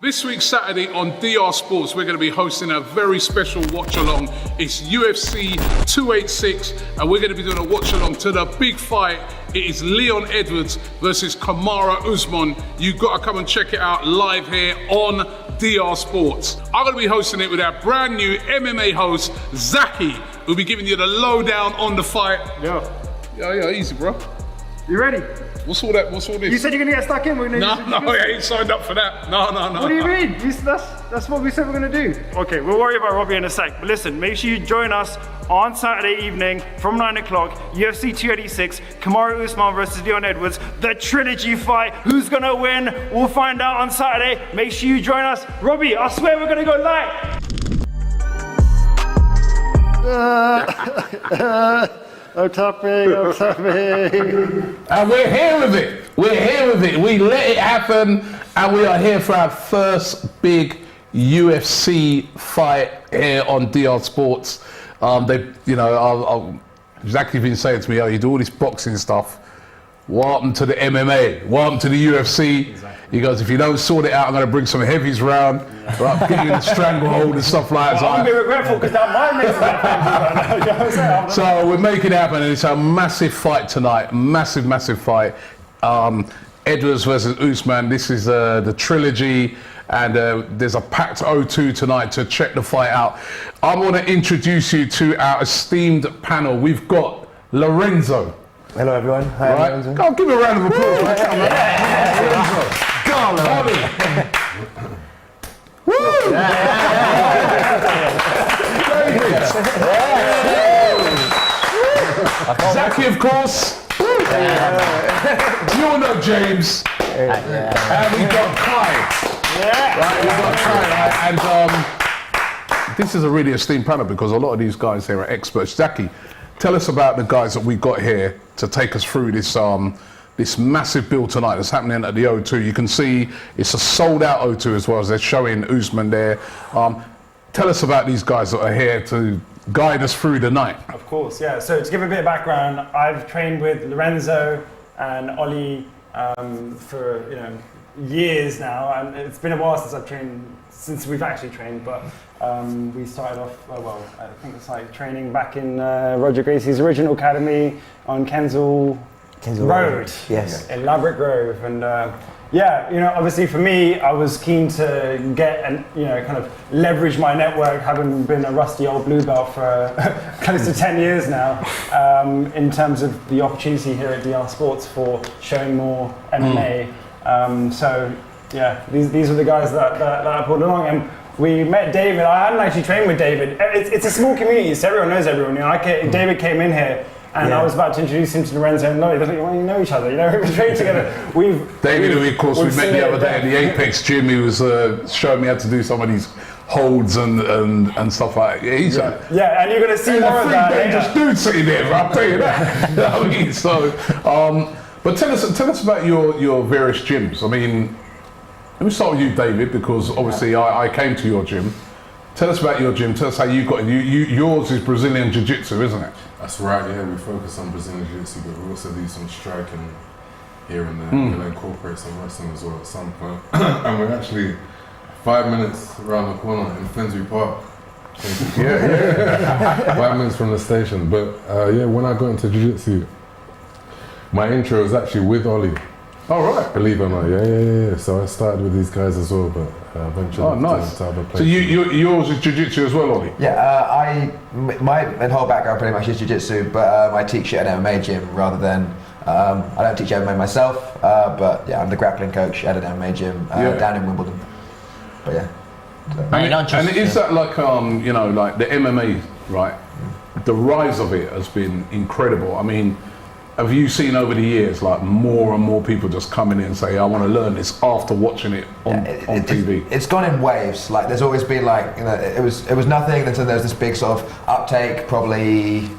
This week Saturday on DR Sports, we're going to be hosting a very special watch-along. It's UFC 286, and we're going to be doing a watch-along to the big fight. It is Leon Edwards versus Kamaru Usman. You've got to come and check it out live here on DR Sports. I'm going to be hosting it with our brand new MMA host, Zaki, who'll be giving you the lowdown on the fight. Yeah, easy, bro. You ready? What's all that? What's all this? You said you're gonna get stuck in. No, I ain't signed up for that. No. What do you mean? That's what we said we're gonna do. Okay, we'll worry about Robbie in a sec. But listen, make sure you join us on Saturday evening from 9 o'clock, UFC 286, Kamaru Usman versus Leon Edwards, the trilogy fight. Who's gonna win? We'll find out on Saturday. Make sure you join us. Robbie, I swear we're gonna go live. I'm tapping. And we're here with it. We let it happen, and we are here for our first big UFC fight here on DR Sports. Zaki's been saying to me, "Oh, you do all this boxing stuff. What happened to the MMA? What happened to the UFC?" Exactly. He goes, "If you don't sort it out, I'm going to bring some heavies round, right, get you in the stranglehold and stuff like that." Well, I'm going to be regretful because that might make sense. So we're making it happen, and it's a massive fight tonight. Massive fight. Edwards versus Usman. This is the trilogy, and there's a packed O2 tonight to check the fight out. I want to introduce you to our esteemed panel. We've got Lorenzo. Hello everyone. Hi, right. Lorenzo. Go on, give me a round of applause. Right? Go on, Lorenzo. Woo! Zaki, of course. You all know James. And we've got Kai. Right, we've got Kai, right? And this is a really esteemed panel because a lot of these guys here are experts. Zaki, tell us about the guys that we've got here to take us through this this massive build tonight that's happening at the O2. You can see it's a sold out O2 as well, as they're showing Usman there. Tell us about these guys that are here to guide us through the night. Of course, yeah. So to give a bit of background, I've trained with Lorenzo and Ollie for years now, and it's been a while since we've actually trained, but we started off, I think it's like training back in Roger Gracie's original academy on Kensal Road. Yes. In Ladbroke Grove. And obviously for me, I was keen to get and kind of leverage my network, having been a rusty old blue belt for close to 10 years now, in terms of the opportunity here at DR Sports for showing more MMA. These were the guys that I pulled along, and we met David. I hadn't actually trained with David. It's a small community, so everyone knows everyone. David came in here, and I was about to introduce him to Lorenzo and Lloyd. They're like, "Well, you know each other, we've trained together." David, who of course we met the other day at the Apex gym. He was showing me how to do some of these holds and stuff like that. And you're going to see more of that later. Just dude sitting there, I'll tell you that. But tell us about your various gyms. I mean, let me start with you, David, because obviously I came to your gym. Tell us about your gym. Tell us how you got it. Yours is Brazilian Jiu-Jitsu, isn't it? That's right, yeah. We focus on Brazilian Jiu-Jitsu, but we also do some striking here and there. We'll incorporate some wrestling as well at some point. And we're actually 5 minutes around the corner in Finsbury Park. 5 minutes from the station. But when I got into Jiu-Jitsu, my intro was actually with Ollie. Oh, right. Believe it or not, yeah. So I started with these guys as well, but eventually nice. to other So places. yours is Jiu-Jitsu as well, Ollie? Yeah, my whole background pretty much is Jiu-Jitsu, but I teach at an MMA gym rather than, I don't teach MMA myself, but yeah, I'm the grappling coach at an MMA gym down in Wimbledon. But yeah. So. And is that like, like the MMA, right? The rise of it has been incredible. I mean, have you seen over the years like more and more people just coming in and say, "I want to learn this" after watching it on TV? It's gone in waves. Like there's always been it was nothing until there was this big sort of uptake, probably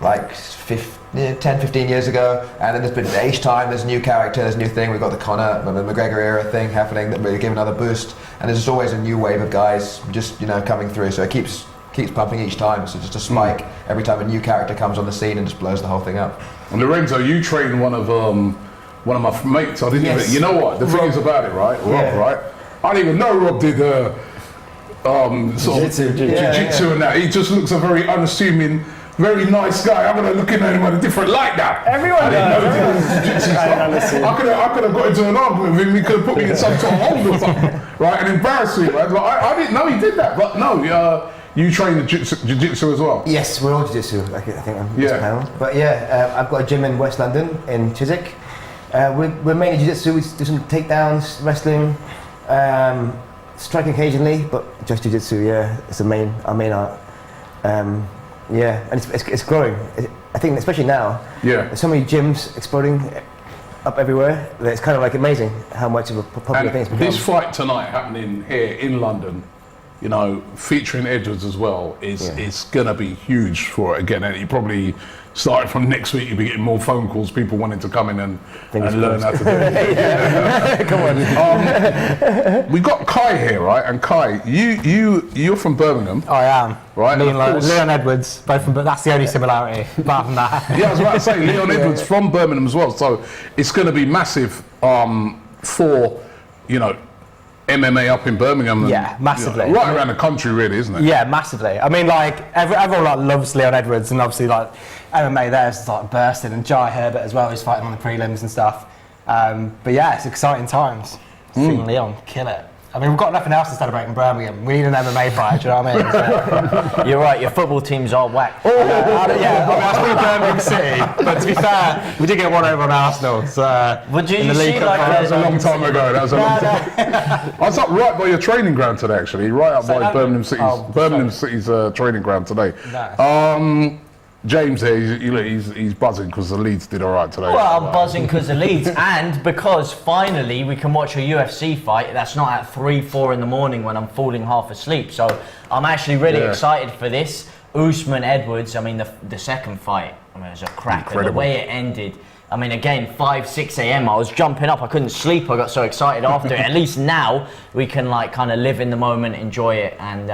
like 10-15 years ago, and then there's been each time there's new characters, new thing. We've got the Conor, the McGregor era thing happening that really give another boost, and there's just always a new wave of guys just coming through. So it keeps pumping each time. So just a spike every time a new character comes on the scene and just blows the whole thing up. And Lorenzo, you trained one of my mates. I didn't even. You know what? The thing is about it, right? Rob, right? I didn't even know Rob did sort of jiu-jitsu and that. He just looks a very unassuming, very nice guy. I'm gonna look at him in a different light now. Everyone does. I could have got into an argument with him. He could have put me in some sort of hold or something, right? And embarrassed me, right? Like, I didn't know he did that, but no, you train the jiu-jitsu as well. Yes, we're all jiu-jitsu. I think I'm panel. But I've got a gym in West London in Chiswick. We're mainly jiu-jitsu. We do some takedowns, wrestling, striking occasionally, but just jiu-jitsu. Yeah, it's our main art. And it's growing. I think especially now. Yeah. There's so many gyms exploding up everywhere that it's kind of like amazing how much of a popular thing it's become. This fight tonight happening here in London, you know, featuring Edwards as well, is gonna be huge for it again. And he probably starting from next week, you'll be getting more phone calls, people wanting to come in and learn how to do it. Come on. We got Kai here, right? And Kai, you're from Birmingham. I am. Right. Leon Edwards, both from, but that's the only similarity. Apart from that. Yeah, I was about to say Leon Edwards from Birmingham as well. So it's going to be massive for, you know, MMA up in Birmingham. And, massively. You know, right around the country, really, isn't it? Yeah, massively. I mean, like everyone like loves Leon Edwards, and obviously like MMA there's like bursting, and Jai Herbert as well. He's fighting on the prelims and stuff. But yeah, it's exciting times. Seeing Leon kill it. I mean, we've got nothing else to celebrate in Birmingham. We need an MMA fight. Do you know what I mean? So, you're right. Your football teams are whack. I mean, Birmingham City. But to be fair, we did get one over on Arsenal. So would you in the league like that was a long time ago. That was a long time. I was up right by your training ground today, actually. Right up by Birmingham City's training ground today. Nice. James here, he's buzzing because the Leeds did all right today. Well, I'm buzzing because the Leeds, and because finally we can watch a UFC fight that's not at 3-4 in the morning when I'm falling half asleep. So I'm actually really excited for this. Usman Edwards, I mean, the second fight, I mean, it was a cracker. Incredible. The way it ended, I mean, again, 5-6 a.m. I was jumping up, I couldn't sleep, I got so excited after it. At least now we can like kind of live in the moment, enjoy it, and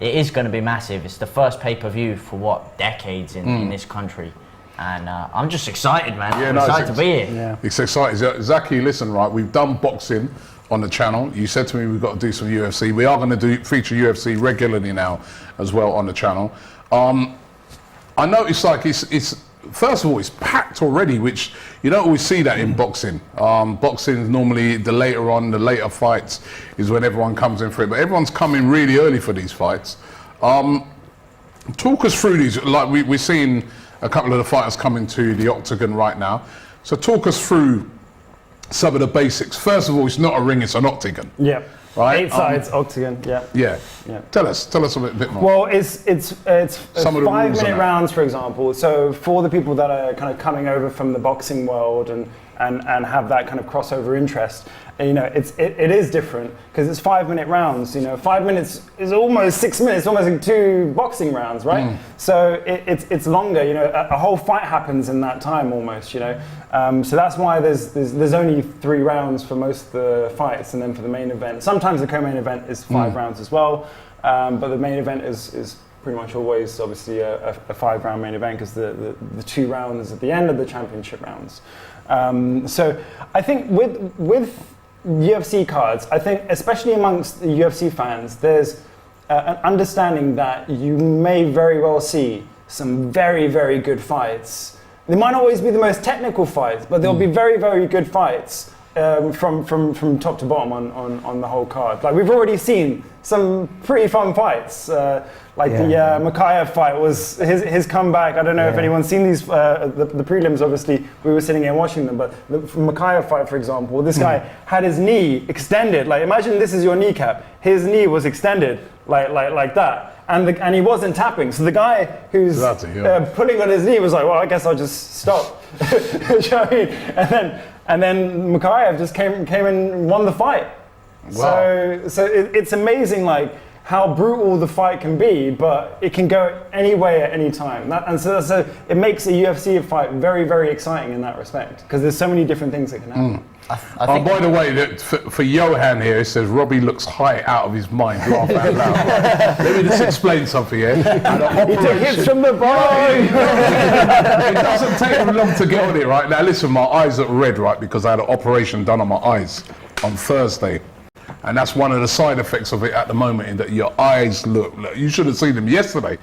it is going to be massive. It's the first pay-per-view for decades in this country. And I'm just excited, man. I'm excited to be here. Yeah. It's exciting. Zaki, listen, right, we've done boxing on the channel. You said to me we've got to do some UFC. We are going to feature UFC regularly now as well on the channel. I noticed like it's first of all, it's packed already, which you don't always see that in boxing. Boxing is normally the later fights is when everyone comes in for it, but everyone's coming really early for these fights. Talk us through these, like we're seeing a couple of the fighters coming to the octagon right now. So talk us through some of the basics. First of all, it's not a ring, it's an octagon. Yeah. Right? 8 sides, octagon, yeah. Tell us a bit more. Well, it's 5-minute rounds, for example. So for the people that are kind of coming over from the boxing world and have that kind of crossover interest, you know, it is different because it's 5-minute rounds. You know, 5 minutes is almost 6 minutes, almost like 2 boxing rounds, right? So it's longer. You know, a whole fight happens in that time almost. You know, so that's why there's only 3 rounds for most of the fights, and then for the main event, sometimes the co-main event is 5 rounds as well, but the main event is pretty much always obviously a 5-round main event because the 2 rounds at the end of the championship rounds. So I think with UFC cards, I think especially amongst the UFC fans, there's an understanding that you may very well see some very, very good fights. They might not always be the most technical fights, but there'll be very, very good fights from top to bottom on the whole card. Like we've already seen some pretty fun fights. The Mikhaev fight was his comeback. I don't know if anyone's seen these, the prelims, obviously, we were sitting here watching them, but the Mikhaev fight, for example, this guy had his knee extended. Like, imagine this is your kneecap. His knee was extended like that. And he wasn't tapping. So the guy who's pulling on his knee was like, well, I guess I'll just stop. Do you know what I mean? And then Mikhaev just came and won the fight. Wow. So it's amazing, like, how brutal the fight can be, but it can go any way at any time. So it makes a UFC fight very, very exciting in that respect, because there's so many different things that can happen. By the way, for Johan here, it says Robbie looks high out of his mind. Laugh out loud. Let me just explain something here. He took hits from the body. It doesn't take him long to get on it, right? Now listen, my eyes are red, right, because I had an operation done on my eyes on Thursday. And that's one of the side effects of it at the moment, in that your eyes look you should have seen them yesterday.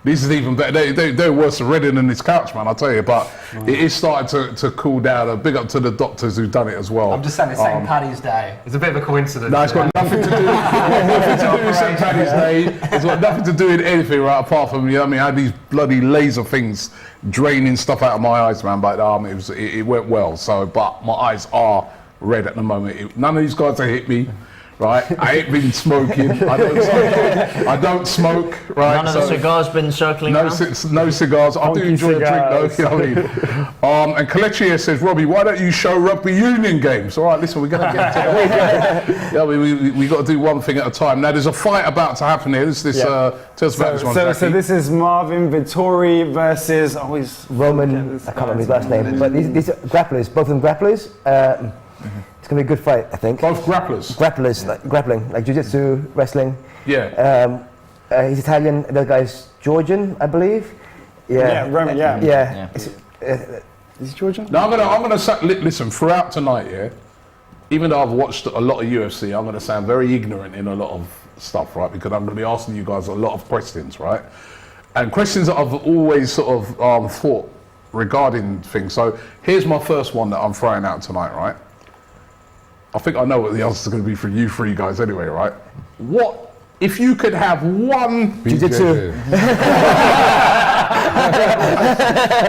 This is even better. They're worse already than this couch, man, I'll tell you. But it is starting to cool down. A big up to the doctors who've done it as well. I'm just saying it's St. Paddy's Day. It's a bit of a coincidence. No, it's got nothing to do with St. Paddy's Day. It's got nothing to do with anything, right, apart from, you know what I mean, I had these bloody laser things draining stuff out of my eyes, man. But it went well. So, but my eyes are red at the moment. None of these guys have hit me. Right, I ain't been smoking. I don't smoke. Right, None of the cigars been circling around? No cigars. I do enjoy a drink though. You know what I mean? And Kelechi here says, Robbie, why don't you show rugby union games? All right, listen, we're going to get to that. Yeah, we got to do one thing at a time. Now, there's a fight about to happen here. Tell us about this one. So this is Marvin Vittori versus Roman. I can't remember his last name, but these are grapplers. Both of them grapplers. It's going to be a good fight, I think. Both grapplers? Grapplers, like grappling, like jiu-jitsu, wrestling. Yeah. He's Italian, the other guy's Georgian, I believe. Yeah, Roman, yeah. Is he Georgian? Now, I'm going to listen, throughout tonight, yeah, even though I've watched a lot of UFC, I'm going to sound very ignorant in a lot of stuff, right? Because I'm going to be asking you guys a lot of questions, right? And questions that I've always sort of thought regarding things. So here's my first one that I'm throwing out tonight, right? I think I know what the answer is going to be for you three guys anyway, right? What if you could have one jiu-jitsu?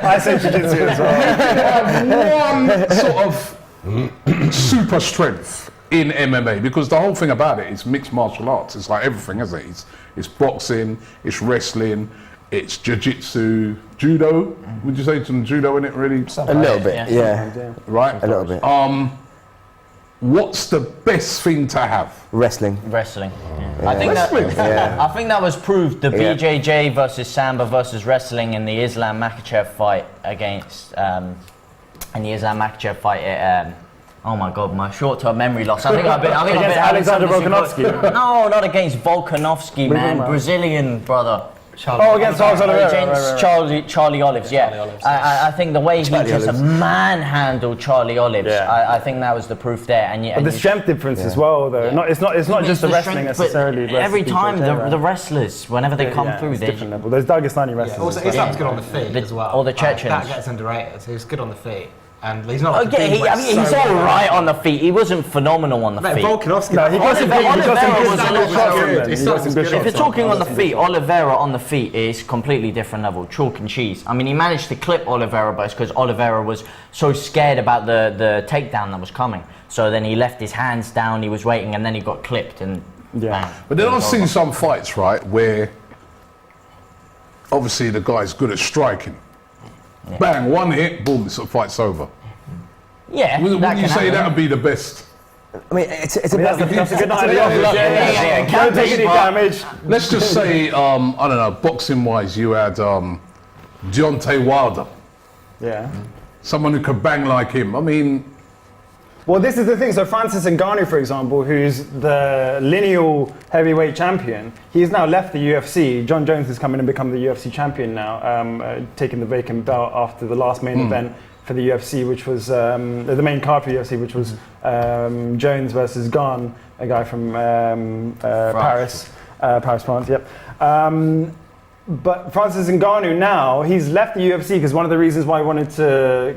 I said jiu-jitsu as well. You could have one sort of super strength in MMA, because the whole thing about it is mixed martial arts. It's like everything, isn't it? It's boxing, it's wrestling, it's jiu-jitsu, judo. Would you say some judo in it, really? A little bit, yeah. Right? A little bit. What's the best thing to have? Wrestling. Wrestling. Yeah. I think Yeah. I think that was proved. The BJJ versus Samba versus wrestling in the Islam Makhachev fight against in the Islam Makhachev fight. Oh my God, my short-term memory loss. I think I've been Against Alexander Volkanovski. No, not against Volkanovski, man. Brazilian brother. Against Charlie Olives, yeah. I think the way he just manhandled Charlie Olives, I think that was the proof there. But the strength difference as well, though. It's not just the wrestling necessarily. Every time the wrestlers, whenever they come through, they're different level. There's Dagestani wrestlers. Also, Islam's good on the feet as well. Or the Chechens. That gets underrated. He's good on the feet. And he's not. Okay, he's all right on the feet. He wasn't phenomenal on the feet. Volkanovski. No, he got some good If you're talking on the feet, Oliveira on the feet is completely different level, chalk and cheese. I mean, he managed to clip Oliveira, but it's because Oliveira was so scared about the takedown that was coming. So then he left his hands down, he was waiting, and then he got clipped and bang. But then I've seen some fights, right, where obviously the guy's good at striking. Yeah. Bang, one hit, boom, the fight's over. Yeah, Wouldn't you say that would be the best? I mean, it's a that's a good idea. Don't take any damage. Let's just say, I don't know, boxing-wise, you had Deontay Wilder. Yeah. Someone who could bang like him. I mean... Well, this is the thing. So Francis Ngannou, for example, who's the lineal heavyweight champion, he's now left the UFC. John Jones has come in and become the UFC champion now, taking the vacant belt after the last main event for the UFC, which was the main card for the UFC, which was Jones versus Gane, a guy from Paris, France. Yep. But Francis Ngannou now, he's left the UFC because one of the reasons why he wanted to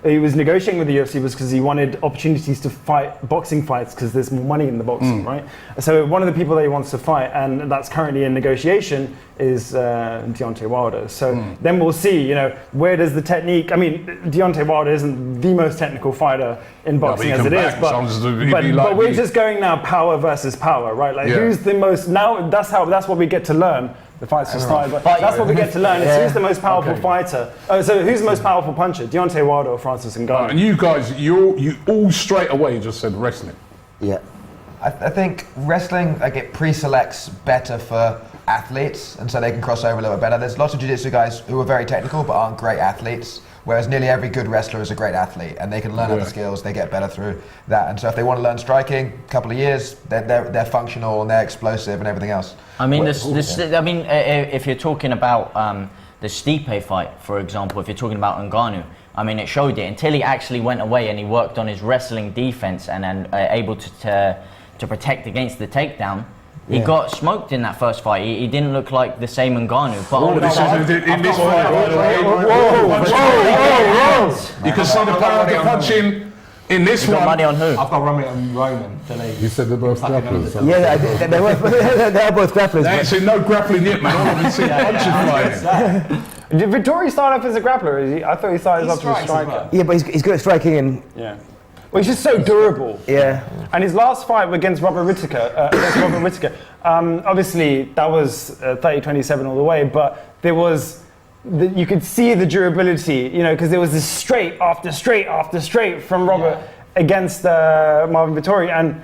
he was negotiating with the UFC was because he wanted opportunities to fight boxing fights because there's more money in the boxing, right? So one of the people that he wants to fight, and that's currently in negotiation, is Deontay Wilder. So then we'll see, where does the technique... I mean, Deontay Wilder isn't the most technical fighter in boxing as it is, but we're just going now power versus power, right? Like who's the most... Now that's what we get to learn. The fight's just started, but that's what we get to learn. Is who's the most powerful fighter? So who's the most powerful puncher? Deontay Wilder or Francis Ngannou? And you guys, you all straight away just said wrestling. Yeah. I think wrestling, it pre-selects better for athletes, and so they can cross over a little bit better. There's lots of jiu-jitsu guys who are very technical but aren't great athletes, whereas nearly every good wrestler is a great athlete, and they can learn other skills, they get better through that. And so if they want to learn striking, a couple of years, they're functional and they're explosive and everything else. I mean, if you're talking about the Stipe fight, for example, if you're talking about Ngannou, I mean, it showed it until he actually went away and he worked on his wrestling defense and then able to to protect against the takedown. He got smoked in that first fight. He didn't look like the same Ngannou. But In this fight, you can see the power of the punching in this you got one. money on who? I've got Roman to leave. You said they're both grapplers. so- Yeah, they are both grapplers. They ain't seen no grappling yet, man. All of them seen punches flying. Did Vittori start off as a grappler? I thought he started off as a striker. Yeah, but he's good at striking and Yeah. Well, he's just so durable. yeah. And his last fight against Robert Whittaker, obviously that was 30-27 all the way, but there was, you could see the durability, you know, because there was this straight after straight after straight from Robert against Marvin Vittori, and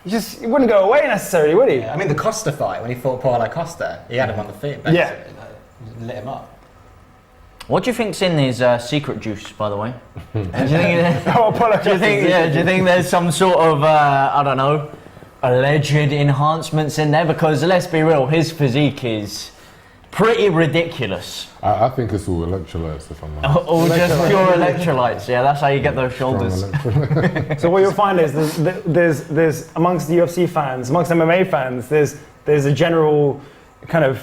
he wouldn't go away necessarily, would he? I mean, the Costa fight, when he fought Paulo Costa, he had him on the feet. Yeah. Lit him up. What do you think's in his secret juice, by the way? Do you think? Oh, Paulo Do you think? Yeah. Do you think there's some sort of I don't know, alleged enhancements in there? Because let's be real, his physique is pretty ridiculous. I think it's all electrolytes, if I'm honest. All just pure electrolytes. Yeah, that's how you get those shoulders. So what you'll find is there's amongst the UFC fans, amongst MMA fans, there's a general kind of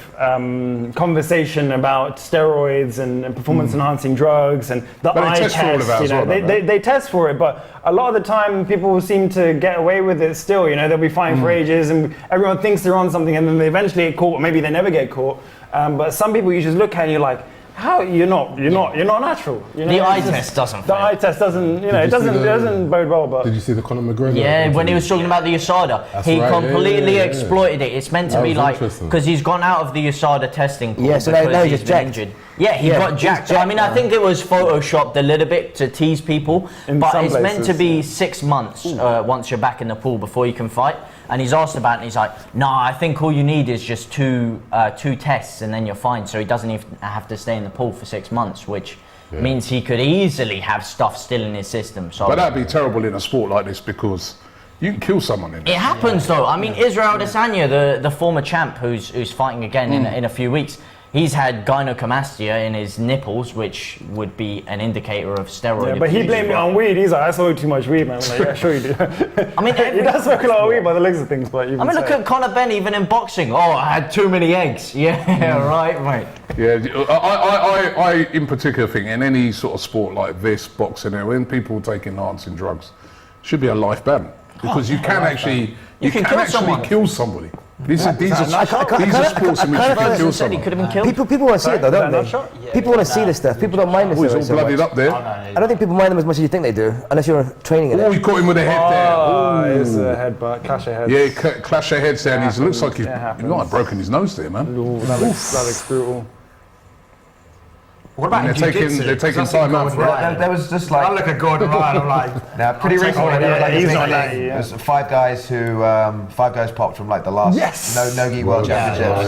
conversation about steroids and performance enhancing drugs and the But they eye test for all of that you as know, well, don't they test for it, but a lot of the time people seem to get away with it still, you know, they'll be fighting for ages and everyone thinks they're on something and then they eventually get caught, or maybe they never get caught, but some people you just look at and you're like, how you're not natural. You know? The eye test doesn't. The fail. eye test doesn't, you know, it doesn't bode well. But Did you see the Conor McGregor? Yeah, when he was talking about the USADA, That's he right, completely yeah. exploited it. It's meant to That be was like, interesting. because he's gone out of the USADA testing pool Yeah, so because now he's he's just been jacked. injured. Yeah, he Yeah, got he's jacked. jacked I mean, I think it was photoshopped a little bit to tease people, In but some it's meant to places, be 6 months once you're back in the pool before you can fight. And he's asked about it and he's like, nah, I think all you need is just two tests and then you're fine. So he doesn't even have to stay in the pool for 6 months, which means he could easily have stuff still in his system. So But that'd be terrible in a sport like this because you can kill someone in it it. happens though. I mean, Israel Adesanya, the former champ who's fighting again in a few weeks, he's had gynecomastia in his nipples, which would be an indicator of steroid. yeah, but he abuse blamed as it well. on weed. He's like, I smoked too much weed, man. I'm like, yeah, sure you do. I mean, he does smoke a lot of weed by the looks of things, but I mean, look at Conor Benn, even in boxing. Oh, I had too many eggs. Yeah, right, mate. Yeah, I in particular think in any sort of sport like this, boxing, when people take enhancing drugs, should be a life ban because you can actually kill somebody. These are sports in which you can kill Said he could someone. have been killed. People want to see it though, don't Not they? sure. People want to see this stuff. People don't mind this Oh, he's stuff all so bloodied much. up there. I don't think people mind them as much as you think they do, unless you're training in Oh, it. he caught him with a head there. Oh, it's a headbutt, clash of heads. Yeah, clash their heads there, and he looks like he happens. might have broken his nose there, man. Ooh, that looks brutal. What about And they're taking time out for it. There was just like I look at Gordon Ryan, I'm like, now pretty recently there was like he's a not big that, thing. yeah. There's five guys popped from like the last Nogi World Championships.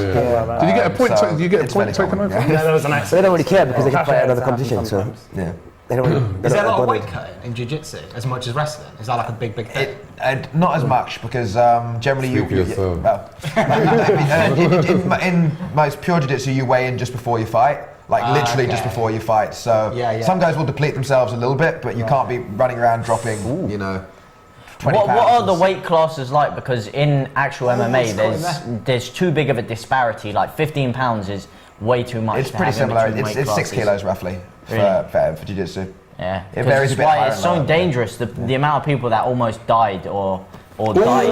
Did you get a point? So Did you get a it's point fairly taken common, over? Yeah, that was an They accident. don't really care because they can Clash fight of another heads competition, happens so sometimes. Yeah. they don't. is there a lot of bothered. weight cutting in jiu-jitsu as much as wrestling? Is that like a big thing? Not as much because generally Speak for yourself. in most pure jiu-jitsu you weigh in just before you fight. Like literally just before you fight. So some guys will deplete themselves a little bit, but you can't be running around dropping, 20 What are pounds. the weight classes like? Because in actual MMA, there's too big of a disparity. Like 15 pounds is way too much. It's to pretty have in similar. between It's weight 6 classes. kilos roughly Really? for jiu-jitsu. Yeah, It varies a bit higher It's and so lower. dangerous. The amount of people that almost died or died.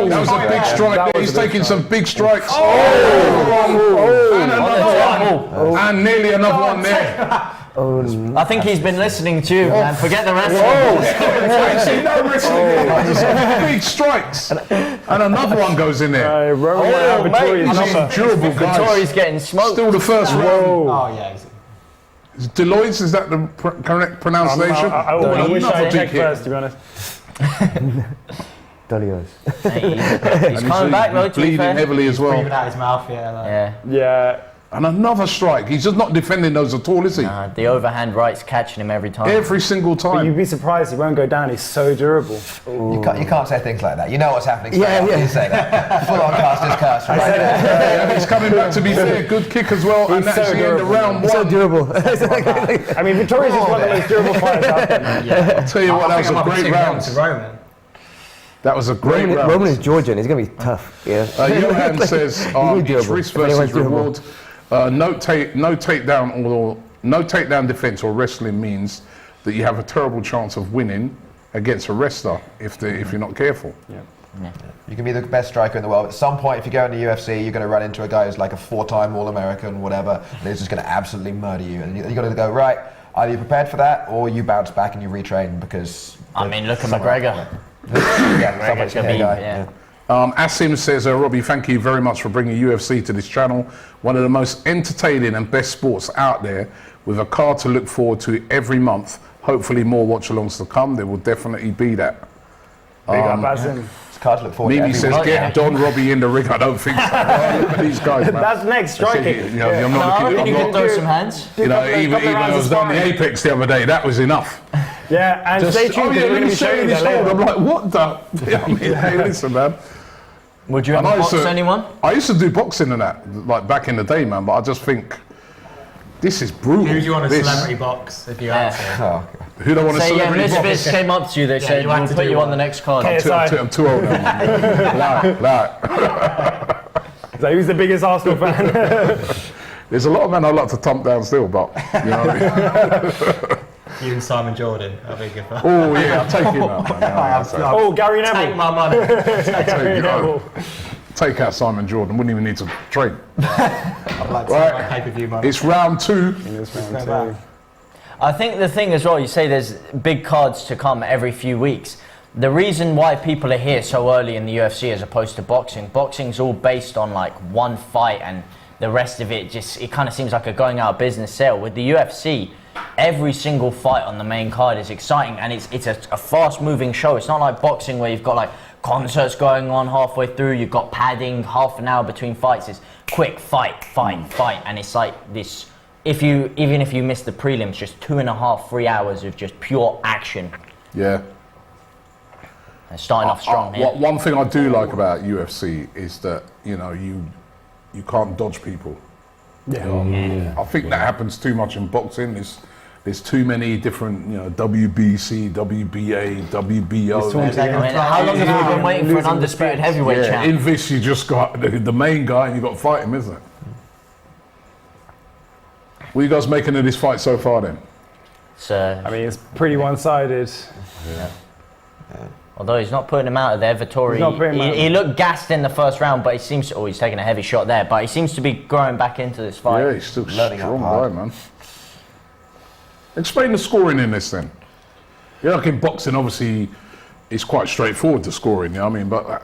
That was a big strike there. He's taking some big strikes. And another one. And nearly another one there. I think he's been listening to you, man. Forget the rest. I ain't seen no wrestling. Just some big strikes. And another one goes in there. Roman Vittori's These number. are durable guys. Vittori's getting smoked. Still the first round. Oh yeah. Deloitte's, is that the correct pronunciation? I wish I Another had checked big hit. first, to be honest. Dolios. He's coming back though. He's To be bleeding fair. heavily as Breathing well. out his mouth, yeah. Like. Yeah. Yeah. And another strike. He's just not defending those at all, is he? The overhand right's catching him every time. Every single But time. you'd be surprised he won't go down. He's so durable. You can't say things like that. You know what's happening straight Yeah, after yeah. you say that. Full on caster's curse right there. Yeah, he's coming back to be fair. Good kick as well. And He's that's so the end of durable. round So one. durable. I mean, Vittori's is one of the most durable fighters out there, man. I'll tell you what, that was a great round. To Roman. That was a great round. Roman is Georgian. He's going to be tough. Yeah. Johan says, each doable. risk If anyone's versus reward. No takedown defense or wrestling means that you have a terrible chance of winning against a wrestler if you're not careful. Yeah. You can be the best striker in the world. At some point, if you go into UFC, you're going to run into a guy who's like a 4-time All-American, whatever, and he's just going to absolutely murder you. And you've got to go, right, either you're prepared for that or you bounce back and you retrain because... I mean, look at McGregor. Somebody's going to be yeah. Asim says, Robbie, thank you very much for bringing UFC to this channel. One of the most entertaining and best sports out there, with a card to look forward to every month. Hopefully more watch-alongs to come. There will definitely be that. Big up, Asim. Card to look forward Mimi to says, get Don Robbie in the ring. I don't think so. Look at these guys, man. That's next, striking. I'm not looking, You can throw some hands. even when I was down the Apex the other day, that was enough. Yeah, and stay tuned because we're going to be showing that later. I'm like, what the? I mean, hey, listen, man. Would you ever box anyone? I used to do boxing and that, like back in the day, man, but I just think this is brutal. Who do you want to celebrity box if you had to? Who don't want to Say, celebrity box? Misfits came up to you, they said, we'll put you on the next card. I'm too old now, man. So who's the biggest Arsenal fan? There's a lot of men I'd like to thump down still, but you know what I mean? You and Simon Jordan, that'd be a good one. Oh yeah, I'll take him out, man. Oh, Gary Neville. Take my money. Gary Neville. Take out Simon Jordan, wouldn't even need to train. I'd like to see my pay-per-view money. It's round 2. I think the thing as well, you say there's big cards to come every few weeks. The reason why people are here so early in the UFC as opposed to boxing's all based on like one fight, and the rest of it it kind of seems like a going out of business sale. With the UFC, every single fight on the main card is exciting, and it's a fast moving show. It's not like boxing where you've got like concerts going on halfway through, you've got padding, half an hour between fights. It's quick, fight, and it's like this. Even if you miss the prelims, just 2.5, 3 hours of just pure action. Yeah. And starting off strong here. One thing I do like about UFC is that you can't dodge people. Yeah. I think that happens too much in boxing. There's too many different, WBC, WBA, WBO. How long have you been waiting for an undisputed heavyweight champ? In this, you just got the main guy and you got to fight him, isn't it? What are you guys making of this fight so far then? I mean, it's pretty one-sided. Yeah. Although he's not putting him out of there, Vettori. He looked gassed in the first round, but he seems to, he's taking a heavy shot there, but he seems to be growing back into this fight. Yeah, he's still strong guy, man. Explain the scoring in this then. Like in boxing, obviously, it's quite straightforward to scoring, you know what I mean? But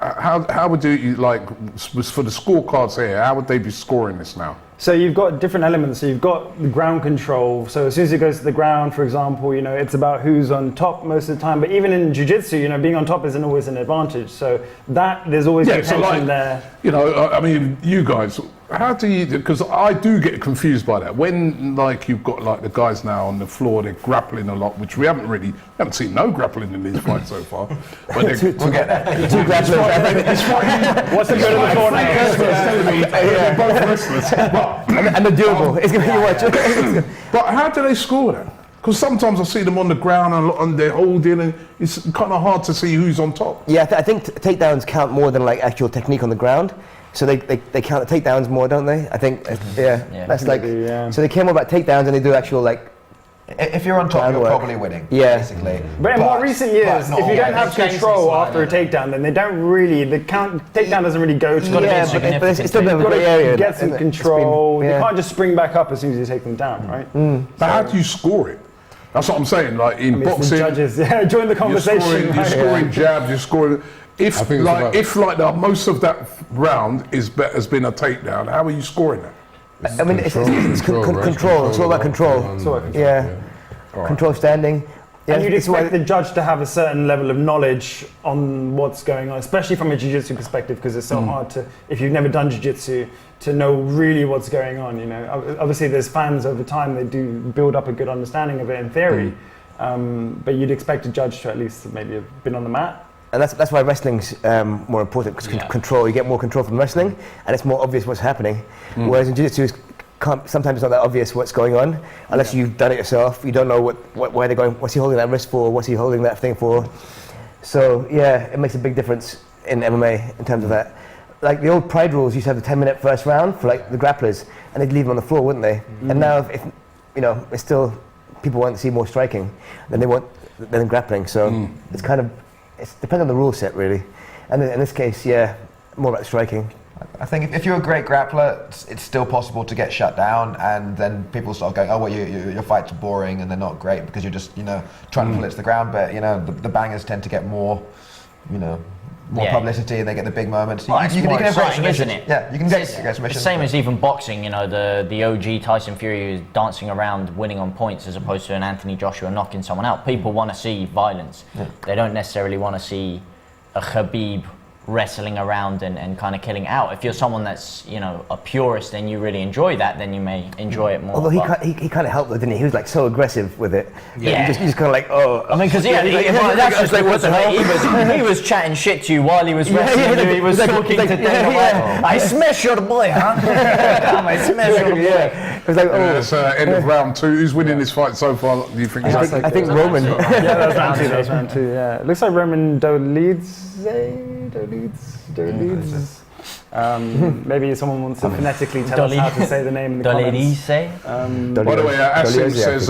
how would you, like, for the scorecards here, how would they be scoring this now? So you've got different elements. So you've got the ground control. So as soon as it goes to the ground, for example, it's about who's on top most of the time. But even in jiu-jitsu, being on top isn't always an advantage. So there's always tension there. I mean, you guys, how do you? Because I do get confused by that. When you've got the guys now on the floor, they're grappling a lot, which we haven't seen no grappling in these fights so far. But we'll get there. Two grapplers. What's the good of the floor now? Both wrestlers. And the doable. It's going to be watch. But how do they score then? Because sometimes I see them on the ground and they're holding, and it's kind of hard to see who's on top. Yeah, I think takedowns count more than actual technique on the ground. So they count the takedowns more, don't they? I think, that's so they care more about takedowns and they do actual if you're on top, you're probably winning. Yeah. Basically. But in more recent years, if you don't have control after a takedown, then they don't really. Takedown doesn't really go to. But it's still a grey area. Get some control. They can't just spring back up as soon as you take them down, right? But how do you score it? That's what I'm saying. Like in boxing, the judges join the conversation. You're scoring jabs. You're scoring. If most of that round has been a takedown, how are you scoring that? I mean, it's control. It's all about control. Yeah. Control standing. Yeah, and you'd expect the judge to have a certain level of knowledge on what's going on, especially from a jiu-jitsu perspective, because it's so hard to, if you've never done jiu-jitsu, to know really what's going on. Obviously there's fans over time, they do build up a good understanding of it in theory, but you'd expect a judge to at least maybe have been on the mat. And that's why wrestling's more important, because control, you get more control from wrestling, and it's more obvious what's happening. Whereas in jiu-jitsu, sometimes it's not that obvious what's going on, unless you've done it yourself. You don't know where they're going, what's he holding that wrist for, what's he holding that thing for. So yeah, it makes a big difference in MMA in terms of that. Like the old Pride rules used to have the 10-minute first round for like the grapplers, and they'd leave them on the floor, wouldn't they? And now, if you know, it's still people want to see more striking than they want than grappling. So it's kind of it depends on the rule set really. And in this case, yeah, more about striking. I think if you're a great grappler, it's still possible to get shut down, and then people start going, oh, well, your fights are boring and they're not great because you're just, you know, trying to blitz the ground. But, you know, the bangers tend to get more, you know, more publicity, and they get the big moments. Well, you can have great exciting, submissions. isn't it? Yeah, you can get great submissions. The same as even boxing, you know, the OG Tyson Fury who's dancing around winning on points as opposed to an Anthony Joshua knocking someone out. People want to see violence. Yeah. They don't necessarily want to see a Khabib wrestling around and kind of killing out. If you're someone that's, you know, a purist and you really enjoy that, then you may enjoy it more. Although he kind of helped though, didn't he? He was like so aggressive with it. Yeah. He just kind of like, oh. I mean, because that's just like, what the hell? He was chatting shit to you while he was wrestling you. He was talking to Dana White. I smash your boy, huh? I smash your boy. It was like, oh. It's end of round 2. Who's winning this fight so far? Do you think? I think Roman. Yeah, that was round two. Yeah, it looks like Roman Dolidze. Maybe someone wants to phonetically tell us how to say the name in the comments. By the way, Asim says,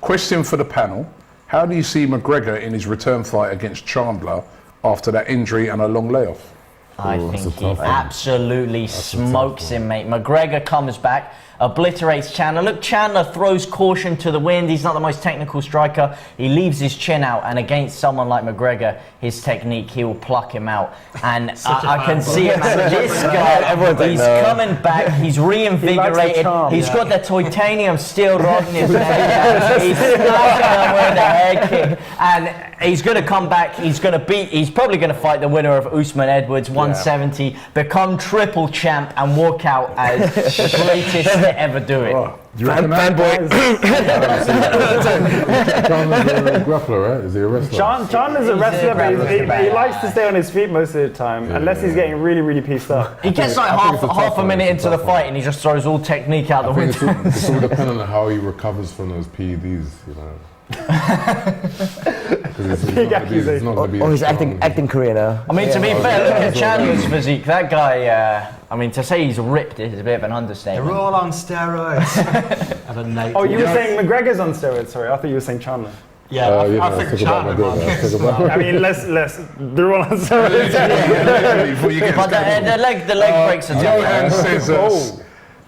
question for the panel. How do you see McGregor in his return fight against Chandler after that injury and a long layoff? I think he absolutely smokes him, mate. McGregor comes back, obliterates Chandler. Look, Chandler throws caution to the wind. He's not the most technical striker. He leaves his chin out, and against someone like McGregor, his technique, he will pluck him out. And I can see it, man. This guy, he's coming back. He's reinvigorated. He's got the titanium steel rod in his head. He's smacking him with a head kick. And he's going to come back. He's probably going to fight the winner of Usman Edwards, 170, become triple champ, and walk out as the greatest to ever do it. Oh, do you reckon that? Chandler's a grappler, right? Is he a wrestler? Chandler's a wrestler, but he likes to stay on his feet most of the time, unless he's getting really, really pissed off. He gets like half a minute into the fight and he just throws all technique out the window. It's all dependent on how he recovers from those PEDs, you know. His acting career now. I mean, to be fair, look at Chandler's physique. That guy, I mean, to say he's ripped is a bit of an understatement. They're all on steroids. Oh, you were saying McGregor's on steroids? Sorry, I thought you were saying Chandler. Yeah, I think Chandler. I mean, they're all on steroids. But the leg breaks are Johan says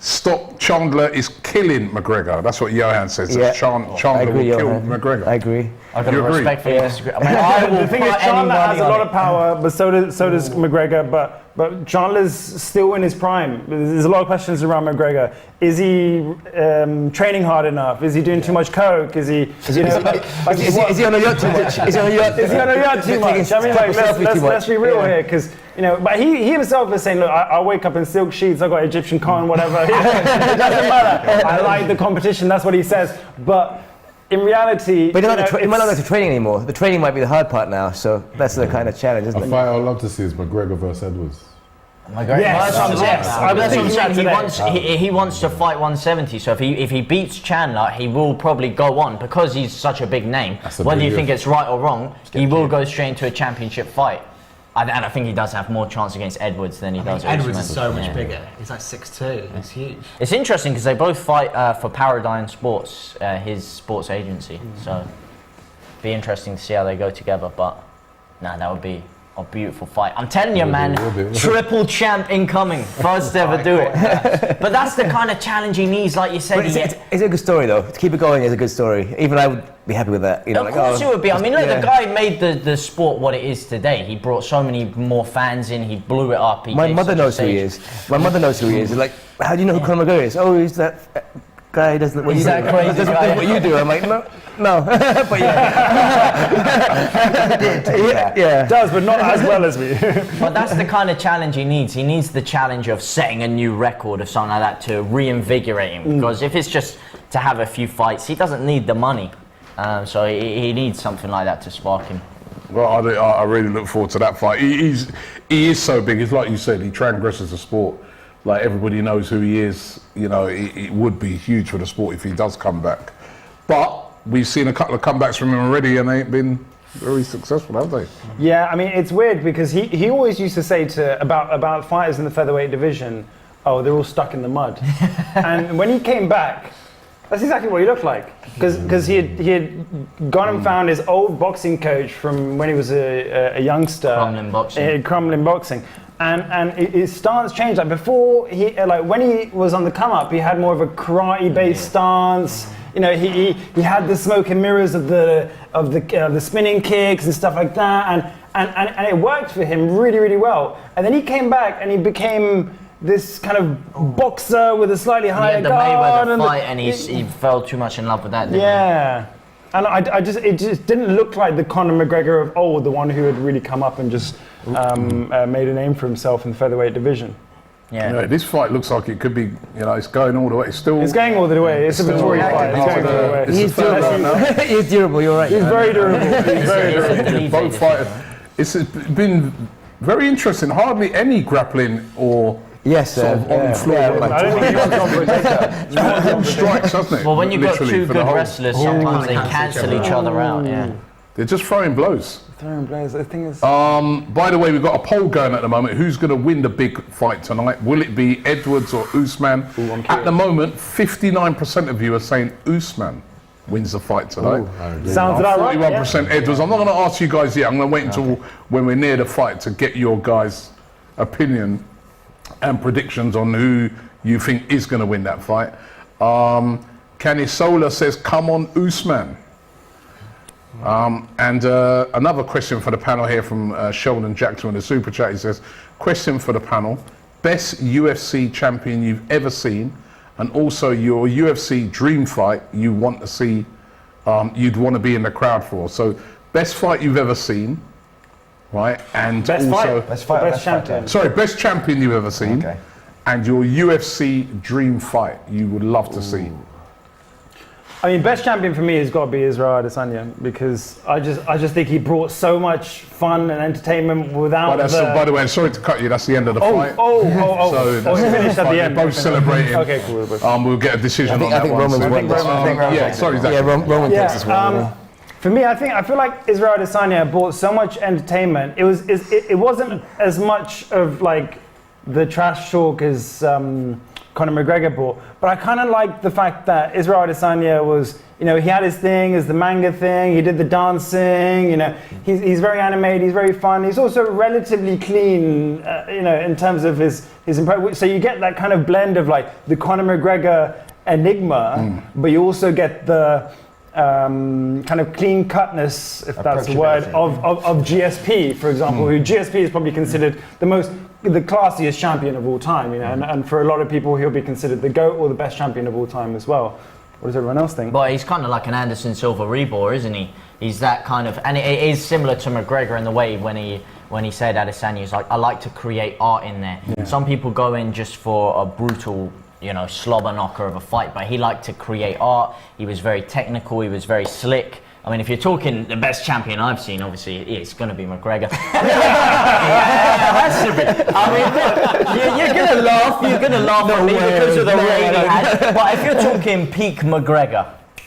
stop, Chandler is killing McGregor. That's what Johan says. Yeah. Chandler will kill McGregor. I agree. I've got to respectfully disagree. I mean, I will the thing is, Chandler has a lot of power, but so does McGregor. But Chandler's still in his prime. There's a lot of questions around McGregor. Is he training hard enough? Is he doing too much coke? Is he on a yacht too much? Is he on a yacht too much? I mean, let's be real here, because but he himself is saying, look, I wake up in silk sheets. I got Egyptian cotton, whatever. It doesn't matter. I like the competition. That's what he says. But in reality, he might not like to training anymore. The training might be the hard part now. So that's the kind of challenge, isn't it? A fight I'd love to see is McGregor versus Edwards. He wants to fight 170. So if he beats Chandler, he will probably go on, because he's such a big name. Whether you think it's right or wrong, he will go straight into a championship fight. And I think he does have more chance against Edwards than he does. Edwards is so much bigger. He's like 6'2". It's huge. It's interesting because they both fight for Paradigm Sports, his sports agency. So be interesting to see how they go together. But that would be a beautiful fight. I'm telling you, man, triple champ incoming. First ever do it. But that's the kind of challenge he needs, like you said. It's a good story, though. To keep it going is a good story. Even I would be happy with that. Of course you would be. I mean, look, the guy made the sport what it is today. He brought so many more fans in. He blew it up. My mother knows who he is. Like, how do you know who Conor McGregor is? Oh, he's that guy who does what you do. Does what you do. I'm like, no. But yeah. Does, but not as well as me. But that's the kind of challenge he needs. He needs the challenge of setting a new record or something like that to reinvigorate him. Because if it's just to have a few fights, he doesn't need the money. So he needs something like that to spark him. Well, I really look forward to that fight. He is so big. It's like you said, he transgresses the sport. Like, everybody knows who he is. It would be huge for the sport if he does come back. But we've seen a couple of comebacks from him already, and they ain't been very successful, haven't they? Yeah, I mean, it's weird because he always used to say about fighters in the featherweight division, oh, they're all stuck in the mud. And when he came back, that's exactly what he looked like. Because he had gone and found his old boxing coach from when he was a youngster. Crumlin Boxing. And his stance changed. Like before, when he was on the come up, he had more of a karate-based stance. You know, he had the smoke and mirrors of the spinning kicks and stuff like that, and it worked for him really, really well. And then he came back and he became this kind of boxer with a slightly higher guard. The Mayweather fight, and he fell too much in love with that. Didn't he? And it just didn't look like the Conor McGregor of old, the one who had really come up and just made a name for himself in the featherweight division. Yeah. You know, this fight looks like it could be, it's going all the way. It's going all the way. It's a Victoria fight. It's going all the way. He's durable, you're right. He's very durable. Both fighters. It's been very interesting. Hardly any grappling or sort of on the floor. I don't think anyone's gone for a takedown. Strikes, hasn't it? Well, when you've got two good wrestlers, sometimes they cancel each other out. Yeah. They're just throwing blows. The thing is. By the way, we've got a poll going at the moment. Who's going to win the big fight tonight? Will it be Edwards or Usman? At the moment, 59% of you are saying Usman wins the fight tonight. Sounds about right. 41% Edwards. I'm not going to ask you guys yet. I'm going to wait until when we're near the fight to get your guys' opinion and predictions on who you think is going to win that fight. Canisola says, "Come on, Usman." And another question for the panel here from Sheldon Jackson in the super chat. He says, question for the panel, best UFC champion you've ever seen, and also your UFC dream fight you want to see, you'd want to be in the crowd for. So best fight you've ever seen, right? And best also best champion. Sorry, best champion you've ever seen, and your UFC dream fight you would love to see. I mean, best champion for me has got to be Israel Adesanya, because I just think he brought so much fun and entertainment without by the way, sorry to cut you, that's the end of the fight. So that's finished at the end. Both celebrating. Okay, cool. We'll get a decision on that one. Sorry, Zaki. Yeah, Roman takes this one. For me, I feel like Israel Adesanya brought so much entertainment. It wasn't as much of like the trash talk as Conor McGregor brought, but I kind of liked the fact that Israel Adesanya was, he had his thing as the manga thing, he did the dancing, he's very animated, he's very fun, he's also relatively clean, in terms of his so you get that kind of blend of like the Conor McGregor enigma, but you also get the kind of clean cutness, if that's a word, of GSP, for example, who GSP is probably considered the classiest champion of all time, and for a lot of people he'll be considered the GOAT or the best champion of all time as well. What does everyone else think? But he's kind of like an Anderson Silva reborn, isn't he? He's that kind of, and it is similar to McGregor in the way when he said Adesanya, he's like, I like to create art in there. Yeah. Some people go in just for a brutal, slobber knocker of a fight, but he liked to create art. He was very technical, he was very slick. I mean, if you're talking the best champion I've seen, obviously it's going to be McGregor. It has to be. I mean, you're going to laugh at me because of the reign he had. But if you're talking peak McGregor,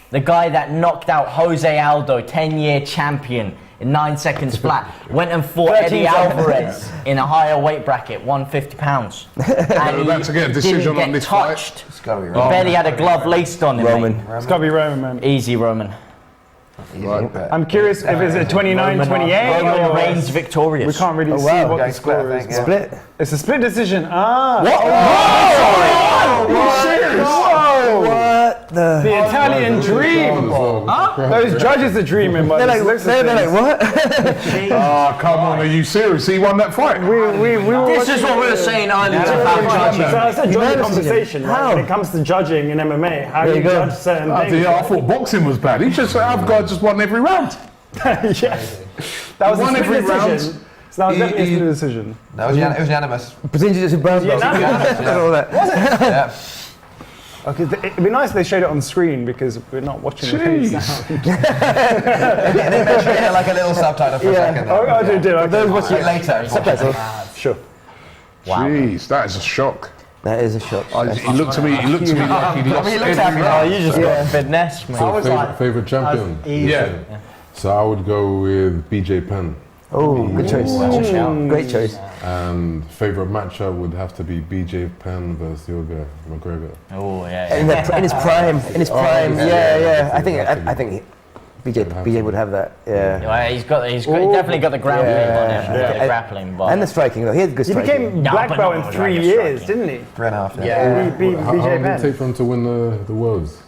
the guy that knocked out Jose Aldo, 10-year champion, in 9 seconds flat, went and fought Eddie Alvarez in a higher weight bracket, 150 pounds. And about to get a decision didn't on get this touched. fight. He barely had a glove laced on him. It's got to be Roman, man. Easy, Roman. Right. I'm curious if it's a 29-28 Roman reigns victorious. We can't really see what the score is. Split. It's a split decision. What? The Italian dream. Those judges are dreaming. But they're like, what? Come on, are you serious? He won that fight. This is what we were saying earlier about judging. So it's a judging conversation, right? When it comes to judging in MMA, how do you judge certain things? I thought boxing was bad. Our guy just won every round. Yes. That was a split decision. So that was definitely a split decision. No, it was unanimous. Percentages of brown belts. Was it? Yeah. Okay, it'd be nice if they showed it on screen because we're not watching it. They mentioned it like a little subtitle for a second. Oh, they did. Those watch it later. Sure. Wow. Jeez, that is a shock. That is a shock. He looked to me like he lost every round. You just got finesse, mate. Favorite champion? Yeah. So I would go with BJ Penn. Oh, good choice. Great choice. And favourite matchup would have to be BJ Penn versus your guy, McGregor. Oh yeah. In his prime, yeah. I think BJ would have that. Yeah. Well, he's definitely got the grappling on him. Yeah. The grappling, but And the striking, though. He had good He striking. became No, black but belt not in 3 like years, striking. didn't he? 3.5. Yeah. He beat How BJ long did it Penn. take for him to win the worlds?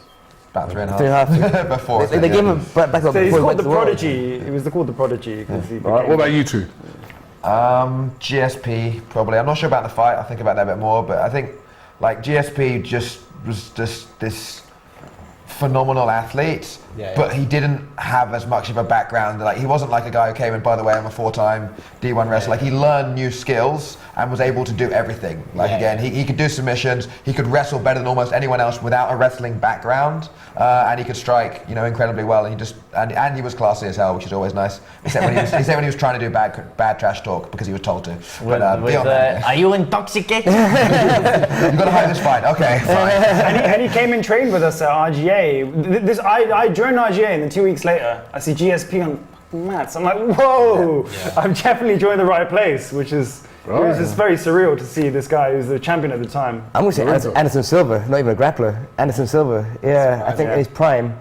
About 3.5. 3.5. Before. They gave him back up So he's before he called went the to the world. Prodigy. He was called the Prodigy because he All right, what about you two? GSP probably. I'm not sure about the fight. I'll think about that a bit more. But I think like GSP was just this phenomenal athlete, but he didn't have as much of a background. Like he wasn't like a guy who came in. By the way, I'm a 4-time D1 wrestler. Like he learned new skills and was able to do everything. Like again, he could do submissions. He could wrestle better than almost anyone else without a wrestling background, and he could strike, incredibly well. And he was classy as hell, which is always nice. Except when he was trying to do bad trash talk because he was told to. But beyond that, are you intoxicated? you've got to hide this fight. Okay, fine. and he came and trained with us at RGA. I joined RGA, and then 2 weeks later, I see GSP on mats. I'm like, whoa! I've definitely joined the right place, which is it was just very surreal to see this guy who's the champion at the time. I'm going to say Anderson Silva, not even a grappler. Anderson Silva, I think in his prime.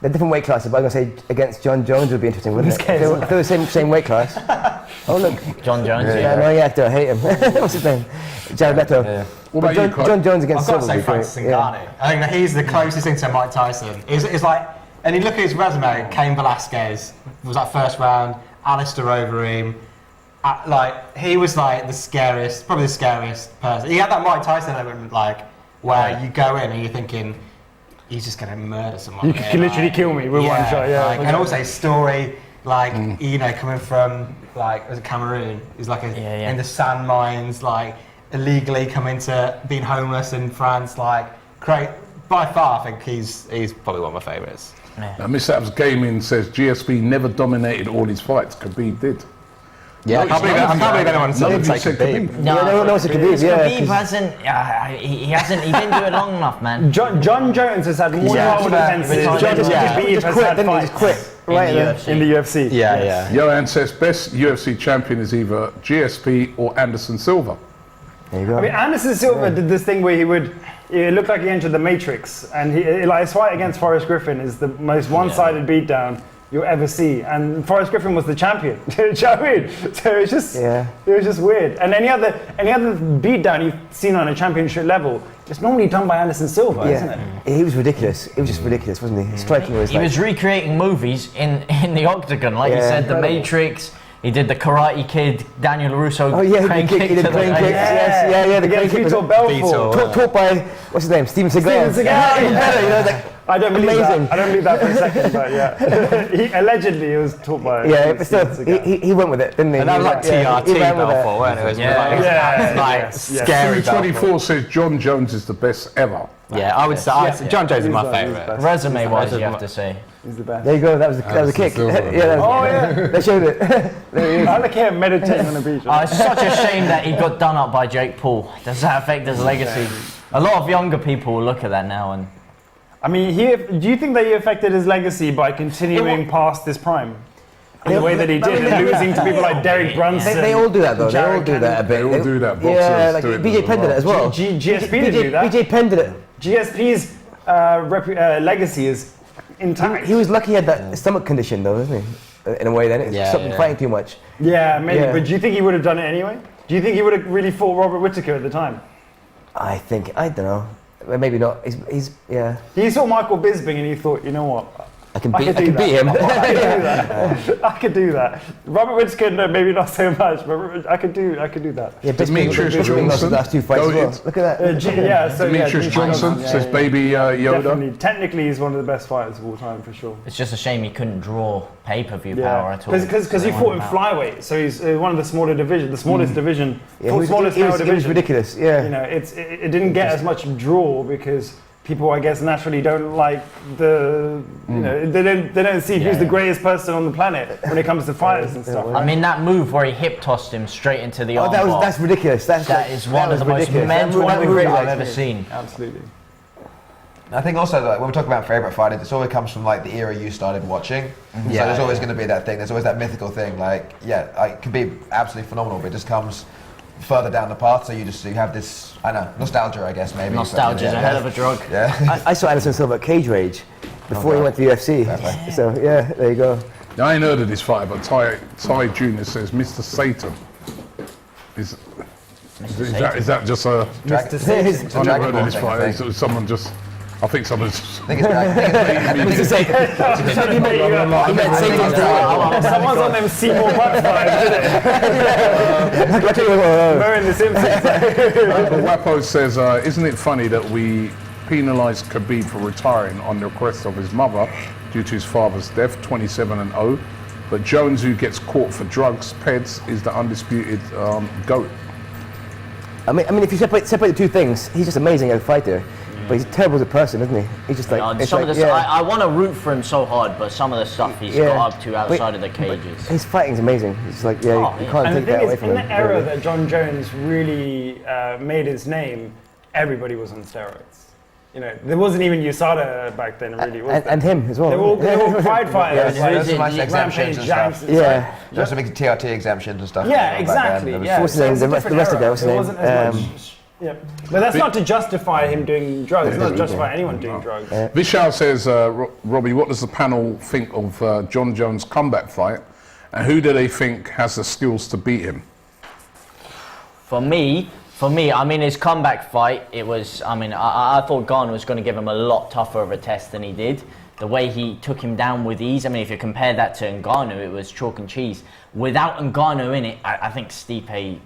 They're different weight classes, but I'm going to say against John Jones would be interesting, wouldn't it? If they were the same weight class. Oh, look. John Jones, No, actor, I hate him. What's his name? Jared Leto. What about you, Kai? John Jones against I've got to Silva say would be Francis great. Ngannou. I think that he's the closest thing to Mike Tyson. It's like, and you look at his resume, Cain Velasquez was like first round, Alistair Overeem. He was like probably the scariest person. He had that Mike Tyson element, like where you go in and you're thinking, he's just going to murder someone. You could literally kill me with one shot, and also his story, coming from was it Cameroon? He's like in the sand mines, illegally coming to being homeless in France, great. By far, I think he's probably one of my favourites. Now, Mr. Abs Gaming says GSP never dominated all his fights. Khabib did. Yeah, I can't believe anyone None of you said said Khabib. no, it's a Khabib, yeah. Khabib hasn't. He didn't do it long enough, man. John Jones has had more title defenses. Khabib has had fights quit right in the UFC. Johan says best UFC champion is either GSP or Anderson Silva. There you go. I mean, Anderson Silva did this thing where it looked like he entered the Matrix, and his fight against Forrest Griffin is the most one-sided beatdown you'll ever see, and Forrest Griffin was the champion. Do you know what I mean? So it was just weird. And any other beatdown you've seen on a championship level, it's normally done by Anderson Silva, isn't it? He was ridiculous. It was just ridiculous, wasn't he? Striking was He was recreating movies in the octagon, like you said, The Matrix. He did the Karate Kid, Daniel LaRusso. Oh yeah, crane he kick did to crane the kicks. The crane kick was Vitor Belfort. taught by what's his name, Steven Seagal. I don't believe Amazing. that. I don't believe that for a second, but allegedly he was taught by. But still, he went with it, didn't he? And that was like TRT Belfort, wasn't it? It was scary. 24 says John Jones is the best ever. Yeah, I would say John Jones is my favourite. Resume-wise, you have to say. He's the best. There you go. That was a kick. They showed it. I like him meditating on the beach. It's such a shame that he got done up by Jake Paul. Does that affect his legacy? A lot of younger people will look at that now and. I mean, do you think that he affected his legacy by continuing past his prime? In the way that he did, and losing to people like Derek Brunson. They all do that though. They all do that a bit. They all do that. Yeah, Boxers like do it BJ Penn did it as well. GSP did do that. BJ Penn did it. GSP's legacy is intact. He was lucky he had that stomach condition though, wasn't he? In a way, then it stopped him fighting too much. Yeah, maybe. But do you think he would have done it anyway? Do you think he would have really fought Robert Whittaker at the time? I don't know. Maybe not. He saw Michael Bisping and he thought, you know what? I can beat him. I could do that. Robert Whittaker, no, maybe not so much, but I could do that. Yeah, Demetrius Bisping lost the last two fights as well. Look at that. Demetrius Johnson says baby Yoda. Definitely. Technically, he's one of the best fighters of all time for sure. It's just a shame he couldn't draw pay-per-view power at all. Because he fought in flyweight, so he's one of the smaller divisions, the smallest division. He was ridiculous. Yeah. You know, it didn't get as much draw because people, I guess, naturally don't like they don't see who's the greatest person on the planet when it comes to fighters and stuff. I mean, that move where he hip tossed him straight into the armbar. That's ridiculous. That is one of the most mental moves I've ever seen. Absolutely. I think also like, when we talk about favourite fighters, it always comes from like the era you started watching. So there's always going to be that thing. There's always that mythical thing. Like it can be absolutely phenomenal, but it just comes further down the path. So you have this, I don't know, nostalgia, I guess maybe. Nostalgia is a hell of a drug. Yeah. I saw Anderson Silva at Cage Rage before he went to the UFC. So yeah, there you go. I ain't heard of this fight, but Ty Jr. says Mr. Satan. Is that just a? Mr. I've never heard of this fight. So someone just. I think someone's. I think it's Mr. Satan. Someone's on them Seymour Butts vibes, isn't it? We're in The Simpsons. Wapo says, isn't it funny that we penalised Khabib for retiring on the request of his mother due to his father's death, 27-0, but Jones, who gets caught for drugs, peds, is the undisputed GOAT. I mean, if you separate the two things, he's just amazing as a fighter. But he's terrible as a person, isn't he? He's just like... I want to root for him so hard, but some of the stuff he's got up to outside of the cages. His fighting's amazing. It's like, you can't take that away from him. In the era that John Jones really made his name, everybody was on steroids. You know, there wasn't even USADA back then, really, was there? And him as well. They were all pride fighters. There's some nice exemptions and stuff. There's some big TRT exemptions and stuff. Yeah, exactly. What's his name? The rest of the guys, what's his name? Yeah, but that's not to justify him doing drugs. It's not to justify anyone doing drugs. Vishal says, Robbie, what does the panel think of John Jones' comeback fight, and who do they think has the skills to beat him? For me, I mean, his comeback fight, it was, I thought Garner was going to give him a lot tougher of a test than he did. The way he took him down with ease, I mean, if you compare that to Ngannou, it was chalk and cheese. Without Ngannou in it, I think Stipe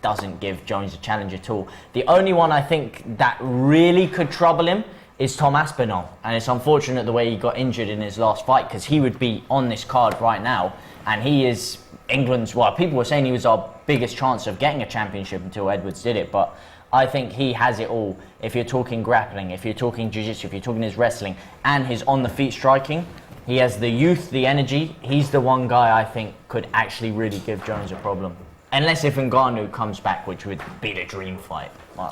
doesn't give Jones a challenge at all. The only one I think that really could trouble him is Tom Aspinall, and it's unfortunate the way he got injured in his last fight, because he would be on this card right now, and he is England's, people were saying he was our biggest chance of getting a championship until Edwards did it, but I think he has it all. If you're talking grappling, if you're talking jiu-jitsu, if you're talking his wrestling, and his on-the-feet striking, he has the youth, the energy. He's the one guy I think could actually really give Jones a problem. Unless if Ngannou comes back, which would be the dream fight.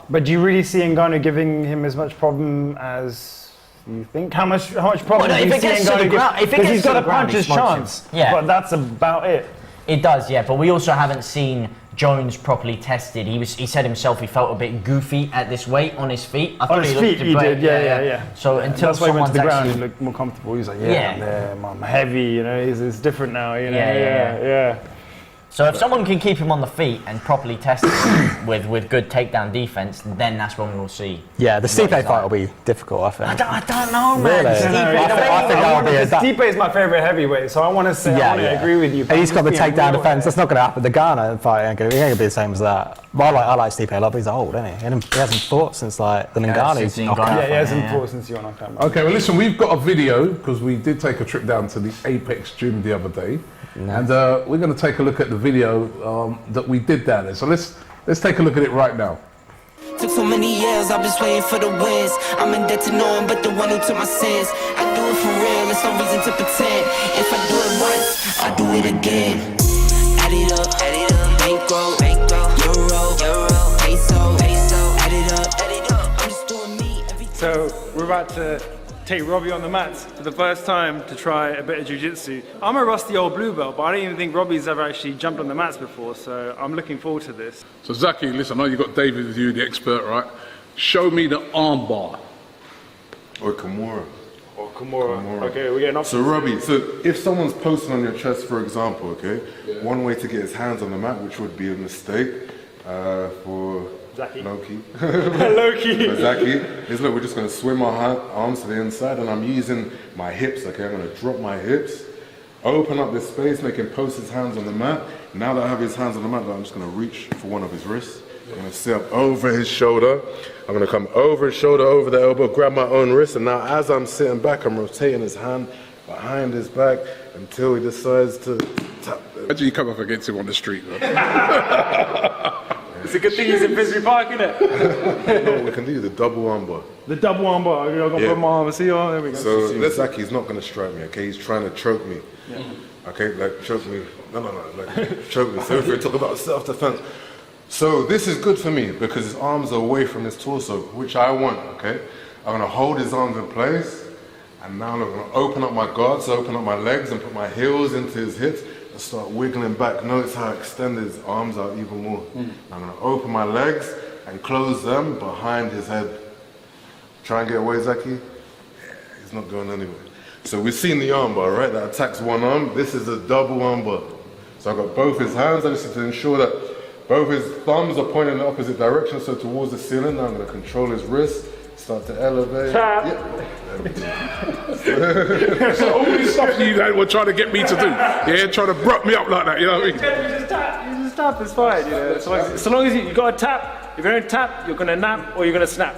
But do you really see Ngannou giving him as much problem as you think? How much problem do you see Ngannou give? Because he's got a puncher's chance, but that's about it. It does, yeah, but we also haven't seen Jones properly tested. He said himself he felt a bit goofy at this weight on his feet. I on his feet, he did, yeah. So until that's why he went to the ground, he looked more comfortable. He was like, I'm heavy, you know, it's different now, you know. Yeah. So if someone can keep him on the feet and properly test him with good takedown defense, then that's when we'll see. Yeah, the Stipe fight will be difficult, I think. I don't know, man. Really? Stipe is my favourite heavyweight, so I want to say, I agree with you. And he's got the takedown defense. That's not going to happen. The Garner fight ain't going to be the same as that. But I like Stipe a lot, but he's old, isn't he? He hasn't fought since like the Ngannou's knockout. Yeah, he hasn't fought since your knockout. Okay, well listen, we've got a video, because we did take a trip down to the Apex gym the other day. And we're going to take a look at the video that we did down there. So let's take a look at it right now. Took so many years, I've been waiting for the wins. I'm in debt to no one but the one who took my sins. I do it for real, there's no reason to pretend. If I do it once, I do it again. Add it up, bankroll, euro, peso, add it up, I'm just doing me every time. So we're about to take Robbie on the mats for the first time to try a bit of jiu-jitsu. I'm a rusty old blue belt, but I don't even think Robbie's ever actually jumped on the mats before, so I'm looking forward to this. So Zaki, listen, I know you've got David with you, the expert, right? Show me the arm bar. Or Kimura. Okay, we're getting off. So Robbie, if someone's posting on your chest, for example, okay, one way to get his hands on the mat, which would be a mistake for Zaki. Loki. Loki. Zaki is look, we're just going to swim our arms to the inside, and I'm using my hips, okay? I'm going to drop my hips, open up this space, make him post his hands on the mat. Now that I have his hands on the mat, I'm just going to reach for one of his wrists. I'm going to sit up over his shoulder. I'm going to come over his shoulder, over the elbow, grab my own wrist, and now as I'm sitting back, I'm rotating his hand behind his back until he decides to tap. Imagine you come up against him on the street, though. It's a good thing he's in Finsbury Park, isn't it? No, we can do the double armbar. The double armbar. I'm going to put my arm. See, there we go. So Zaki's not going to strike me, okay? He's trying to choke me. Yeah. Okay, like choke me. No, like choke me. So if we talk about self-defense. So this is good for me because his arms are away from his torso, which I want, okay? I'm gonna hold his arms in place, and now I'm gonna open up my guards, open up my legs, and put my heels into his hips and start wiggling back. Notice how I extend his arms out even more. I'm gonna open my legs and close them behind his head. Try and get away, Zaki. Yeah, he's not going anywhere. So we've seen the armbar, right? That attacks one arm. This is a double armbar. So I've got both his hands. I just need to ensure that both his thumbs are pointing in the opposite direction, so towards the ceiling. Now I'm going to control his wrist, start to elevate. Tap. So all this stuff you were trying to get me to do, yeah, trying to bruck me up like that, you know what I mean? You just tap, it's fine. You know, so long as you got to tap. If you don't tap, you're going to nap or you're going to snap.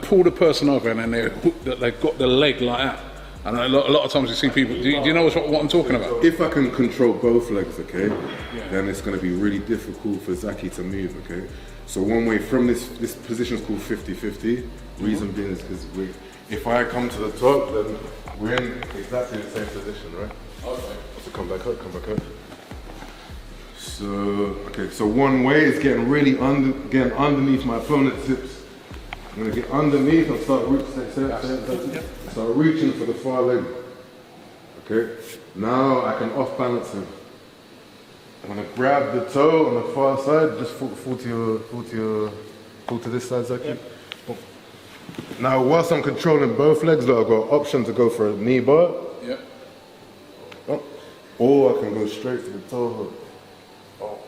Pull the person over and then they've got the leg like that. And a lot of times you see people, do you know what I'm talking about? If I can control both legs, okay, then it's going to be really difficult for Zaki to move, okay? So one way from this position is called 50-50. Reason being is because if I come to the top, then we're in exactly the same position, right? Okay. So come back up. So one way is getting really underneath my opponent's hips. I'm gonna get underneath and start reaching for the far leg. Okay. Now I can off balance him. I'm gonna grab the toe on the far side. Just fall to this side, Zaki. Yep. Now, whilst I'm controlling both legs, I've got option to go for a knee bar. Yep. Oh. Or I can go straight to the toe hook. Oh.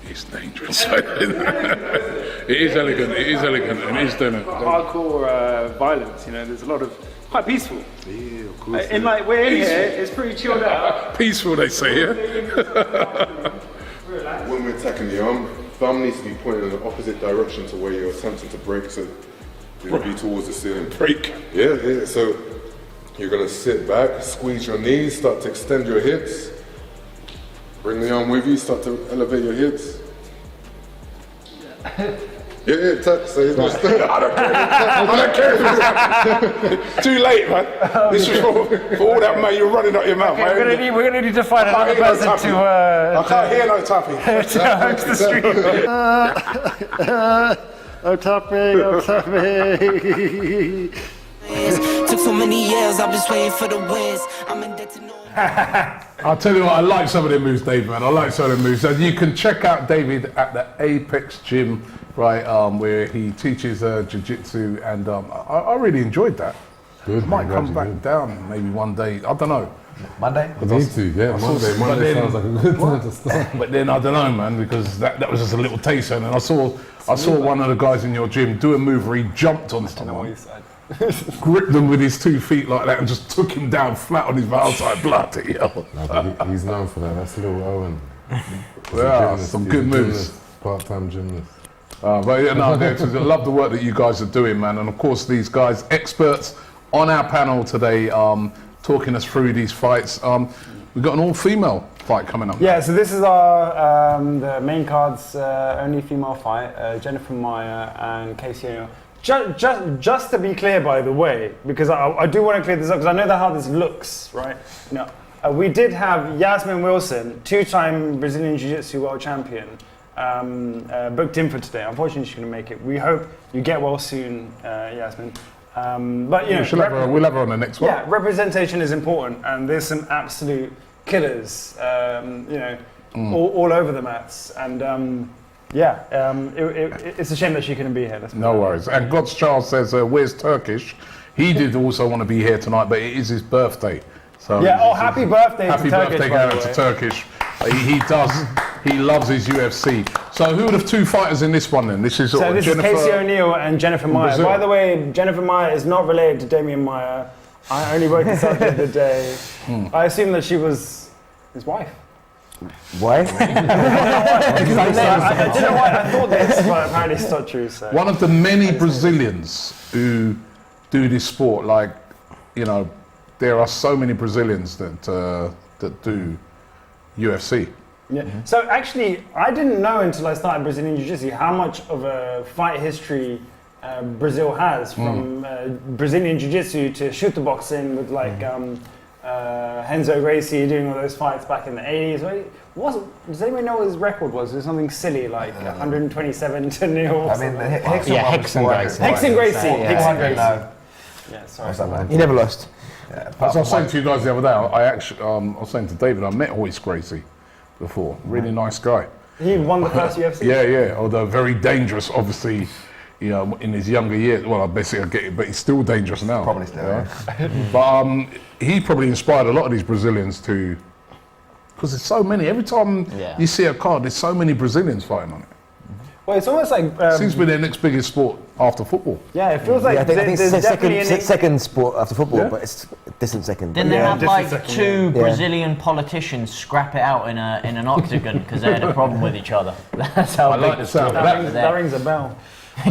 It's dangerous. It is elegant, and it is doing it. Hardcore violence, you know, there's a lot of quite peaceful. Yeah, of course. In like, we're in here, it's pretty chilled out. Peaceful, they say, yeah? When we're attacking the arm, thumb needs to be pointed in the opposite direction to where you're attempting to break, so it'll be towards the ceiling. Break. Yeah, so you're gonna sit back, squeeze your knees, start to extend your hips. Bring the arm with you, start to elevate your hips. Yeah, touch. So he's not I don't care. Too late, man. This is for all that man you're running out your mouth. Okay, we're gonna need to find another person to I can't hear no tapping. to host the stream. I'm tapping. Took so many years, I've been waiting for the wins. I'm in debt to no. I'll tell you what, I like some of them moves, David, man. I like some of them moves. And you can check out David at the Apex Gym, right, where he teaches jiu-jitsu, and I really enjoyed that. Good, I might come back down maybe one day. I don't know. Monday? I need to, yeah. Monday sounds like a good time to start. But then I don't know, man, because that was just a little taster. And I saw one of the guys in your gym do a move where he jumped on someone, gripped them with his 2 feet like that, and just took him down flat on his mouth. I was like, bloody hell. No, he's known for that. That's little Owen. Yeah, some good moves. Part-time gymnast. But yeah, no, I love the work that you guys are doing, man. And of course, these guys, experts on our panel today, talking us through these fights. We've got an all-female fight coming up. Yeah, so this is our the main card's only female fight. Jennifer Maia and Casey O'Neill. Just to be clear, by the way, because I do want to clear this up, because I know how this looks, right? You know, we did have Yasmin Wilson, 2-time Brazilian Jiu-Jitsu world champion, booked in for today. Unfortunately, she couldn't make it. We hope you get well soon, Yasmin. But you know, we'll have her on the next one. Yeah, representation is important, and there's some absolute killers, you know, all over the mats, and. It's a shame that she couldn't be here. No worries. And God's Charles says, where's Turkish? He did also want to be here tonight, but it is his birthday. So yeah, happy birthday to Turkish. Happy birthday going to Turkish. He loves his UFC. So who are the 2 fighters in this one then? This is Jennifer, Casey O'Neill and Jennifer Maia. By the way, Jennifer Maia is not related to Damian Maia. I only worked this out the other day. I assume that she was his wife. Why? I don't know why I thought this, but apparently it's not true. So. One of the many Brazilians who do this sport, like, you know, there are so many Brazilians that do UFC. Yeah. So actually, I didn't know until I started Brazilian Jiu-Jitsu how much of a fight history Brazil has, from Brazilian Jiu-Jitsu to shooter boxing with like Renzo Gracie doing all those fights back in the 80s. Does anyone know what his record was? It was something silly like 127 to 0. I mean, the Hickson Gracie. Hickson Gracie. Hickson Gracie. No. Yeah, sorry. He never lost. As I was saying to you guys the other day, I was saying to David, I met Hoist Gracie before. Really nice guy. He won the first UFC. Yeah. Although very dangerous, obviously. You know, in his younger years, well, basically I get it, but he's still dangerous now. Probably still. Yeah. But he probably inspired a lot of these Brazilians to, because there's so many. Every time you see a card, there's so many Brazilians fighting on it. Well, it's almost like Seems to be their next biggest sport after football. yeah, it feels like I think there's it's definitely second sport after football, Yeah. but it's a distant second. Didn't they Yeah, have just a like second, two yeah. Brazilian politicians scrap it out in an octagon because they had a problem with each other? That's how I big like the the sound story of is that. that there. rings a bell.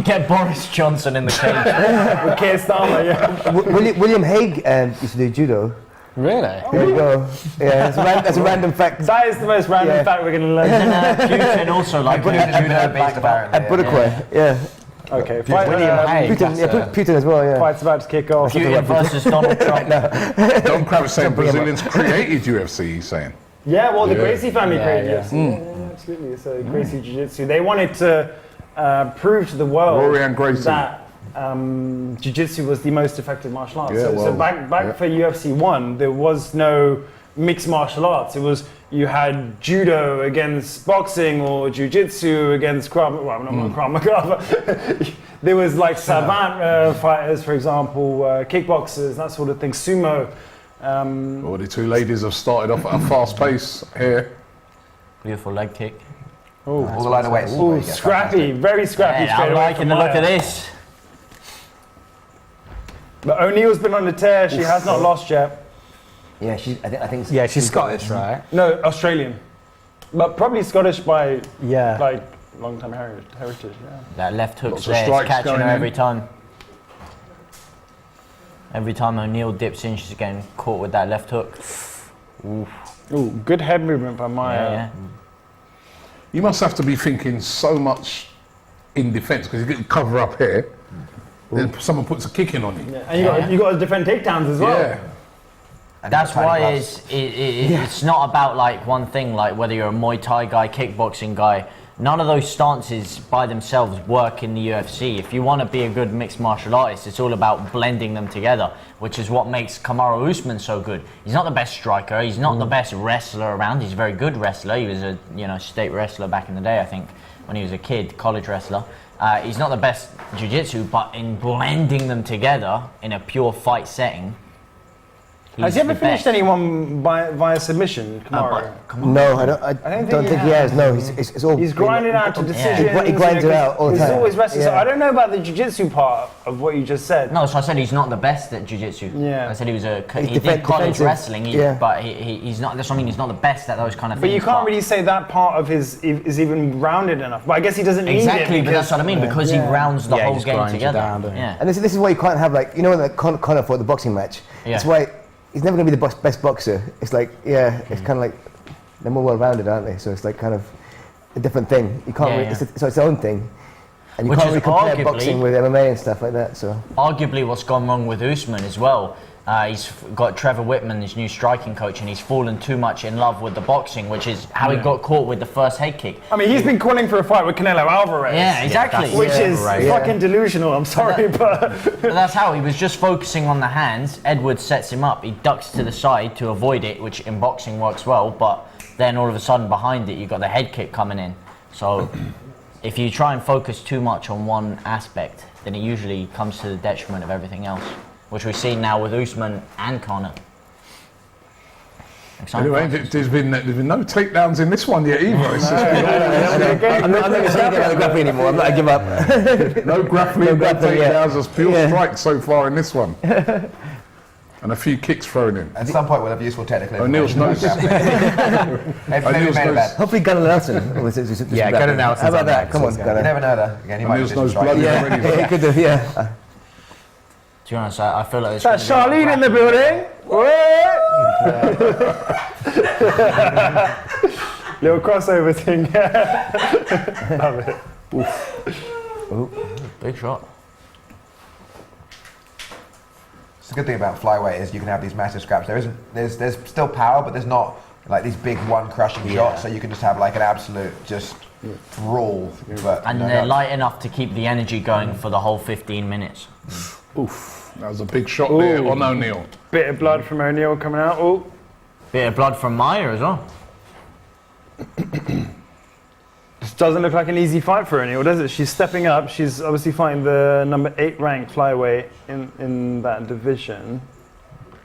Get Boris Johnson in the cage. With Keir Starmer, yeah. William Hague used to do judo. Really? There you go. Yeah, that's a random fact. That is the most random Yeah. fact we're going to learn. Putin also like judo black belt. At Budapest, yeah. Okay, fight, William Hague. Putin as well, yeah. fight's about to kick off. Putin versus Donald Trump. Don Kravitz saying Brazilians created UFC, he's saying. Yeah, well, the Yeah. Gracie family created yeah. UFC. Yeah, absolutely. So Gracie Jiu-Jitsu. They wanted to prove to the world Rory and Gracie. that Jiu-Jitsu was the most effective martial arts. Yeah, So well, back for UFC 1, there was no mixed martial arts. It was you had judo against boxing or jiu-jitsu against Krav. Well, not Krav Maga, but there was like savant fighters, for example, kickboxers, that sort of thing, sumo. Well, the two ladies have started off at a fast pace here. Beautiful leg kick. All the line of weights. Ooh, scrappy, very scrappy. Yeah, straight I'm away liking from the look Maya. of this. But O'Neill's been on the tear. She has not lost yet. Yeah, I think. Yeah, she's Scottish, right? No, Australian. But probably Scottish by Yeah. like long-time heritage. Yeah. That left hook's Lots of there, it's strikes catching going her in. every time. Every time O'Neill dips in, she's getting caught with that left hook. Ooh, good head movement by Maya. Yeah. You must have to be thinking so much in defence because you get cover up here. Then someone puts a kick in on you. Yeah. And you got to defend takedowns as well. Yeah. That's why it's not about like one thing, like whether you're a Muay Thai guy, kickboxing guy. None of those stances by themselves work in the UFC. If you want to be a good mixed martial artist, it's all about blending them together, which is what makes Kamaru Usman so good. He's not the best striker, he's not the best wrestler around, he's a very good wrestler. He was a state wrestler back in the day, I think, when he was a kid, college wrestler. He's not the best jiu-jitsu, but in blending them together in a pure fight setting, Has he ever the finished best. anyone via submission, Kamaru? No, I don't think he has. No, it's all. He's grinding out to decisions. He grinds it out all the He's time. always wrestling. So Yeah. I don't know about the jiu-jitsu part of what you just said. No, so I said he's not the best at jiu-jitsu. Yeah. I said he was He's he did college defensive. wrestling, Yeah. but he's not. That's what I mean. He's not the best at those kind of But things. you can't really say that part of his is even rounded enough. But I guess he doesn't need it. Exactly, but because- that's what I mean, because he rounds the Yeah, he whole just game grinds you together. down, doesn't he? Yeah. And this is why you can't have like when Conor fought the boxing match. Yeah. That's why he's never going to be the best boxer. It's like it's kind of like they're more well-rounded, aren't they? So it's like kind of a different thing. You can't. Yeah, really, yeah. It's its own thing, and you Which can't is really compare arguably- boxing with MMA and stuff like that. So Arguably, what's gone wrong with Usman as well. He's got Trevor Whitman, his new striking coach, and he's fallen too much in love with the boxing, which is how he got caught with the first head kick. I mean, he's been calling for a fight with Canelo Alvarez. Yeah, exactly. Which is right. fucking delusional. I'm sorry, but But that's how he was just focusing on the hands. Edwards sets him up. He ducks to the side to avoid it, which in boxing works well. But then all of a sudden behind it, you've got the head kick coming in. So if you try and focus too much on one aspect, then it usually comes to the detriment of everything else, which we've seen now with Usman and Conor. Anyway, there's been no takedowns in this one yet either. It's just been I'm not going to say anything about the grappling anymore. I'm not. I give up. no grappling, no grappling, yeah. takedowns. There's pure Yeah. strikes so far in this one. And a few kicks thrown in. At some point we'll have useful technical O'Neill's information. nose. Maybe O'Neill's made a nose. bet. Hopefully, Gunnar Nelson. Yeah, Gunnar Nelson's How about on that? there, Come on, so it's Gunnar. You never know that. Again, he might O'Neill's just nose strike. bloody Yeah, already. he could do. Yeah. To be honest, I feel like this. that's Charlene in the building. Little crossover thing. Love it. Big shot. the good thing about flyweight is you can have these massive scraps. There's still power, but there's not like these big one crushing shots. So you can just have like an absolute just brawl. But And they're light enough to keep the energy going for the whole 15 minutes. Oof, that was a big shot there on O'Neal. Bit of blood from O'Neal coming out. Oh, Bit of blood from Meyer as well. this doesn't look like an easy fight for O'Neal, does it? She's stepping up. She's obviously fighting the number 8 ranked flyweight in that division.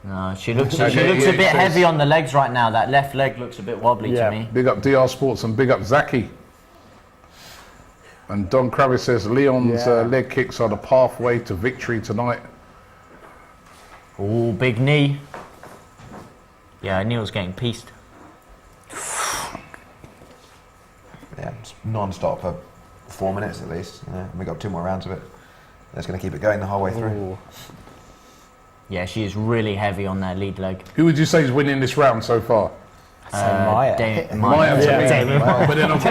No, she looks a bit heavy on the legs right now. That left leg looks a bit wobbly to me. Big up DR Sports and big up Zaki. And Don Kravis says Leon's leg kicks are the pathway to victory tonight. Oh, big knee. Yeah, Neil's getting pieced. yeah, it's non-stop for 4 minutes at least. And we got 2 more rounds of it. That's going to keep it going the whole way through. Yeah, she is really heavy on that lead leg. Who would you say is winning this round so far? Maya. Maya to me. But then I'm so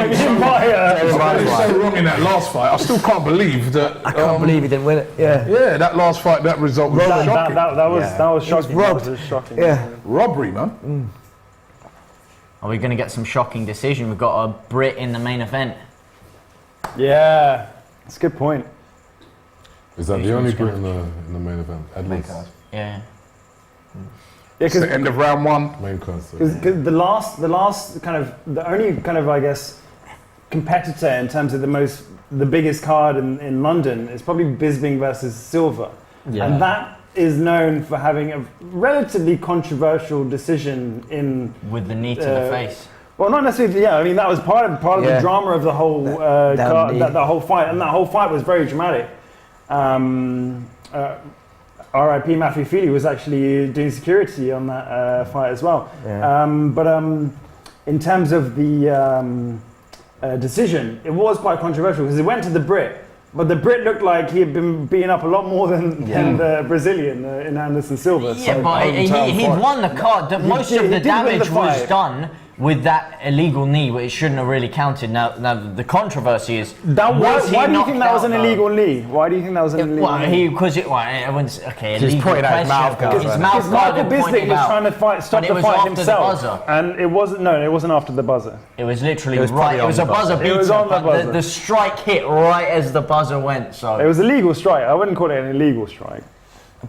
wrong in that last fight. I still can't believe that. I can't believe he didn't win it. Yeah. Yeah, that last fight, that result was shocking. That was shocking. robbed. That was shocking. Yeah. Robbery, man. Are we going to get some shocking decision? We've got a Brit in the main event. Yeah, that's a good point. Is that the only Brit in the main event? Edwards. Yeah. It's the end of round 1. Main card. Because the last kind of, the only kind of, I guess, competitor in terms of the biggest card in London is probably Bisping versus Silva. Yeah. And that is known for having a relatively controversial decision with the knee to the face. Well, not necessarily. Yeah, I mean that was part of the drama of the whole that whole fight, and that whole fight was very dramatic. R.I.P. Matthew Feely was actually doing security on that fight as well. Yeah. In terms of the decision, it was quite controversial because it went to the Brit, but the Brit looked like he had been beaten up a lot more than the Brazilian in Anderson Silva. Yeah, so but he'd won the card. Most of the damage was done with that illegal knee, but it shouldn't have really counted. Now the controversy is why do you think that was an illegal knee? Why do you think that was an illegal knee? Because everyone's okay. Just pointed out his mouth guard. Because Michael Bisping was trying to stop the fight himself, and it wasn't after the buzzer. It was literally right. It was a buzzer beater. It was on the buzzer. The strike hit right as the buzzer went. So it was a legal strike. I wouldn't call it an illegal strike.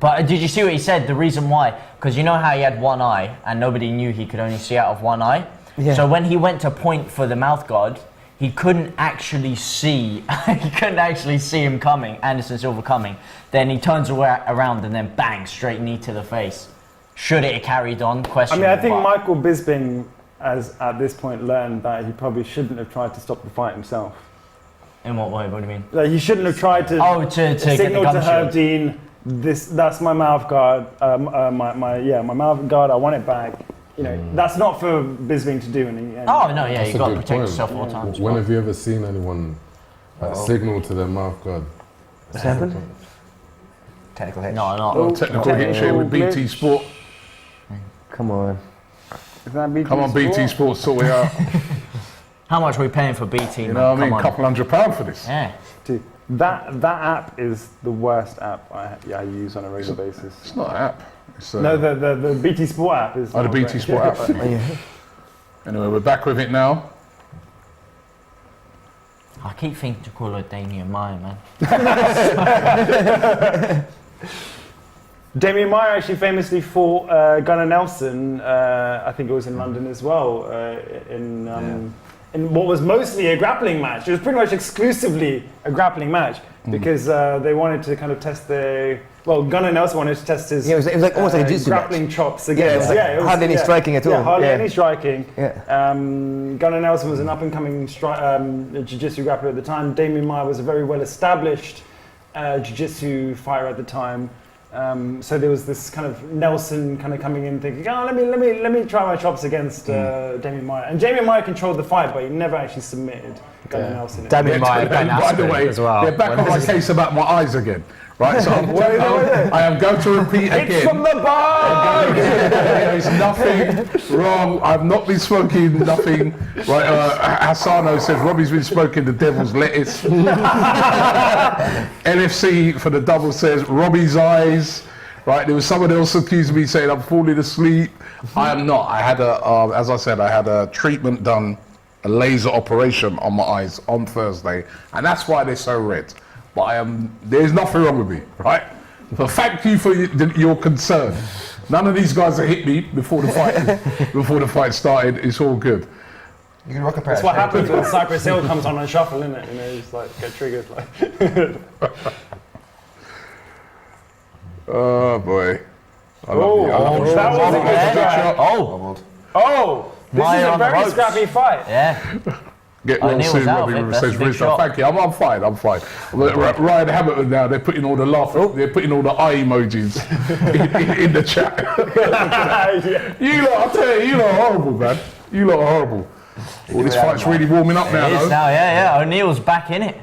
But did you see what he said? The reason why? Because you know how he had one eye, and nobody knew he could only see out of one eye. Yeah. So when he went to point for the mouth guard, he couldn't actually see. He couldn't actually see him coming, Anderson Silva coming. Then he turns around and then bang, straight knee to the face. Should it have carried on? Question. I think Michael Bisping has at this point learned that he probably shouldn't have tried to stop the fight himself. In what way? What do you mean? Like he shouldn't have tried to signal to Herb Dean. That's my mouth guard. My mouth guard. I want it back. You know, that's not for Bisping to do. You've got to protect yourself all the time. When have you ever seen anyone signal to their mouth guard? What's happened? Technical hitch. No, not technical hitch here with BT Sport. Come on. Is that BT Come on, Sport? BT Sport, sort it out. How much are we paying for BT? You know what I mean? £200 for this. Yeah. Dude, that app is the worst app I use on a regular basis. It's not an app. No, the BT Sport app is. Oh, the BT Sport app. Anyway, we're back with it now. I keep thinking to call her Damien Meyer, man. Damien Meyer actually famously fought Gunnar Nelson. I think it was in London as well. In what was mostly a grappling match. It was pretty much exclusively a grappling match because they wanted to kind of test Gunnar Nelson wanted to test his it was like almost like a jiu-jitsu grappling match. chops against. It was hardly any striking at all. Yeah, hardly any striking. Yeah. Gunnar Nelson was an up-and-coming jiu-jitsu grappler at the time. Damien Meyer was a very well-established jiu-jitsu fighter at the time. So there was this kind of Nelson kind of coming in thinking, let me try my chops against Damien Meyer. And Damien Meyer controlled the fight, but he never actually submitted Gunnar Nelson. Damien Meyer, by the way, as well. They're back on my case about my eyes again. Right, so I am going to repeat again. It's from the bag! There is nothing wrong. I've not been smoking nothing. Right, Hassano says Robbie's been smoking the devil's lettuce. LFC for the double says Robbie's eyes. Right, there was someone else accused me saying I'm falling asleep. I am not. I had as I said, I had a treatment done, a laser operation on my eyes on Thursday, and that's why they're so red. But there's nothing wrong with me, right? So thank you for your concern. None of these guys have hit me before the fight started. It's all good. You can rock a pair. That's what happens when Cypress Hill comes on shuffle, isn't it? You know, you just like get triggered. Like. Oh boy. I love you. I love you. That was a good shot. Oh, This is a very scrappy fight. yeah. Get well Neil soon, was out of Robbie. it, that's Says a big Rizzo. shot. Thank you. I'm fine. I'm fine. Ryan Hamilton now. They're putting all the they're putting all the eye emojis in the chat. You lot, I tell you, you lot are horrible, man. You lot are horrible. Well, this fight's really warming up now, It is though. now, yeah. O'Neill's back in it.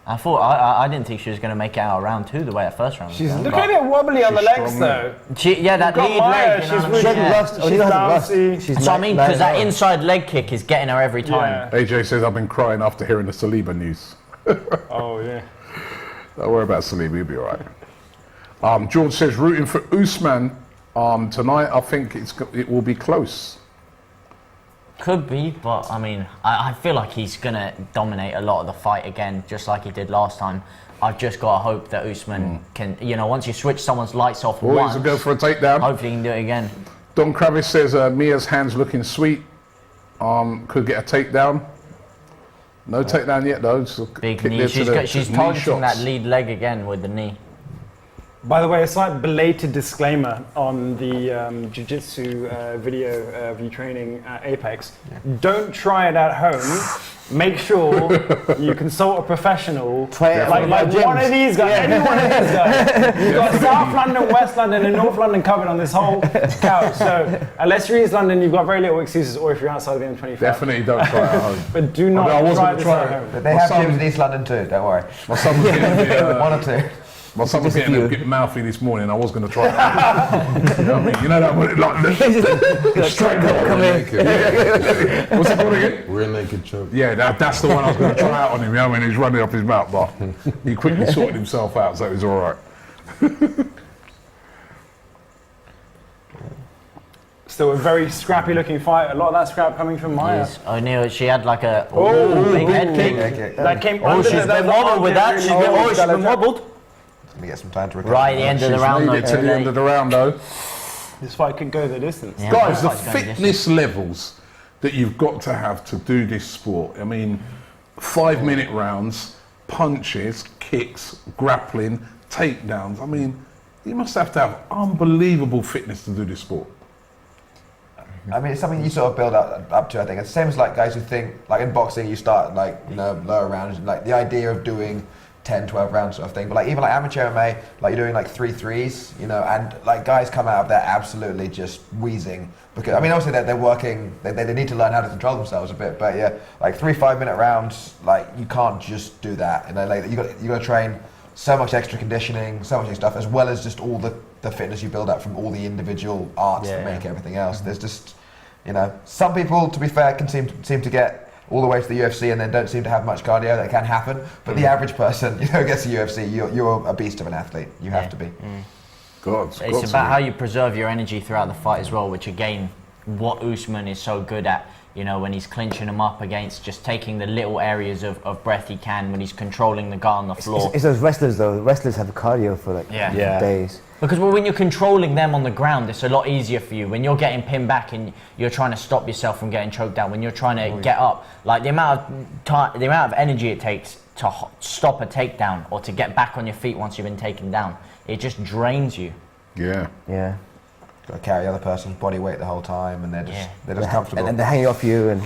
I thought I didn't think she was going to make it out of round 2 the way that first round was She's going, looking a bit wobbly on the legs, though. that got lead Maya, leg. she's You know what I mean? really Yeah. rust. She's bouncy. That's what I mean, because that inside leg kick is getting her every time. Yeah. AJ says I've been crying after hearing the Saliba news. Oh yeah. Don't worry about Saliba, he'll be all right. George says rooting for Usman tonight. I think it will be close. Could be, but I mean, I feel like he's going to dominate a lot of the fight again, just like he did last time. I've just got to hope that Usman can, once you switch someone's lights off Always once, a go for a takedown. hopefully he can do it again. Don Kravis says Mia's hands looking sweet. Could get a takedown. No takedown yet though. Big Kick knee. there to She's knee targeting that shots. lead leg again with the knee. By the way, a slight belated disclaimer on the jiu-jitsu video of you training at Apex. Don't try it at home. Make sure you consult a professional. Try it like one of these guys, any one of these guys. You've got South London, West London, and North London covered on this whole couch. So unless you're in East London, you've got very little excuses, or if you're outside of the M25. Definitely don't try it at home. But do not I was try gonna this try at it. home. But they have gyms in East London too, don't worry. My son was getting One or two. My son was getting a bit mouthy this morning. I was going to try it. You know what I mean? You know that one, like straight come in. What's it called again? Rear naked choke. Yeah, that's the one I was going to try out on him. You know, when he's running up his mouth, but he quickly sorted himself out, so it was all right. Still a very scrappy looking fight. A lot of that scrap coming from Maya. Yes. O'Neill, she had like a big big head kick. kick. That came Oh, under she's the been wobbled with that. She's been wobbled. Let me get some time to recover. Right at the end of the She's round, made it to though. the end of the round, though. This fight could go the distance. Yeah, Guys, the that fight's going fitness levels that you've got to have to do this sport. I mean, 5-minute rounds, punches, kicks, grappling, takedowns. I mean, you must have to have unbelievable fitness to do this sport. I mean, it's something you sort of build up to, I think. It's the same as like guys who think, like in boxing, you start like, lower rounds, like the idea of doing 10, 12 rounds sort of thing. But like even like amateur MMA, like you're doing like 3 threes, and like guys come out of there absolutely just wheezing. Because, I mean, obviously they're working, they need to learn how to control themselves a bit. But yeah, like 3 5-minute rounds, like you can't just do that. Like you got to train so much extra conditioning, so much extra stuff, as well as just all the fitness you build up from all the individual arts that make everything else. There's just, some people, to be fair, can seem to get all the way to the UFC and then don't seem to have much cardio. That can happen. But the average person, who gets to the UFC, you're a beast of an athlete. You have to be. It's about how you preserve your energy throughout the fight as well, which again, what Usman is so good at. When he's clinching him up against just taking the little areas of breath he can, when he's controlling the guy on the floor. It's those wrestlers though. Wrestlers have cardio for like days. Because when you're controlling them on the ground, it's a lot easier for you. When you're getting pinned back and you're trying to stop yourself from getting choked out, when you're trying to get up, like the amount of energy it takes to stop a takedown or to get back on your feet once you've been taken down, it just drains you. Yeah. Got to carry the other person's body weight the whole time, and they're just comfortable. And they're hanging off you, and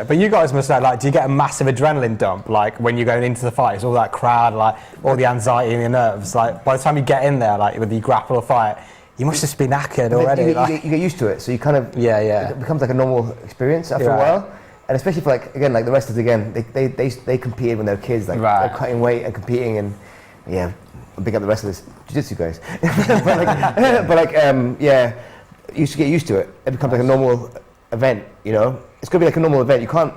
But you guys must know, like, do you get a massive adrenaline dump, like, when you're going into the fight? It's all that crowd, like, all the anxiety in your nerves. Like, by the time you get in there, like, with the grapple or fight, you must just be knackered already. You get used to it, so you kind of it becomes like a normal experience after a while. And especially for like the wrestlers again, they competed when they were kids, like they're cutting weight and competing, and big up the wrestlers, jiu-jitsu guys. You used to get used to it. It becomes like a normal event, It's gonna be like a normal event. You can't.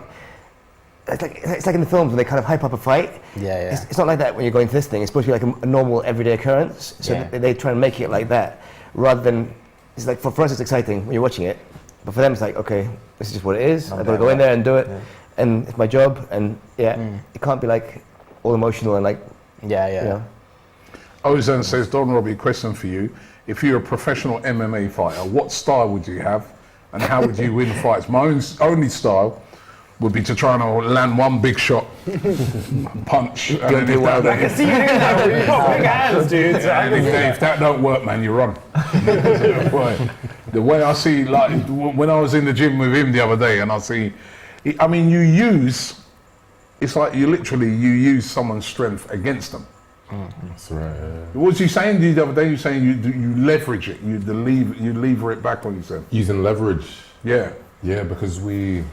it's like in the films when they kind of hype up a fight. Yeah. It's not like that when you're going to this thing. It's supposed to be like a normal everyday occurrence. So Yeah. they try and make it like that, rather than it's like for us it's exciting when you're watching it, but for them it's like, okay, this is just what it is. I've got to go in there and do it, and it's my job. And it can't be like all emotional and like Yeah. you know. Ozan says, Don Robbie, question for you. If you're a professional MMA fighter, what style would you have and how would you win fights? My only style would be to try and land one big shot, punch. And then if that, I can see you doing that. You've got big hands, dude. and if that don't work, man, you run. The way I see, like, when I was in the gym with him the other day and I see, I mean, it's like you use someone's strength against them. That's right. What was you saying the other day? You saying you leverage it, you lever it back on yourself. Using leverage. Yeah. Yeah, because a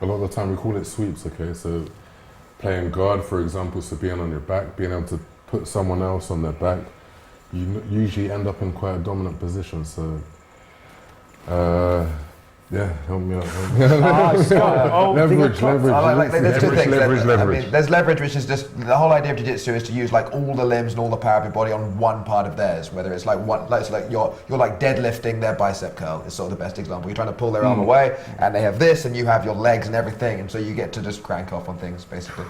lot of the time we call it sweeps, okay? So playing guard, for example, so being on your back, being able to put someone else on their back, you usually end up in quite a dominant position. So, help me out. Leverage. There's two things. Leverage. I mean, there's leverage, which is just the whole idea of jiu-jitsu is to use like all the limbs and all the power of your body on one part of theirs. Whether it's like you're like deadlifting their bicep curl is sort of the best example. You're trying to pull their arm away, and they have this, and you have your legs and everything, and so you get to just crank off on things basically.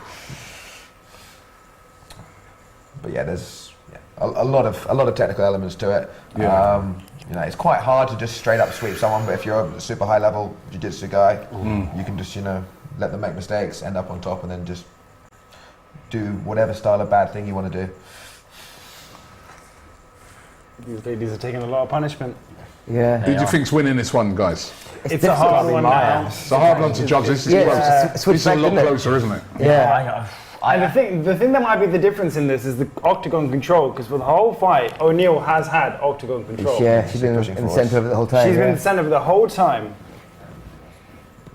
But yeah, there's a lot of technical elements to it. Yeah. You know, it's quite hard to just straight up sweep someone, but if you're a super high level jiu-jitsu guy, you can just, let them make mistakes, end up on top, and then just do whatever style of bad thing you want to do. These ladies are taking a lot of punishment. Yeah. Who do you think's winning this one, guys? It's a hard one now. It's a hard one to judge. This is close. This is a lot closer, isn't it? Yeah. And the thing that might be the difference in this is the octagon control, because for the whole fight, O'Neal has had octagon control. Yeah, she's been in the centre of it the whole time. She's been in the centre of it the whole time.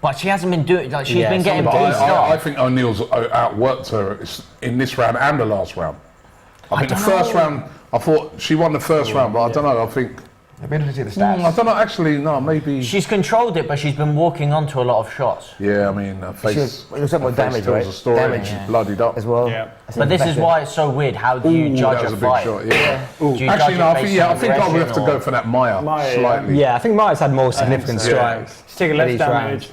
But she hasn't been doing, like, she's been getting But pieced I up. think O'Neal's outworked her in this round and the last round. I think the first round, I thought she won the first round, but I don't know, I think... It'd be interesting to see the stats. I don't know, actually, no, maybe... She's controlled it, but she's been walking onto a lot of shots. Yeah, I mean, her face... It looks like more damage, tells right? a story. Damage Bloodied up. as well. Yeah. But this is why it's so weird. How do you judge That was a a big fight? shot, yeah. Do you Actually, judge no, it based on I think I would have to aggression go or- for that Maya, Maya, slightly. Yeah, I think Maya's had more significant so. strikes. She's taking less These damage.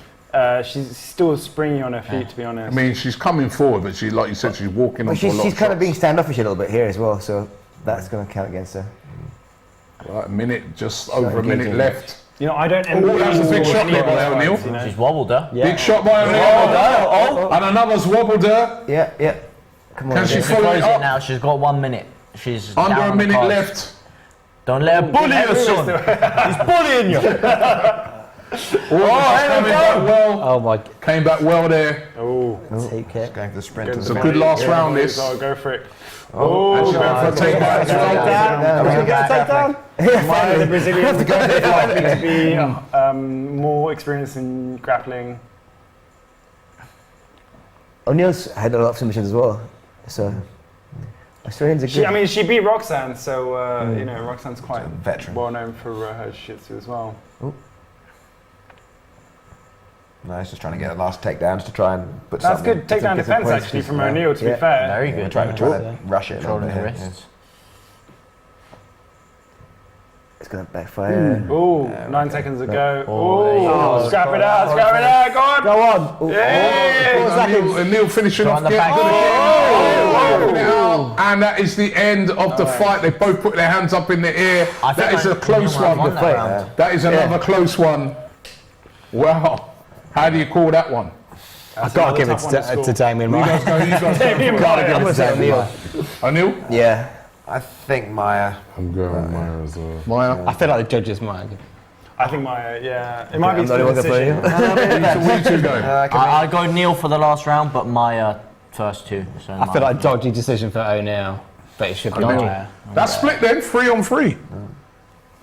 She's still springy on her feet, to be honest. I mean, she's coming forward, but she, like you said, she's walking But onto a lot she's of kind of shots. being standoffish a little bit here as well, so that's going to count against her. Like a minute, just over a minute engaging. left. I don't. Oh, that was a big shot there by O'Neal. She's wobbled her. Big shot by O'Neal. And another's wobbled her. Yeah. Come on. Can she Jay. follow Close it it up? now. She's got 1 minute. She's Under down a on the minute cards. left. Don't let her bully you, son. He's bullying you. Came back well. Oh my, Came back well there. Take it. Going for the sprint. It's a good last round, this. Go for it. And she's going for a takedown as well. Are we going to get a takedown? Maya, the Brazilian, is likely to be more experienced in grappling. O'Neal's had a lot of submissions as well, so Australians are good. She beat Roxanne, so Roxanne's quite Veteran. well known for her jiu-jitsu as well. No, he's just trying to get the last takedowns to try and put That's something. good takedown get some defense points, actually from yeah. O'Neal, to Yeah. be fair. Very good. Trying to rush it. a little Controlling bit the here, wrists. It's going to backfire. Ooh, 9 seconds ago. Oh, Ooh, scrap it out, go on! Go on! Yeah. O'Neal finishing off. the Get back. good again. And that is the end of the fight. They both put their hands up in the air. I think That is a close O'Neal one. won that round. That is another close one. Wow. How do you call that one? I've got to give it to Damien You Maya. guys go. You guys Damien go. Maya. I'm going to say O'Neal. O'Neal? Yeah. I think Maya. I'm going with Maya as well. Maya? I feel like the judges might. I think Maya, yeah. It might be I'm not even split going to decision. Where you two going? I'll go Neil for the last round, but Maya first two. So I feel like dodgy decision for O'Neal, but it should be Maya. That's split then, 3-on-3.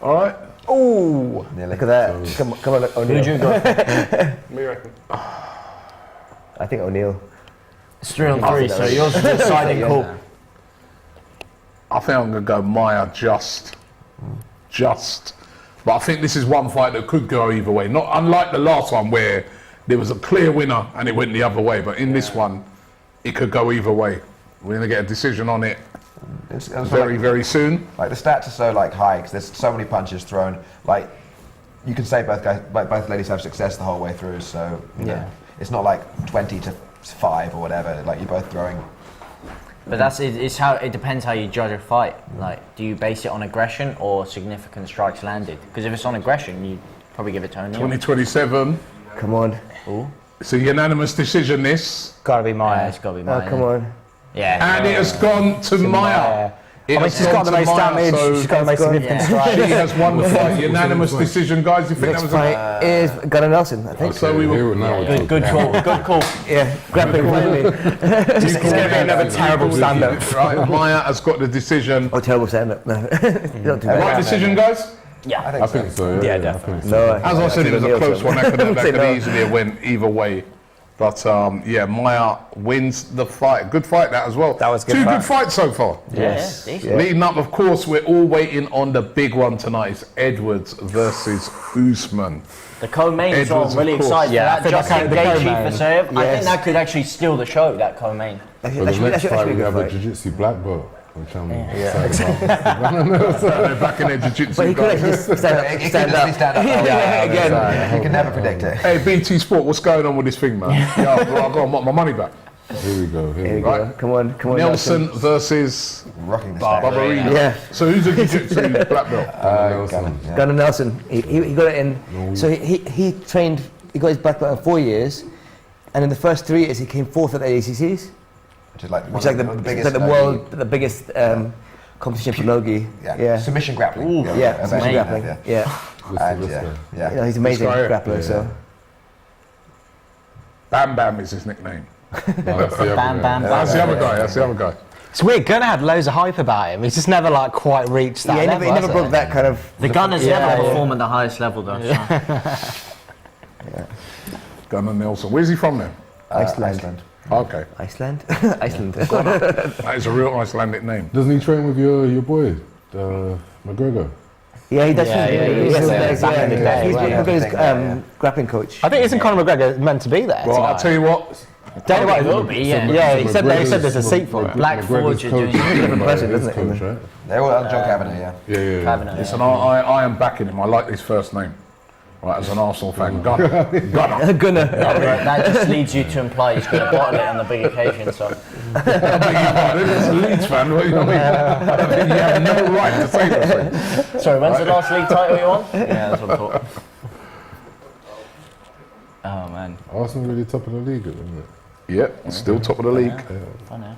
All right. Ooh! Look at that. Come on, look, O'Neal. Who'd you go? What do you reckon? I think O'Neal. It's 3-on-3, so yours is the deciding call. I think I'm going to go Maya just. But I think this is one fight that could go either way. Not unlike the last one where there was a clear winner and it went the other way. But in this one, it could go either way. We're going to get a decision on it very soon. Like the stats are so like high because there's so many punches thrown. Like you can say both ladies have success the whole way through. So you know, it's not like 20-5 or whatever. Like you're both throwing. But it's how it depends how you judge a fight. Like, do you base it on aggression or significant strikes landed? Because if it's on aggression, you probably give it to O'Neal. 2027. Come on. Ooh. It's a unanimous decision. This. Gotta be Maya. Yeah, it's got to be Maya. Oh, come on. Yeah. And it has gone to Maya. I mean, she's got the most damage. She's got the most significant strike. She has won the fight. Unanimous decision, guys. You think Next that was fight is Gunnar Nelson, I think. So we will. Good call. Good call. Yeah, grappling finally. It's going to be another terrible stand-up. Right, Maya has got the decision. Oh, terrible stand-up. No. Not too bad. Right decision, guys? Yeah. I think so. Yeah, definitely. No, As I said, it was a close one. That could No. easily have went either way. But yeah, Maya wins the fight. Good fight that as well. That was a good Two fight. good fights so far. Yes. Yeah. Leading up, of course, we're all waiting on the big one tonight. It's Edwards versus Usman. The co-main is Edwards, I'm really of course. excited Yeah, I for that. think Justin the Gaethje co-main. Fiziev. I Yes. think that could actually steal the show, that co-main. But That the should next be fight a we good have a fight. jiu-jitsu black belt, which I'm They're back in their jiu-jitsu. But he could guys. actually just stand up. It could just be stand up. Yeah, again. You can never predict it. Hey, BT Sport, what's going on with this thing, man? Yeah, bro, I've got to want my money back. Here we go. Here we Right. go. Come on, come on. Nelson versus Rocking the stage. Barberena. Yeah. So who's a jiu-jitsu black belt? Nelson. Gunnar Nelson. He got it in. So he trained. He got his black belt in 4 years, and in the first 3 years he came 4th at the ACCs, Which is like which is like the biggest. the biggest competition for Nogi. Yeah. Submission grappling. Yeah, submission grappling. Yeah. And You know, he's an amazing This guy, grappler. So Bam Bam is his nickname. No, that's the other Bam, guy. bam, bam. That's the other guy. That's the other guy. It's weird. Gunnar had loads of hype about him. He's just never like quite reached that yeah, he level. never has broke that kind of. The Gunners Yeah, never yeah. perform at the highest level, though. So. Gunnar Nelson. Where's he from then? Iceland. Okay. Iceland? Iceland. That is a real Icelandic name. Doesn't he train with your boy, McGregor? Yeah, he does. Yeah, yeah, he Yes, was there yes, back in the day, He's wasn't McGregor's grappling coach. I think isn't Conor McGregor meant to be there? Well, I'll tell you what. Don't know It will what. be, yeah. Yeah, he said there's a seat for it. Black Forge are doing Different person, his doesn't it? coach, right? They're all on John Kavanagh, yeah. Yeah. Cabinet. Listen, I am backing him. I like his first name. Right, as an Arsenal fan, Gunnar. Gunnar. Gunnar. That just leads you to imply he's going to bottle it on the big occasion. So I beg your pardon, it's a Leeds fan. What do you mean? I think you have no right to say that. sorry, when's the last league title you won? Yeah, that's what I thought. Oh man, Arsenal really top of the league at the minute. Yep, still top of the league. I know.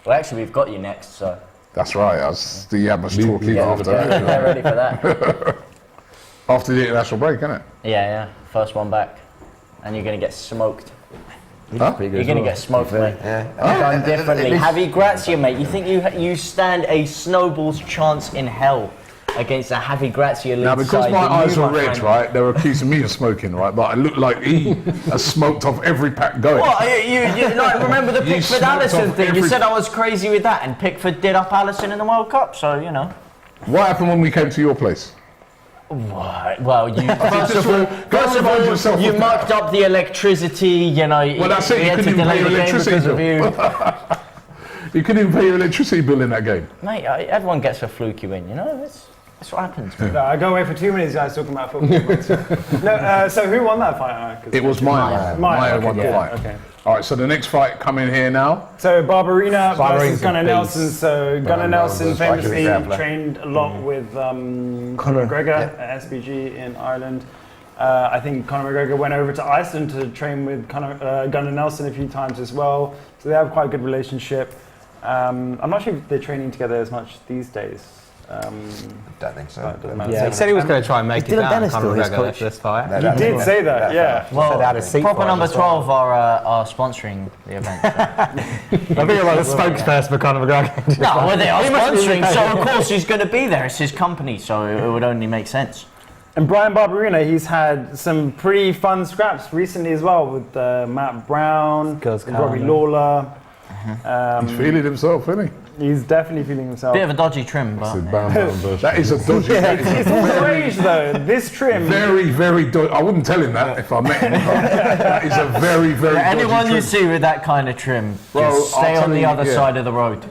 Well, actually, we've got you next, so That's right. That's the Yabbas talking Yeah, after get ready for that. after the international break, isn't it? Yeah, first one back, and you're going to get smoked. Huh? Pretty good You're as going to well. get smoked, mate. Yeah. Done differently. Javi Grazia, mate. You think you stand a snowball's chance in hell against a Javi Grazia lead Now, because side my that eyes you, were my red, friend- right, they were accusing me of smoking, right, but I looked like he has smoked off every pack going. What? You like, remember the You Pickford smoked Allison off thing? You every- said I was crazy with that, and Pickford did up Allison in the World Cup, so you know. What happened when we came to your place? What? Well, you Just first of remind yourself all, you of mucked up the electricity. You know, Well, that's it, we you had to couldn't even delay pay the your game electricity because of bill. you. You couldn't even pay your electricity bill in that game. Mate, everyone gets a fluky win. You know, that's what happens. No, I go away for 2 minutes, guys, talking about football. No, so who won that fight? It was Maya. Maya okay, won the good, fight. okay. All right, so the next fight coming here now. So Barberena versus Barberena's a Gunnar beast. Nelson. So Gunnar Nelson was like famously a grappler. trained a lot with Conor. McGregor at SBG in Ireland. I think Conor McGregor went over to Iceland to train with Gunnar Nelson a few times as well. So they have quite a good relationship. I'm not sure if they're training together as much these days. Don't think so. But it doesn't matter. Yeah, he said he was going to try and make it Dylan down. Dennis Conor still his McGregor coach? for this fight. No, He did say that, yeah. Well, they had a seat proper for him number as well. 12 are sponsoring the event. So. I think you're like the spokesperson for Conor McGregor. No, well, they are He must be- sponsoring, so of course he's going to be there. It's his company, so it would only make sense. And Bryan Barberena, he's had some pretty fun scraps recently as well with Matt Brown, Girls' with Robbie Corner. Lawler. He's feeling himself, isn't he? He's definitely feeling himself. Bit of a dodgy trim, It's but a bam bam version. That is a dodgy. That is It's all rage though. This trim. very, very dodgy. I wouldn't tell him that if I met him. That is a very, very dodgy anyone you trim. see with that kind of trim, Bro, just stay I'll on the tell other you, yeah. side of the road.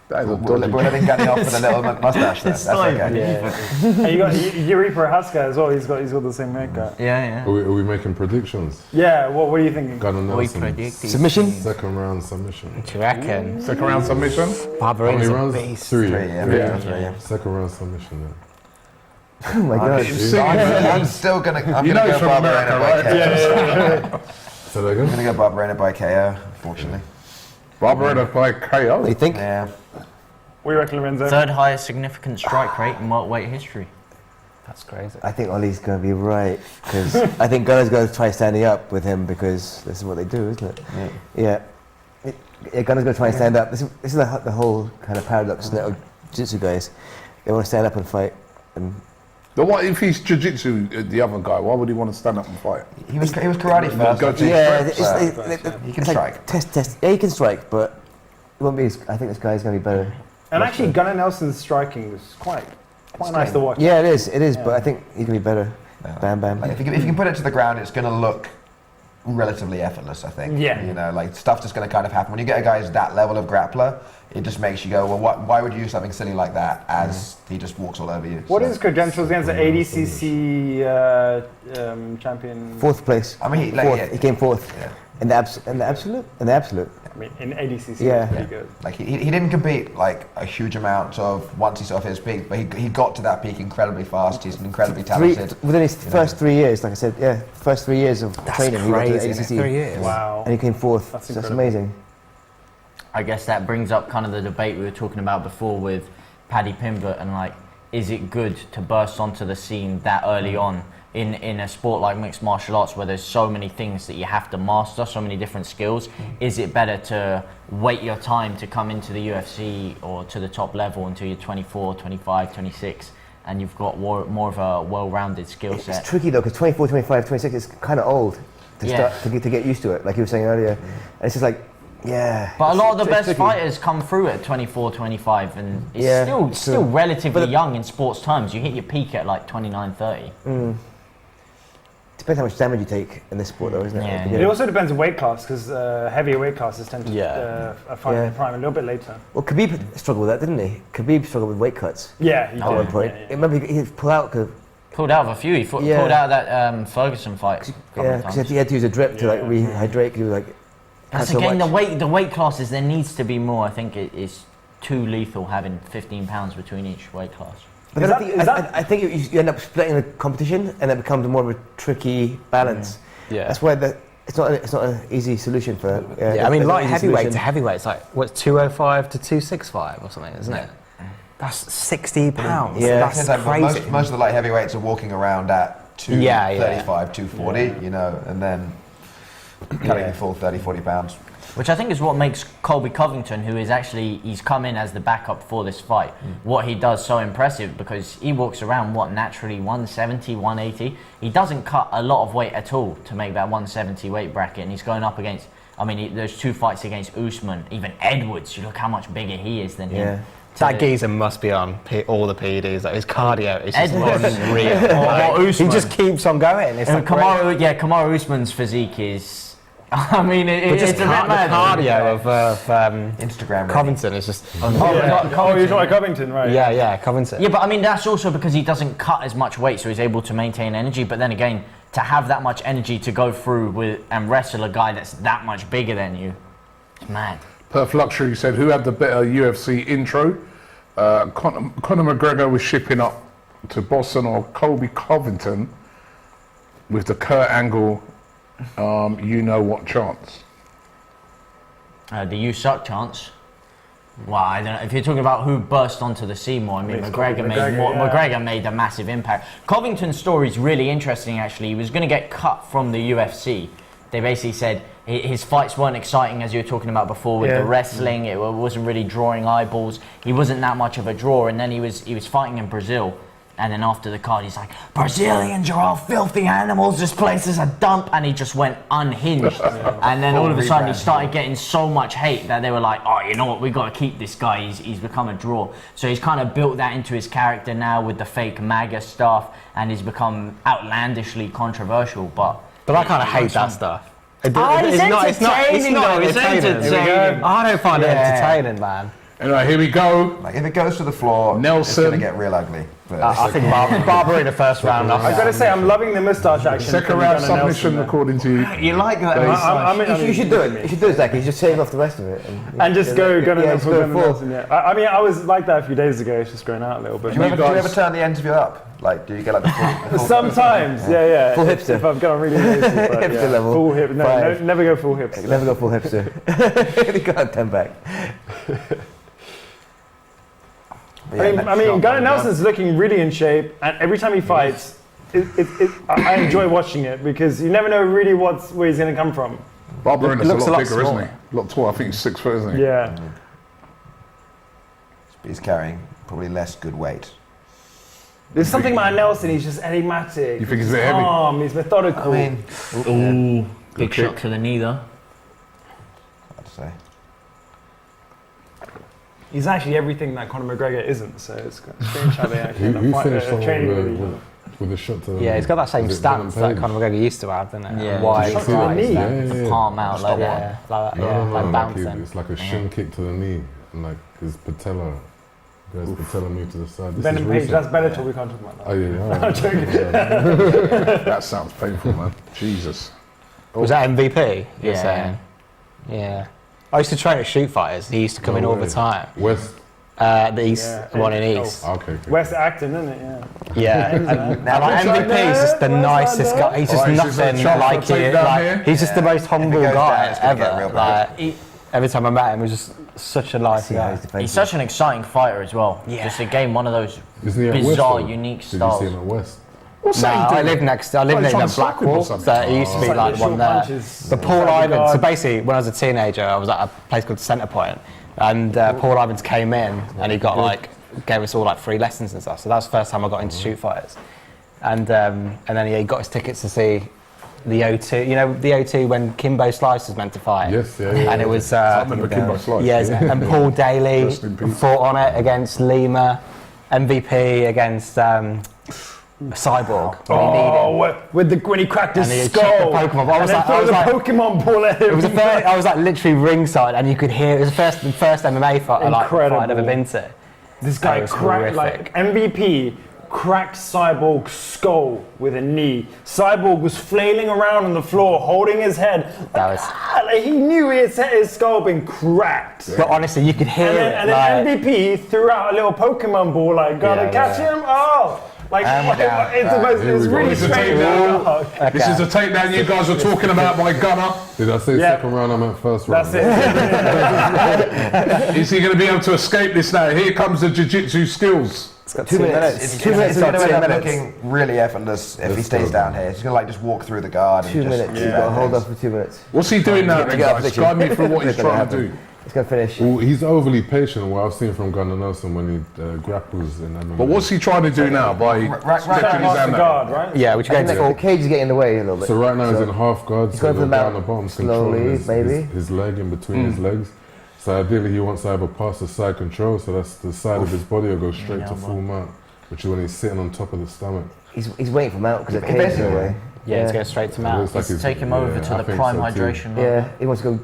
That is a We're dodgy letting Gunnea off with a little mustache there. That's okay. And you got Yuri Prohaska as well. He's got the same haircut. Yeah. Are we making predictions? Yeah. What are you thinking? Gunnar We Nelson. predicted. Submission? Second round submission. Do you reckon? Second round submission. How many Barberena's a rounds? beast. Three. Yeah. Second round submission then. Oh my god. I'm still gonna. I'm You know gonna he's go from Barberena America, by right? KO. So they're I'm good? gonna go Barberena by KO. Unfortunately. Barberena by KO. What do you think? Yeah. What do you reckon, Lorenzo? Third highest significant strike rate in welterweight history. That's crazy. I think Ollie's going to be right because I think Gunner's going to try standing up with him because this is what they do, isn't it? Yeah. Gunner's going to try and stand up. This is the whole kind of paradox isn't it, of jiu-jitsu guys. They want to stand up and fight. And But what if he's jiu-jitsu, the other guy? Why would he want to stand up and fight? He was karate first. Go to yeah, He can it's strike. like test. Yeah, he can strike, but it won't be. I think this guy's going to be better. And actually, Gunnar Nelson's striking was quite nice to watch. Yeah, it is. But I think he's going to be better. Bam, bam. Like if you can put it to the ground, it's going to look relatively effortless, I think. Yeah. You know, like stuff just going to kind of happen. When you get a guy who's that level of grappler, it just makes you go, well, why would you do something silly like that as he just walks all over you? What So- is his credentials against the ADCC champion? Fourth place. I mean, He came fourth. Yeah. In the absolute. I mean, in ADCC, Yeah. it's pretty good. Like he didn't compete like a huge amount of once he's off his peak, but he got to that peak incredibly fast. He's incredibly talented. Within his first 3 years, like I said, first 3 years of training, he got to the Crazy, isn't it? ACC. 3 years. Wow. And he came fourth. That's So that's incredible. amazing. I guess that brings up kind of the debate we were talking about before with Paddy Pimblett and like, is it good to burst onto the scene that early on in a sport like mixed martial arts where there's so many things that you have to master, so many different skills? Is it better to wait your time to come into the UFC or to the top level until you're 24, 25, 26 and you've got more of a well-rounded skill set? It's tricky though, because 24, 25, 26 is kind of old to Yeah. start to get used to it, like you were saying earlier. And it's just like, yeah. But a lot of the it's best tricky. fighters come through at 24, 25 and it's Yeah, still true. relatively But young in sports times. You hit your peak at like 29, 30. Depends how much damage you take in this sport though, isn't it? Yeah. It also depends on weight class, because heavier weight classes tend to fight Yeah. the prime a little bit later. Well, Khabib struggled with that, didn't he? Khabib struggled with weight cuts Yeah, he at one did. point. Yeah, yeah. Remember, he pulled out because Pulled out of a few. He pulled out of that Ferguson fight a couple of times. he had to use a drip to like Yeah. rehydrate. He was like, That's cut so again much. the weight classes. There needs to be more. I think it is too lethal having 15 pounds between each weight class. But Is then that- I think you end up splitting the competition, and it becomes more of a tricky balance. Yeah. That's why it's not an easy solution for. Yeah, I mean, it's not light an easy heavyweight solution. to heavyweight, it's like, what's 205 to 265 or something, isn't it? That's 60 pounds. Yeah. That's It's like crazy. most of the light heavyweights are walking around at 235, 240, you know, and then cutting the full 30, 40 pounds. Which I think is what makes Colby Covington, who is actually, he's come in as the backup for this fight, what he does so impressive, because he walks around, naturally 170, 180. He doesn't cut a lot of weight at all to make that 170 weight bracket, and he's going up against, I mean, there's 2 fights against Usman, even Edwards, you look how much bigger he is than him. That geezer must be on all the PEDs. Like his cardio is just Edwards. unreal. Or He Usman. just keeps on going. It's And like Kamaru Usman's physique is, I mean, but it's just a bit the mad. cardio of Instagram ready. Covington is just Oh, you're talking about Covington, right? yeah, Covington. Yeah, but I mean, that's also because he doesn't cut as much weight, so he's able to maintain energy. But then again, to have that much energy to go through with and wrestle a guy that's that much bigger than you, it's mad. Perth Luxury said, who had the better UFC intro? Conor McGregor was shipping up to Boston, or Colby Covington with the Kurt Angle, you know what chance? The you suck chance. Well, I don't know. If you're talking about who burst onto the scene more, I mean, McGregor made a massive impact. Covington's story is really interesting, actually. He was going to get cut from the UFC. They basically said his fights weren't exciting, as you were talking about before, with the wrestling. It wasn't really drawing eyeballs. He wasn't that much of a draw. And then he was fighting in Brazil. And then after the card, he's like, Brazilians are all filthy animals, this place is a dump. And he just went unhinged. And then all of a sudden, he started getting so much hate that they were like, oh, you know what, we got to keep this guy. He's become a draw. So he's kind of built that into his character now with the fake MAGA stuff. And he's become outlandishly controversial. But I kind of hate that stuff. It's entertaining. I don't find it entertaining, man. Anyway, here we go. Like if it goes to the floor, Nelson. it's gonna get real ugly. But I think Barberena first round. I've got to say, I'm loving the moustache action. Second from round Gunnar submission, Nelson, according to you. You like that? You should do it. You should do it, Zaki. You just shave off the rest of it. And just go Gunnar Nelson. go Gunnar full. Nelson, yeah. I mean, I was like that a few days ago. It's just growing out a little bit. do you ever turn the interview up? Like, do you get like the full Sometimes, yeah. Full hipster. If I've gone really lazy, but Hipster level. Full hip. No, Five. never go full hipster. Never go full hipster. You can't turn back. I mean, Gunnar Nelson's looking really in shape, and every time he fights, I enjoy watching it because you never know really where he's going to come from. Barberena's a lot bigger, smaller. isn't he? A lot taller. I think he's 6 foot, isn't he? Yeah. He's carrying probably less good weight. There's something about Nelson. He's just enigmatic. You think he's a bit heavy? Calm. He's methodical. I mean, Ooh, big shot to the knee though. hard to say. he's actually everything that Conor McGregor isn't. So it's strange how they actually Who finished training someone with a shot to the Yeah, he's got that same was it stance that Page? Conor McGregor used to have, doesn't it? Yeah. Wide, Shot to the knee. stance. The palm out like that. Yeah, like that. No, Yeah, no, like like bouncing. it's like a shin kick to the knee, and like his patella. Guys, patella moved to the side. This Venom is Page, recent. that's Bellator. We can't talk about that. Oh yeah, I'm joking. That sounds painful, man. Jesus. Was that MVP? You're Yeah. saying? Yeah. I used to train at shoot fighters. He used to come in all the time. West. The East, Yeah. one in East. Okay. West Acton, isn't it? Yeah. Yeah. And like MVP is just the Where's nicest that? guy. He's just Oh, he's just a nothing chop like for you. takedown Like, here? he's just the most humble goes guy down, it's gonna get ever. real bad. Like, every time I met him, he was just such a nice guy. He's such an exciting fighter as well. Yeah. Just again, one of those Isn't he at bizarre, West, though? unique Did you styles. see him at West? What's No, that he I doing? live next. I live Oh, near he's trying the to slap him or Blackwall, something. so it used to be It's like short one there. punches, But Paul side Ivans. guard. So basically, when I was a teenager, I was at a place called Centre Point, and Paul Ivans came in and he got gave us all like free lessons and stuff. So that was the first time I got into shoot fighters, and then he got his tickets to see the O2. You know the O2 when Kimbo Slice was meant to fight. Yes, yeah. And it was I remember Kimbo Slice. yes, and Paul Daly Rest in peace. fought on it against Lima, MVP against Cyborg. When he needed. Oh, when he cracked his And he skull. chucked the Pokemon. I was and then like- threw I was the like- Pokemon ball at him. It was the first, I was like literally ringside, and you could hear it was the first MMA fight I'd ever been to. This guy That was cracked, horrific. like, MVP cracked Cyborg's skull with a knee. Cyborg was flailing around on the floor, holding his head. That was- Like he knew his skull had been cracked. But honestly, you could hear And it. then Like, MVP threw out a little Pokemon ball, like, gotta Yeah, catch yeah. him. Oh! Like, And we're down. it's the most, Here it's we go. really It's a strange. takedown. This is the takedown you guys were talking about by Gunner. Did I say Yeah. second round? I meant first round. That's it. Is he going to be able to escape this now? Here comes the jiu-jitsu skills. it's got 2 2 minutes. minutes. It's 2 minutes. It's going to It's end got up 2 minutes. looking really effortless if he stays down here. He's going to like just walk through the guard. And 2 just minutes. do You've bad got to hold things. off for 2 minutes. What's he doing now, to then, get a guys? prediction. Guide me through what he's It's gonna trying to happen. do. It's going to finish. Well, he's overly patient. What I've seen from Gunnar Nelson when he grapples in MMA. But what's he trying to do now by Right, stretching his Mark hand the out? guard, right? Yeah, which you I go think to the cage is getting in the way a little bit. So right now he's in half guard, so going for he'll the down mount the bottom, slowly, controlling maybe. his leg in between his legs. So ideally he wants to either pass the side control, so that's the side of his body, or go straight to full mount, which is when he's sitting on top of the stomach. He's waiting for mount because the He cage is in the basically- way. Yeah, it's going straight to It mount. looks like Let's he's- take him over yeah, to I the think prime so too. hydration. Yeah, he wants to go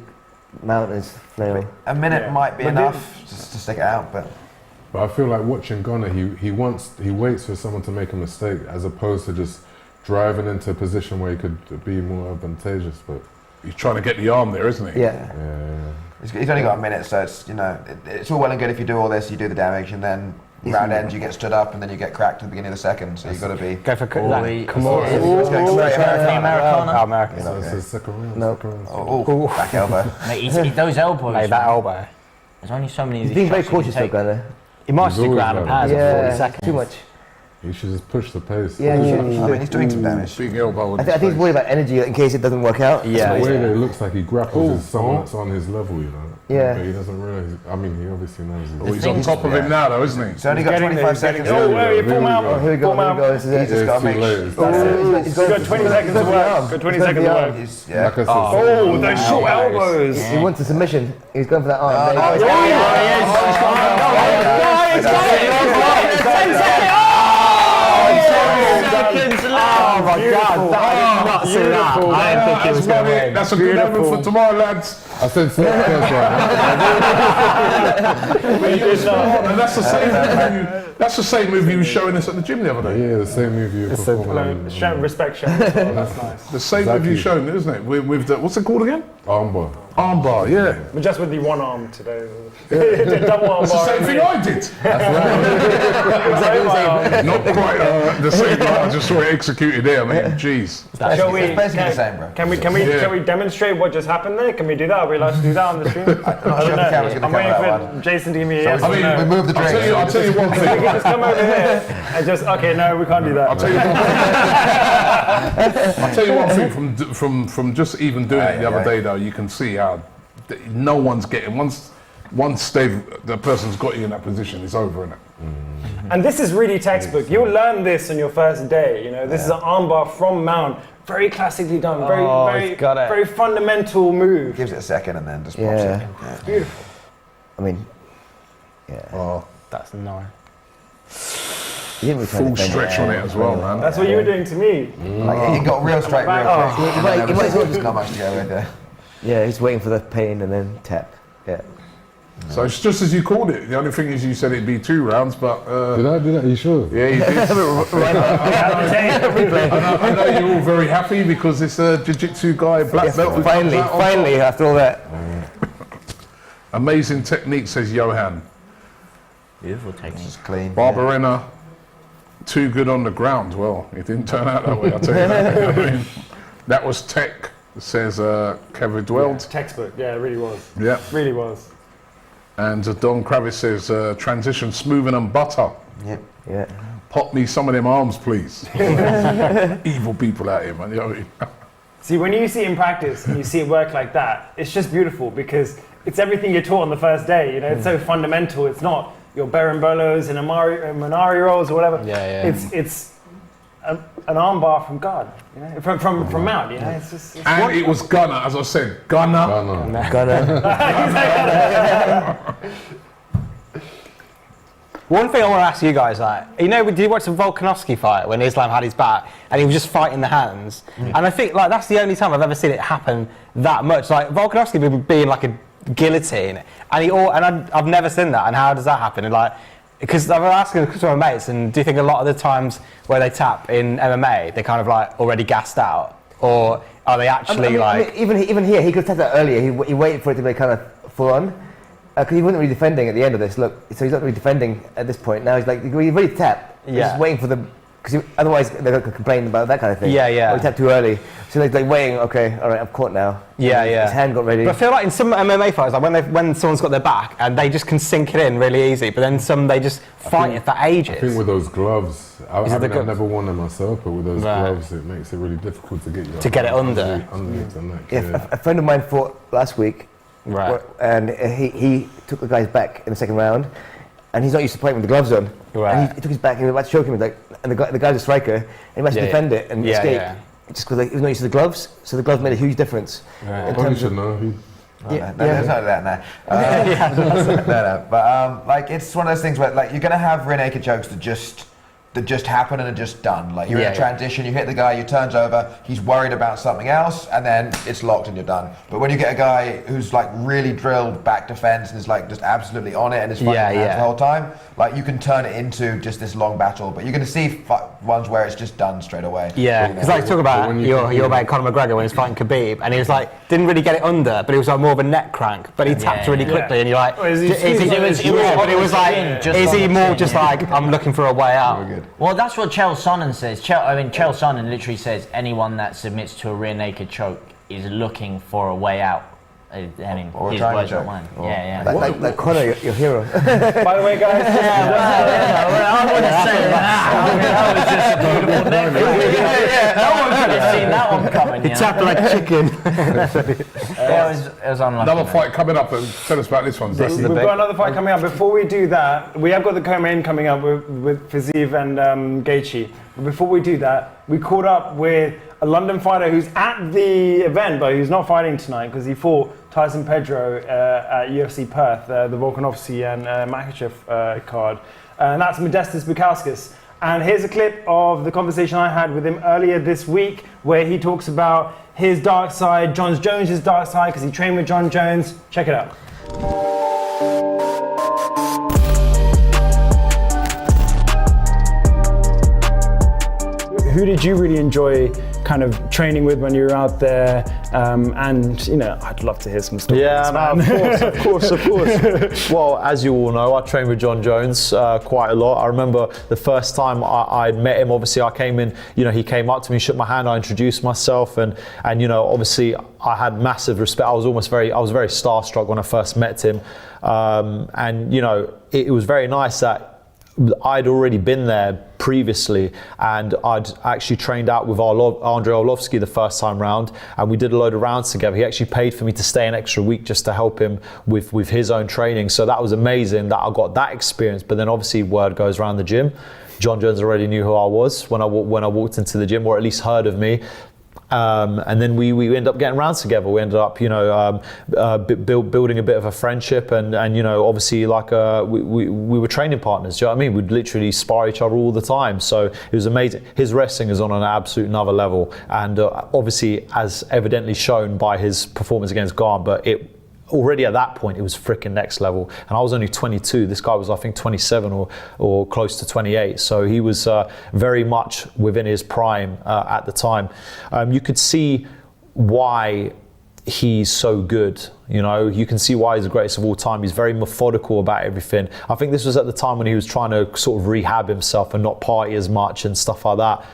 mount his flail. A minute Yeah. might be But enough just to stick it out, but But I feel like watching Gunnar, he waits for someone to make a mistake as opposed to just driving into a position where he could be more advantageous. But He's trying to get the arm there, isn't he? Yeah. he's only got a minute, so it's it's all well and good if you do all this, you do the damage, and then round ends you get stood up, and then you get cracked at the beginning of the second. So you've got to be. Go for Oh, that. Come oh, on. Let's go straight Americana. Oh, American. so Okay. it's a second round. No. Second round. Oh, back elbow. Mate, those elbows. Hey, that elbow. There's only so many of He's these being very shots you can cautious though, take. Gunner. He might He's just do always ground and like pounds that. at 40 Yeah, seconds. too much. He should just push the pace. Yeah, I mean, he's doing some damage. Big elbow. I think he's worried about energy in case it doesn't work out. The way that it looks like he grapples is someone that's on his level, you know. Yeah. But he doesn't realise. I mean, he obviously knows. Oh, he's on top of him now, though, isn't he? He's only got 25 seconds. Oh, wait, pull him out. Oh, here we go. Here we go. This is it. Just got to make sure. He's got 20 seconds to work. Got 20 seconds to work. Yeah. Like I said, Oh, those short elbows. He wants a submission. He's going for that arm. no, There you he's go. Oh my God! That is nuts! I didn't think he was going to win. That's a good effort for tomorrow, lads. I said first right. And that's the same movie. That's the same movie you were showing us at the gym the other day. Yeah, the same movie you performed. Respect show. That's nice. The same movie you showing, isn't it? With the, what's it called again? Armbar. Armbar, yeah. But just with the one arm today. Double arm It's the bar. same thing I did. Not quite the same. I just saw it executed there. I mean, jeez. Shall we? It's basically the same, bro. Can we? Shall we demonstrate what just happened there? Can we do that? Are we allowed to do that on the stream? I don't know if the camera's going to I'm cover that waiting one. for Jason to give me a yes I or mean, no. We moved the drinks. I'll tell you one We thing. can just come over here and just no, we can't do that. I'll tell you one thing from just even doing it the other day though, you can see how no one's getting once the person's got you in that position, it's over, innit? And this is really textbook. You'll learn this on your first day. You know, this is an armbar from mount, very classically done, very fundamental move. Gives it a second and then just pops it. It's beautiful. I mean, yeah. Oh, That's nice. He didn't really try to full defend stretch on it as well, man. That's what you were doing to me. Like, he got real straight, real quick. He might as well There's not much to go with there. Yeah, he's waiting for the pain and then tap. Yeah. So it's just as you called it. The only thing is you said it'd be 2 rounds, but Did I do that? Are you sure? yeah, you did. I know you're all very happy because this jiu-jitsu guy, black belt, who comes out on Finally, top. after all that. Amazing technique, says Johan. Beautiful technique. It's clean. Barberena, too good on the ground. Well, it didn't turn out that way, I'll tell you that. I mean, that was tech, says Kevin Dweld. Textbook. Yeah, it really was. Yeah. Really was. And Don Kravis says, transition smoother than butter. Yep. Yeah. Pop me some of them arms, please. Evil people out here, man. You know what I mean? See, when you see it in practice and you see it work like that, it's just beautiful because it's everything you're taught on the first day. You know, it's so fundamental. It's not your berimbolos and Minari rolls or whatever. Yeah. It's an armbar from God, you know, from Mount. You know, it's just. It's And it was Gunner, as I said, Gunner. One thing I want to ask you guys, like, you know, did you watch the Volkanovski fight when Islam had his back and he was just fighting the hands? And I think like that's the only time I've ever seen it happen that much. Like Volkanovski being like a guillotine, and I've never seen that. And how does that happen? And like, because I've been asking some of my mates, and do you think a lot of the times where they tap in MMA, they're kind of like already gassed out, or are they actually even here, he could have tapped that earlier. He waited for it to be kind of full on. Because he wasn't really defending at the end of this. Look, so he's not really defending at this point. Now he's like, he's ready to tap. He's just waiting for the. Because otherwise they're going to complain about that kind of thing. Yeah. Or he tapped too early. So he's like waiting. Okay, all right, I'm caught now. Yeah. His hand got ready. But I feel like in some MMA fights, like when someone's got their back and they just can sink it in really easy, but then some they just fight it for ages. I think with those gloves, I've gloves? never worn them myself, but with those gloves, it makes it really difficult to get you to get it underneath the neck. Yeah, a friend of mine fought last week. Right. And he took the guy's back in the second round, and he's not used to fighting with the gloves on. Right. And he took his back and he was about to choke him, like, and the guy's a striker, and he managed to defend it and escape. Yeah. Just because he was not used to the gloves, so the gloves made a huge difference. Right. In Probably terms should of, know. There's not that now. No. But like it's one of those things where like you're gonna have rear naked chokes that just happen and are just done. Like you're in a transition, you hit the guy, he turns over, he's worried about something else, and then it's locked and you're done. But when you get a guy who's like really drilled back defense and is like just absolutely on it and is fighting hands the whole time, like you can turn it into just this long battle. But you're going to see ones where it's just done straight away. Yeah, because like talk about your mate Conor McGregor when he was fighting Khabib, and he was like didn't really get it under, but it was like more of a neck crank, but he tapped really quickly, and you're like, is he more just like I'm looking for a way out? Well, that's what Chael Sonnen says. Chael Sonnen literally says anyone that submits to a rear naked choke is looking for a way out. I mean, or his trying words to are choke. mine. Yeah. like Conor, your hero. By the way, guys, I wouldn't say that. double neck crack. No one could have seen that one coming. He tapped like a chicken. It was unlucky. Another fight coming up, and tell us about this one. We've got another fight coming up. Before we do that, we have got the co-main coming up with Fiziev and Goethe. But before we do that, we caught up with a London fighter who's at the event, but who's not fighting tonight because he fought Tyson Pedro at UFC Perth, the Volkanovski and Makachev card. And that's Modestas Bukauskas. And here's a clip of the conversation I had with him earlier this week where he talks about his dark side, Jon Jones' dark side, because he trained with Jon Jones. Check it out. Who did you really enjoy kind of training with when you were out there? And, you know, I'd love to hear some stories. Yeah, no, of course. Well, as you all know, I trained with Jon Jones quite a lot. I remember the first time I met him, obviously I came in, you know, he came up to me, shook my hand, I introduced myself, and you know, obviously I had massive respect. I was very starstruck when I first met him. And, you know, it was very nice that I'd already been there previously, and I'd actually trained out with Andrei Arlovsky the first time round, and we did a load of rounds together. He actually paid for me to stay an extra week just to help him with his own training. So that was amazing that I got that experience. But then obviously word goes around the gym. Jon Jones already knew who I was when I walked into the gym, or at least heard of me. And then we ended up getting rounds together. We ended up, you know, building a bit of a friendship, and you know, obviously, like we were training partners. Do you know what I mean? We'd literally spar each other all the time. So it was amazing. His wrestling is on an absolute another level, and obviously, as evidently shown by his performance against Garn, but it. Already at that point, it was freaking next level. And I was only 22. This guy was, I think, 27 or close to 28. So he was very much within his prime at the time. You could see why he's so good. You know, you can see why he's the greatest of all time. He's very methodical about everything. I think this was at the time when he was trying to sort of rehab himself and not party as much and stuff like that.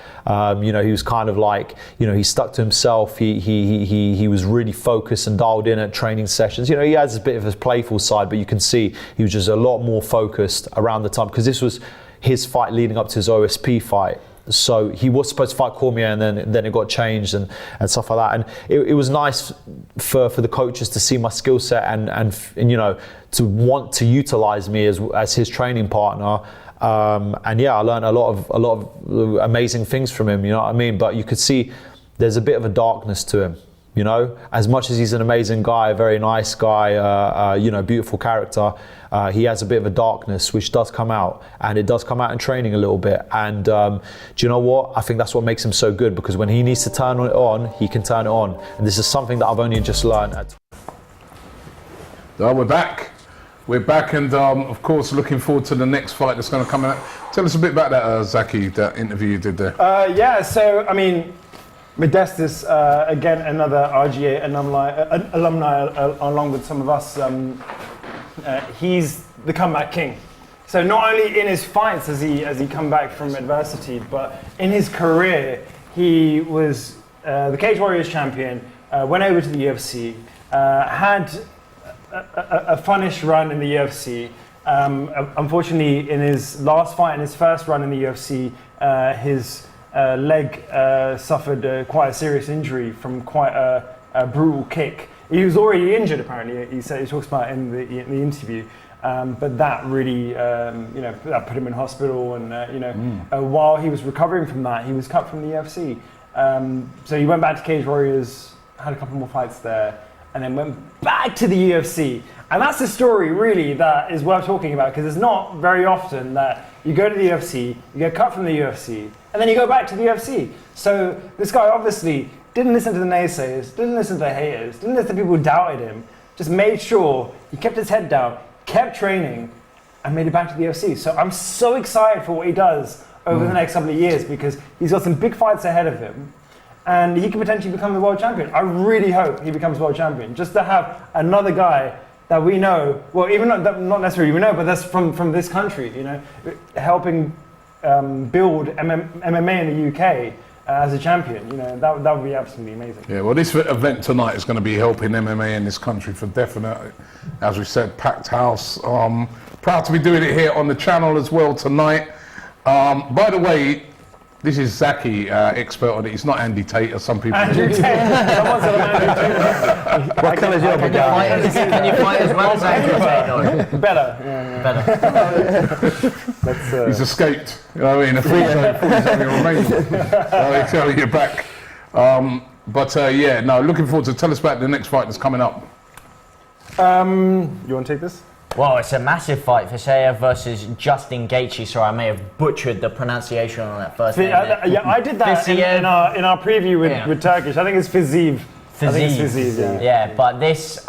You know, he was kind of like, you know, he stuck to himself. He was really focused and dialed in at training sessions. You know, he has a bit of his playful side, but you can see he was just a lot more focused around the time, because this was his fight leading up to his OSP fight. So he was supposed to fight Cormier, and then it got changed and stuff like that. And it was nice for the coaches to see my skill set and you know, to want to utilize me as his training partner. And yeah, I learned a lot of amazing things from him. You know what I mean? But you could see there's a bit of a darkness to him. You know, as much as he's an amazing guy, a very nice guy, you know, beautiful character, he has a bit of a darkness which does come out, and it does come out in training a little bit. And do you know what? I think that's what makes him so good, because when he needs to turn it on, he can turn it on. And this is something that I've only just learned. We're back. We're back, and of course, looking forward to the next fight that's going to come out. Tell us a bit about that, Zaki, that interview you did there. Yeah, so, I mean, Modestas, again, another RGA alumni along with some of us. He's the comeback king. So not only in his fights has he come back from adversity, but in his career, he was the Cage Warriors champion, went over to the UFC, had a funnish run in the UFC. Unfortunately, in his last fight, in his first run in the UFC, his leg suffered quite a serious injury from quite a brutal kick. He was already injured, apparently. He talks about it in the interview, but that really, you know, that put him in hospital. And you know, while he was recovering from that, he was cut from the UFC. So he went back to Cage Warriors, had a couple more fights there, and then went back to the UFC. And that's the story, really, that is worth talking about, because it's not very often that you go to the UFC, you get cut from the UFC, and then you go back to the UFC. So this guy obviously didn't listen to the naysayers, didn't listen to the haters, didn't listen to people who doubted him, just made sure he kept his head down, kept training, and made it back to the UFC. So I'm so excited for what he does over the next couple of years, because he's got some big fights ahead of him, and he could potentially become the world champion. I really hope he becomes world champion, just to have another guy that we know, well, even not necessarily we know, but that's from this country, you know, helping build MMA in the UK as a champion. You know, that would be absolutely amazing. Yeah, well, this event tonight is going to be helping MMA in this country for definite. As we said, packed house. Proud to be doing it here on the channel as well tonight. By the way, This is Zaki, expert on it. It's not Andy Tate, as some people Andrew Tate. Someone said I'm Andrew Tate. What colour's your Can you fight as well as Andrew Tate? Better. Better. He's escaped. You know what I mean? A free zone, he's having a remain. They tell you back. Looking forward to. Tell us about the next fight that's coming up. You want to take this? Well, it's a massive fight. Fiziev versus Justin Gaethje. Sorry, I may have butchered the pronunciation on that first name. I did that in our preview with Turkish. I think it's Fiziev. I think it's Fiziev, yeah, but this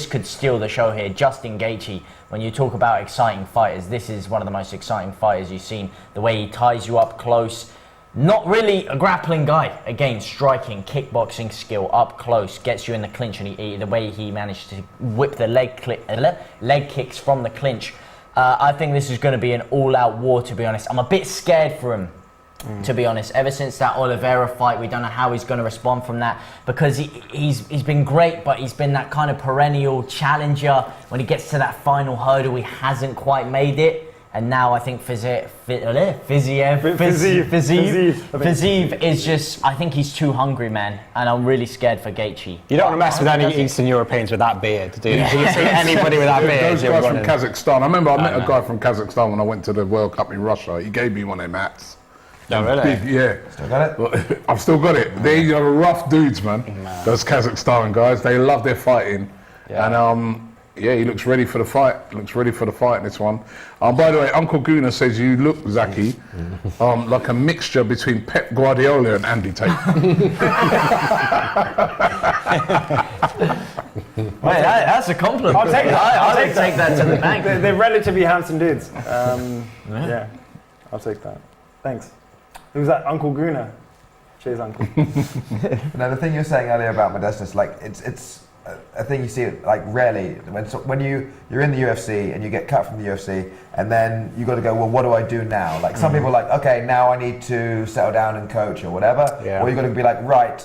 could steal the show here. Justin Gaethje, when you talk about exciting fighters, this is one of the most exciting fighters you've seen. The way he ties you up close. Not really a grappling guy. Again, striking, kickboxing skill up close, gets you in the clinch, and the way he managed to whip the leg kicks from the clinch. I think this is going to be an all-out war, to be honest. I'm a bit scared for him, to be honest. Ever since that Oliveira fight, we don't know how he's going to respond from that, because he's been great, but he's been that kind of perennial challenger. When he gets to that final hurdle, he hasn't quite made it. And now I think Fiziev is just, I think he's too hungry, man. And I'm really scared for Gaethje. You don't want to mess with any Eastern Europeans with that beard, do you? Do you see anybody with that beard? Those guys from Kazakhstan. I remember I met a guy from Kazakhstan when I went to the World Cup in Russia. He gave me one of them hats. Oh, really? Big, yeah. Still got it? I've still got it. They are rough dudes, man. Those Kazakhstan guys. They love their fighting. Yeah. And he looks ready for the fight. This one. By the way, Uncle Gunnea says you look, Zaki, like a mixture between Pep Guardiola and Andy Tate. That's a compliment. I'll take it. I'll take that to the bank. They're relatively handsome dudes. Yeah, I'll take that. Thanks. Who's that? Uncle Gunnea. Cheers, Uncle. Now, the thing you were saying earlier about modestness, like it's a thing you see like rarely when you're in the UFC and you get cut from the UFC and then you got to go, well, what do I do now? Like some people are like, okay, now I need to settle down and coach or whatever. Or you got to be like, right,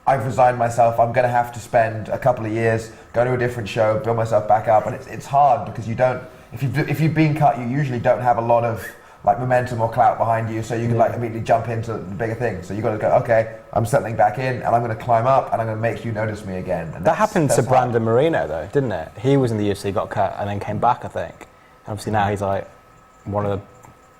I've resigned myself. I'm going to have to spend a couple of years, go to a different show, build myself back up, and it's hard because you don't. If you've been cut, you usually don't have a lot of like momentum or clout behind you, so you can like immediately jump into the bigger thing. So you got to go, okay, I'm settling back in, and I'm going to climb up, and I'm going to make you notice me again. And that happened to Brandon Moreno, though, didn't it? He was in the UFC, got cut, and then came back, I think. And obviously now he's like one of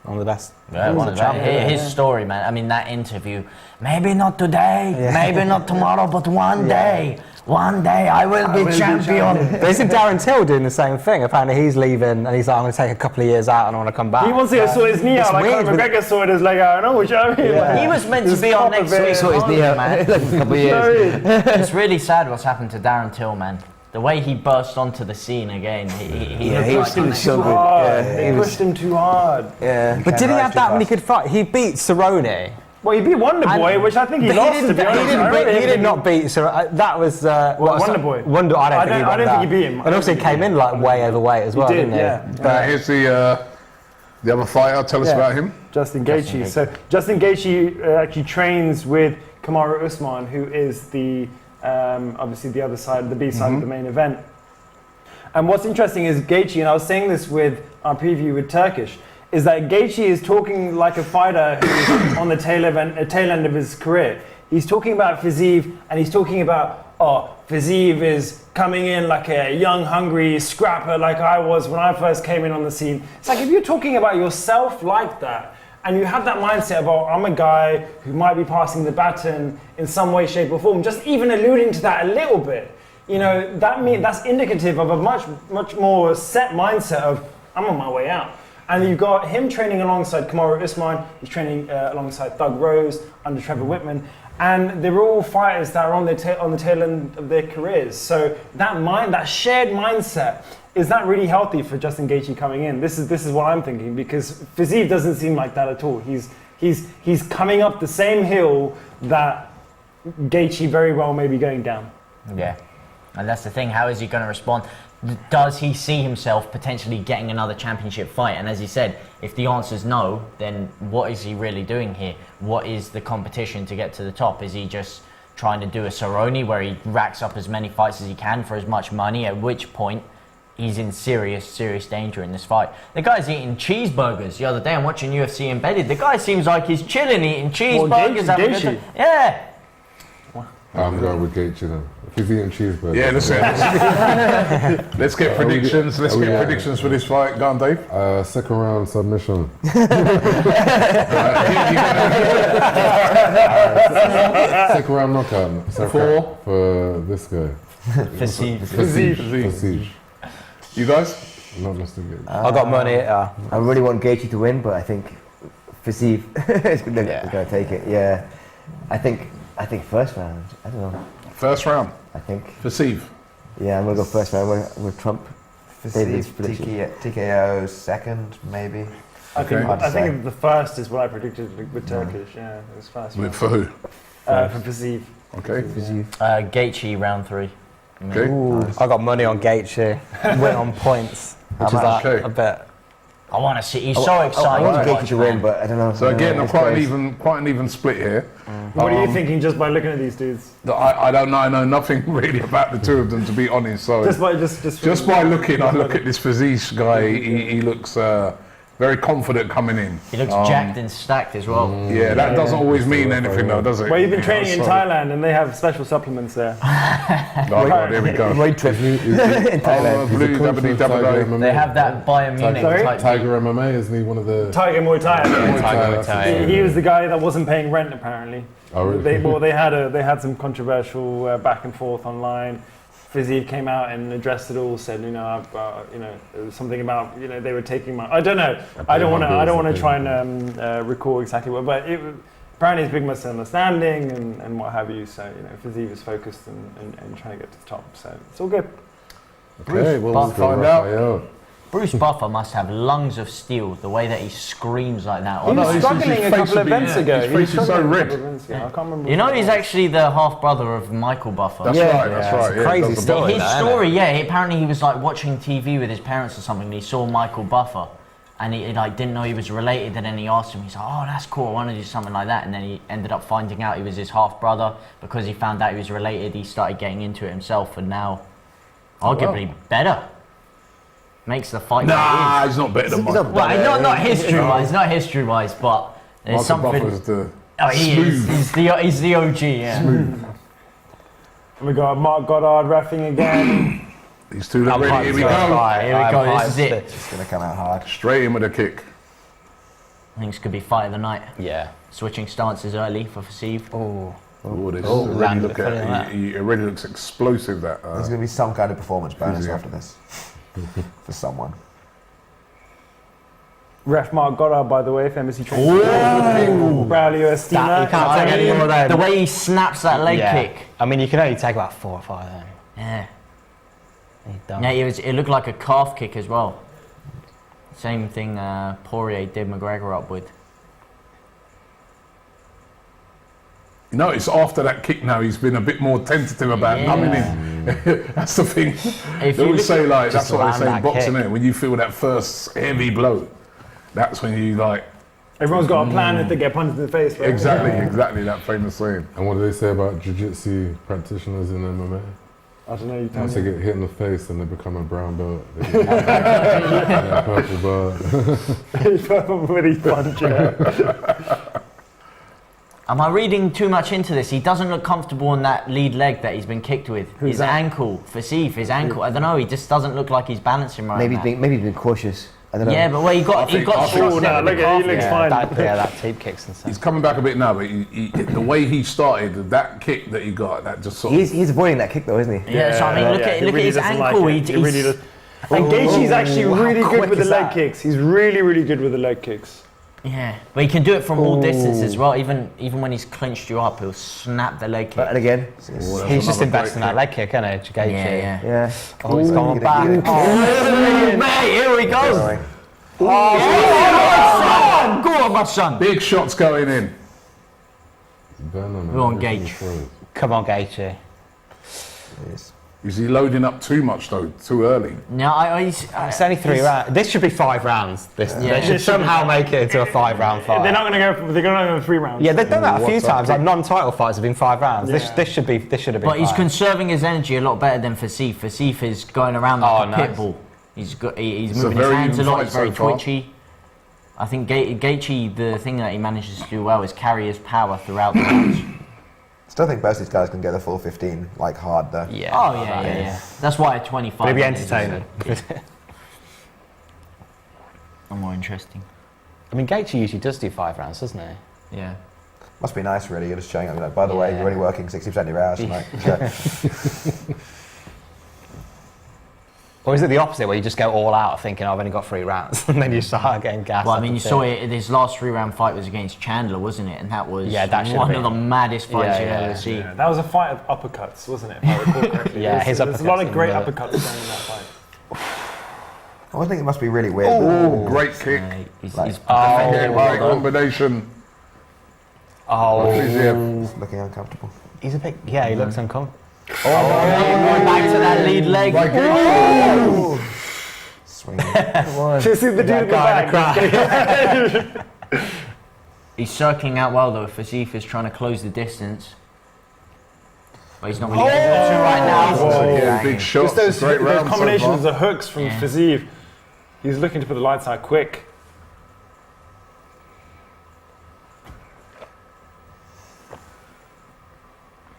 the best. Yeah, his story, man. I mean, that interview. Maybe not today, maybe not tomorrow, but one day. One day I will be champion. But isn't Darren Till doing the same thing? Apparently he's leaving and he's like, I'm going to take a couple of years out and I want to come back. He wants to go sort his knee out, like McGregor sorted his leg out. No, which I mean, he was meant to be on next week. Sort his knee out, man. Like a couple of years. It's really sad what's happened to Darren Till, man. The way he burst onto the scene again, he was so good. They pushed him too hard. Yeah. But did he have that many good fights? He beat Cerrone. Well, he beat Wonder Boy, which I think he lost, to be honest. He did not beat Cerrone. That was... Wonder Boy. I don't think he beat him. And also he came in like way overweight as well, didn't he? But here's the other fighter. Tell us about him. Justin Gaethje. So Justin Gaethje actually trains with Kamaru Usman, who is the obviously the other side, the B side of the main event. And what's interesting is Gaethje, and I was saying this with our preview with Turkish, is that Gaethje is talking like a fighter who's on the tail end of his career. He's talking about Fiziev, and he's talking about, Fiziev is coming in like a young, hungry scrapper like I was when I first came in on the scene. It's like if you're talking about yourself like that, and you have that mindset of, I'm a guy who might be passing the baton in some way, shape, or form, just even alluding to that a little bit, that's indicative of a much more set mindset of, I'm on my way out. And you've got him training alongside Kamaru Usman, he's training alongside Thug Rose, under Trevor Whitman, and they're all fighters that are on the tail end of their careers. So that shared mindset, is that really healthy for Justin Gaethje coming in? This is what I'm thinking, because Fiziev doesn't seem like that at all. He's coming up the same hill that Gaethje very well may be going down. Yeah, and that's the thing. How is he going to respond? Does he see himself potentially getting another championship fight? And as you said, if the answer is no, then what is he really doing here? What is the competition to get to the top? Is he just trying to do a Cerrone where he racks up as many fights as he can for as much money, at which point he's in serious danger in this fight. The guy's eating cheeseburgers the other day. I'm watching UFC Embedded. The guy seems like he's chilling, eating cheeseburgers. having a good time. Yeah. I'm going with Gaethje then. If he's eating cheeseburgers. Yeah, let's get predictions. Let's get predictions for this fight. Go on, Dave. Second round submission. Second round knockout. For this guy. Fiziev. You guys? Not Mr. Gaethje. I got money. I really want Gaethje to win, but I think Fiziev is going to take it. Yeah, I think first round. I don't know. First round. I think. Fiziev. Yeah, I'm going to go first round with Trump. TKO second, maybe. I think the first is what I predicted with Turkish. Yeah, it was first. For who? For Fiziev. Okay. Gaethje round 3. Okay. I got money on Gaethje. Win on points, which is like a bit. I want to see. He's so excited. I want Gaethje to win, but I don't know. So again, quite an even split here. What are you thinking just by looking at these dudes? I don't know. I know nothing really about the two of them, to be honest. So just by looking, I look at this Fiziev guy. He looks very confident coming in. He looks jacked and stacked as well. Yeah, that doesn't always mean anything, though, does it? Well, you've been training in Thailand, and they have special supplements there. Oh God, here we go. Road trip in Thailand. They have that Bayern Munich type. Tiger MMA, isn't he one of the... Tiger Muay Thai. Muay Thai. He was the guy that wasn't paying rent, apparently. Oh, really? They had some controversial back and forth online. Fiziev came out and addressed it all. Said, I've it was something about, they were taking my. I don't know. I don't want to try and recall exactly what, but apparently it's big misunderstanding and what have you. So Fiziev is focused and trying to get to the top. So it's all good. Okay, we'll find out. Bruce Buffer must have lungs of steel, the way that he screams like that. He was struggling a couple of events ago. His face is so red. I can't remember. He's actually the half-brother of Michael Buffer. That's right. Yeah, crazy story. His story, apparently he was like watching TV with his parents or something, and he saw Michael Buffer, and he didn't know he was related, and then he asked him, he's like, oh, that's cool, I want to do something like that, and then he ended up finding out he was his half-brother. Because he found out he was related, he started getting into it himself, and now arguably better. Makes the fight. Nah, he's not better than Michael. Not history-wise, but there's Michael something. Buffer's the he is. He's the OG. Yeah. And we got Mark Goddard reffing again. He's too ready. Here we go. Here we go. This is it. It's going to come out hard. Straight in with a kick. I think this could be fight of the night. Yeah. Switching stances early for Fiziev. It already looks explosive. That there's going to be some kind of performance bonus after this for someone. Ref Mark Goddard, by the way, famously trained Braulio Estima. You can't take any more of them. The way he snaps that leg kick. I mean, you can only take about 4 or 5 of them. Yeah. It looked like a calf kick as well. Same thing Poirier did McGregor up with. Notice after that kick now, he's been a bit more tentative about coming in. That's the thing. They always say, like, that's what they say in boxing, innit? When you feel that first heavy blow, that's when you, like... Everyone's got a plan if they get punched in the face, right? Exactly, that famous saying. And what do they say about jiu-jitsu practitioners in MMA? I don't know, you tell Once me. they get hit in the face and they become a brown belt. They get a purple belt. He's purple with his punch, Am I reading too much into this? He doesn't look comfortable on that lead leg that he's been kicked with. Who's his that? ankle, Fiziev, his ankle. I don't know. He just doesn't look like he's balancing right. Maybe he's being cautious. I don't know. Yeah, but he got He looks fine. That teep kicks and stuff. He's coming back a bit now, but the way he started, that kick that he got, that just sort of... He's avoiding that kick though, isn't he? Yeah, so I mean, look at his ankle. He really does. And Gaethje's actually really good with the leg kicks. He's really, really good with the leg kicks. Yeah, but he can do it from all distances as well. Even when he's clinched you up, he'll snap the leg kick. And again, he's just investing in that leg kick, isn't it? Yeah. Oh, he's going back. Mate, here we go. Go on, my son. Big shots going in. Go on, Gage. Come on, Gaethje. Is he loading up too much though? Too early? No, it's only 3 rounds. This should be 5 rounds. They should somehow make it into a 5-round fight. They're not going to go. They're going to go 3 rounds. Yeah, they've done that a few times. Like non-title fights have been 5 rounds. Yeah. This should have been. But he's conserving his energy a lot better than Fiziev. Fiziev is going around like a pit bull. He's a moving his very hands a even lot. fight He's very so far. twitchy. I think Gaethje, the thing that he manages to do well is carry his power throughout the match. Still think both these guys can get the full 15 like hard though. Yeah. Oh yeah. That's why at 25. It'll be minutes is entertaining. more interesting. I mean, Gaethje usually does do 5 rounds, doesn't he? Yeah. Must be nice, really. You're just showing up. Like, by the way, you're only working 60% of your hours tonight. Or is it the opposite, where you just go all out thinking, I've only got 3 rounds, and then you start getting gassed? Well, I mean, you saw it. His last 3-round fight was against Chandler, wasn't it? And that was one of the maddest fights you've ever seen. Yeah, that was a fight of uppercuts, wasn't it? If I recall correctly. Yeah, his There's a lot of uppercuts great and uppercuts going in that fight. I always think it must be really weird. Oh, great kick. He's Great well done. combination. Oh, Fiziev. It's looking uncomfortable. he's a bit. Yeah, he looks uncomfortable. Going back to that lead leg. Swinging. Just see the dude in the back. He's circling out well though. Fiziev is trying to close the distance. But he's not really able to right now. Again, big shots. Just Great those round so combinations far. of hooks from Fiziev. He's looking to put the lights out quick.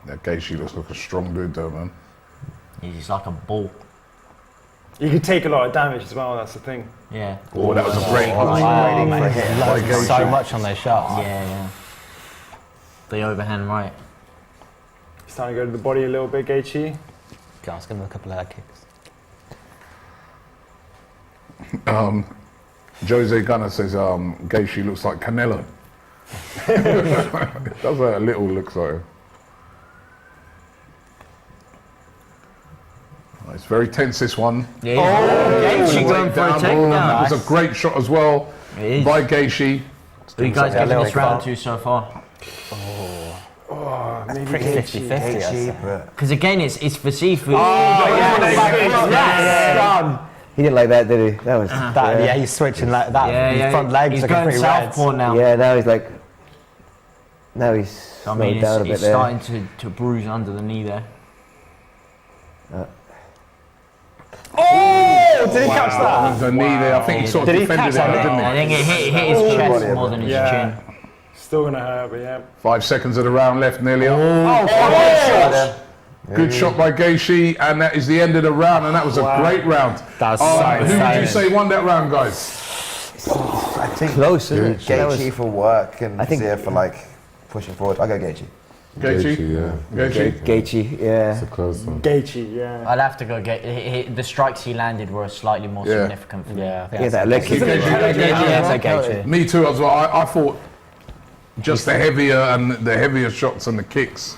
That Gaethje looks like a strong dude though, man. He's like a bull. You could take a lot of damage as well, that's the thing. Yeah. Oh, that was a great Oh, hook. man, he loves Gaethje. so much on those shots. Yeah. The overhand right. He's starting to go to the body a little bit, Gaethje. Go on, let's give him a couple of leg kicks. Jose Gunner says Gaethje looks like Canelo. It does a little look like him. It's very tense, this one. Yeah. Gaethje going for a takedown. That was a great shot as well It is. by Gaethje. Who you guys Yeah, giving this little round far. to so far? Maybe Pretty 50-50, I'd say. Because again, it's Fiziev who. He didn't like that, did he? That was. Yeah, he's switching like that. His front legs He's looking going pretty red. southpaw now. Yeah, now he's like. Now he's I slowed mean, down a bit it's there. starting to bruise under the knee there. Oh, did he catch that? The knee there. I think he sort of Did he defended catch it, that? didn't he? I think it hit his chest more than his chin. Still gonna hurt, but yeah. 5 seconds of the round left, nearly up. Good shot by Gaethje, and that is the end of the round, and that was a great round. That was Who would you say won that round, guys? I think Close, isn't it? Gaethje for work and I think- Fiziev for like pushing forward. I go Gaethje. Gaethje? yeah. Gaethje? Gaethje, yeah. It's a close one. Gaethje, yeah. I'd have to go get the strikes he landed were slightly more Yeah. significant for me. Yeah, Yeah, that leg kick. Gaethje. Me too as well. I thought just the heavier shots and the kicks.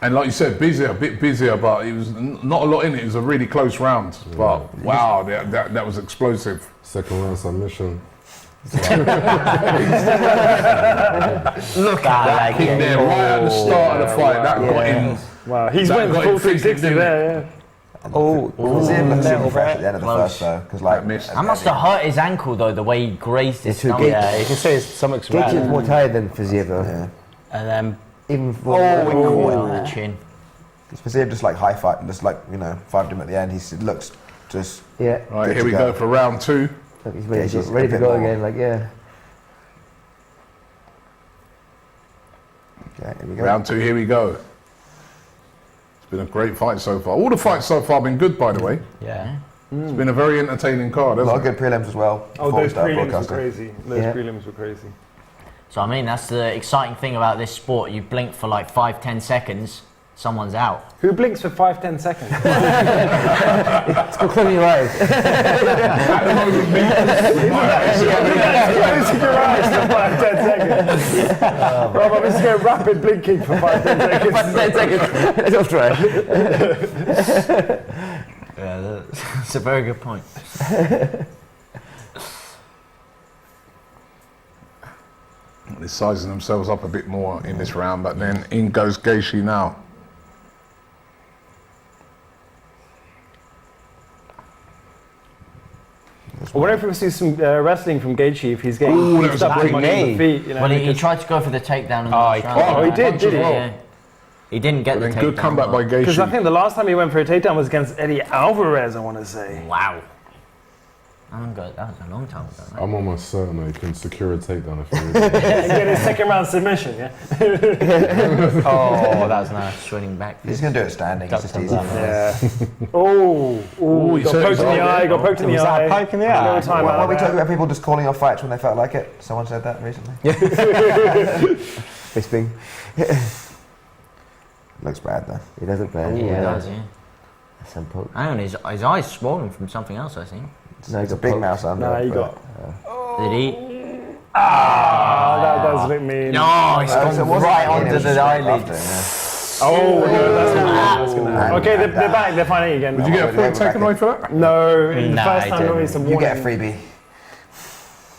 And like you said, a bit busier, but it was not a lot in it. It was a really close round. But wow, that was explosive. Second round submission. Look at that Kick there right at the start of the fight. That got him. Wow, he's That went got full him thinking, 360 didn't there, yeah. Fiziev looks super fresh at the end of the Close. first though, because like That must have hurt his ankle though, the way he grazed his It's too stomach. big. Yeah, you can see his stomach's Gaethje's red. more tired than Fiziev though. Yeah. And then Even for We caught him on the chin. Fiziev just like high fight, just like fived him at the end. He looks just yeah, Right, Good here to we go. go for round 2. look, he's ready, Gaethje's ready a to bit go more. again. Like yeah. okay. Here we go. Round 2, here we go. It's been a great fight so far. All the fights so far have been good, by the way. yeah. It's been a very entertaining card, A lot of hasn't it? good prelims as well. Oh, before we those start prelims were broadcasting. crazy. Those Yeah. prelims were crazy. So I mean, that's the exciting thing about this sport. You blink for like 5-10 seconds, someone's out. Who blinks for 5-10 seconds? Close your eyes. At the moment, me. Closing your eyes for 5-10 seconds. Rob, I'm just going rapid blinking for 5-10 seconds. 10 seconds. Let's try. Yeah, that's a very good point. They're sizing themselves up a bit more in this round, but then in goes Gaethje now. I wonder if we see some wrestling from Gaethje if he's getting Ooh, that beefed was a up too great much on the knee. feet. You know, Well, he because- tried to go for the takedown in the last round. Oh, he did he? Yeah. He didn't get But the then takedown. good comeback by Because I Gaethje. think the last time he went for a takedown was against Eddie Alvarez, I want to say. Wow. That was a long time ago. Man. I'm almost certain that he can secure a takedown if he really And get his second round submission, yeah? Oh, that was nice. Swinging back. He's going to do it standing. It's just easy. Yeah. Oh, he got said poked in the eye, got poked in the eye. Poke in the eye? No time What out are we of talking that. about people just calling off fights when they felt like it? Someone said that recently. Bisping. Looks bad though. He doesn't play. Yeah, it does, yeah. Some poke. Hang on, his eyes swollen from something else, I think. No, It's a big mouse under. Nah, it, he but- got. Did he? That does look mean. No, it's So it gone wasn't right like it onto was the straight eyelid. after, yeah. Oh, no, that's gonna happen. Okay, they're back. They're fighting again. Did you get a point taken away for that? No, the Nah, first I time there was didn't. some You warning. get a freebie.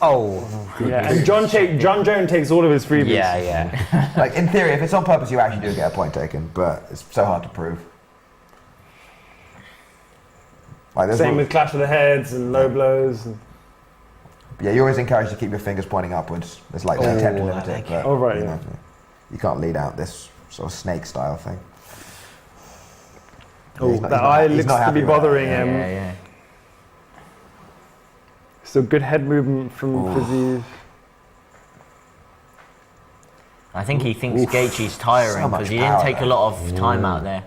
Oh. Yeah, and John Jones takes all of his freebies. Yeah. Like in theory, if it's on purpose, you actually do get a point taken, but it's so hard to prove. Like there's Same with clash of the heads and low blows. And, yeah, you're always encouraged to keep your fingers pointing upwards. There's like no attempt to limit it, but Oh, right, you, yeah. know, you can't lead out this sort of snake style thing. oh, he's not- the he's not- eye he's looks not to happy be with that, bothering yeah. him. Yeah. So good head movement from Fiziev. I think he thinks Gaethje's tiring So much because he didn't power take a there. lot of time out there.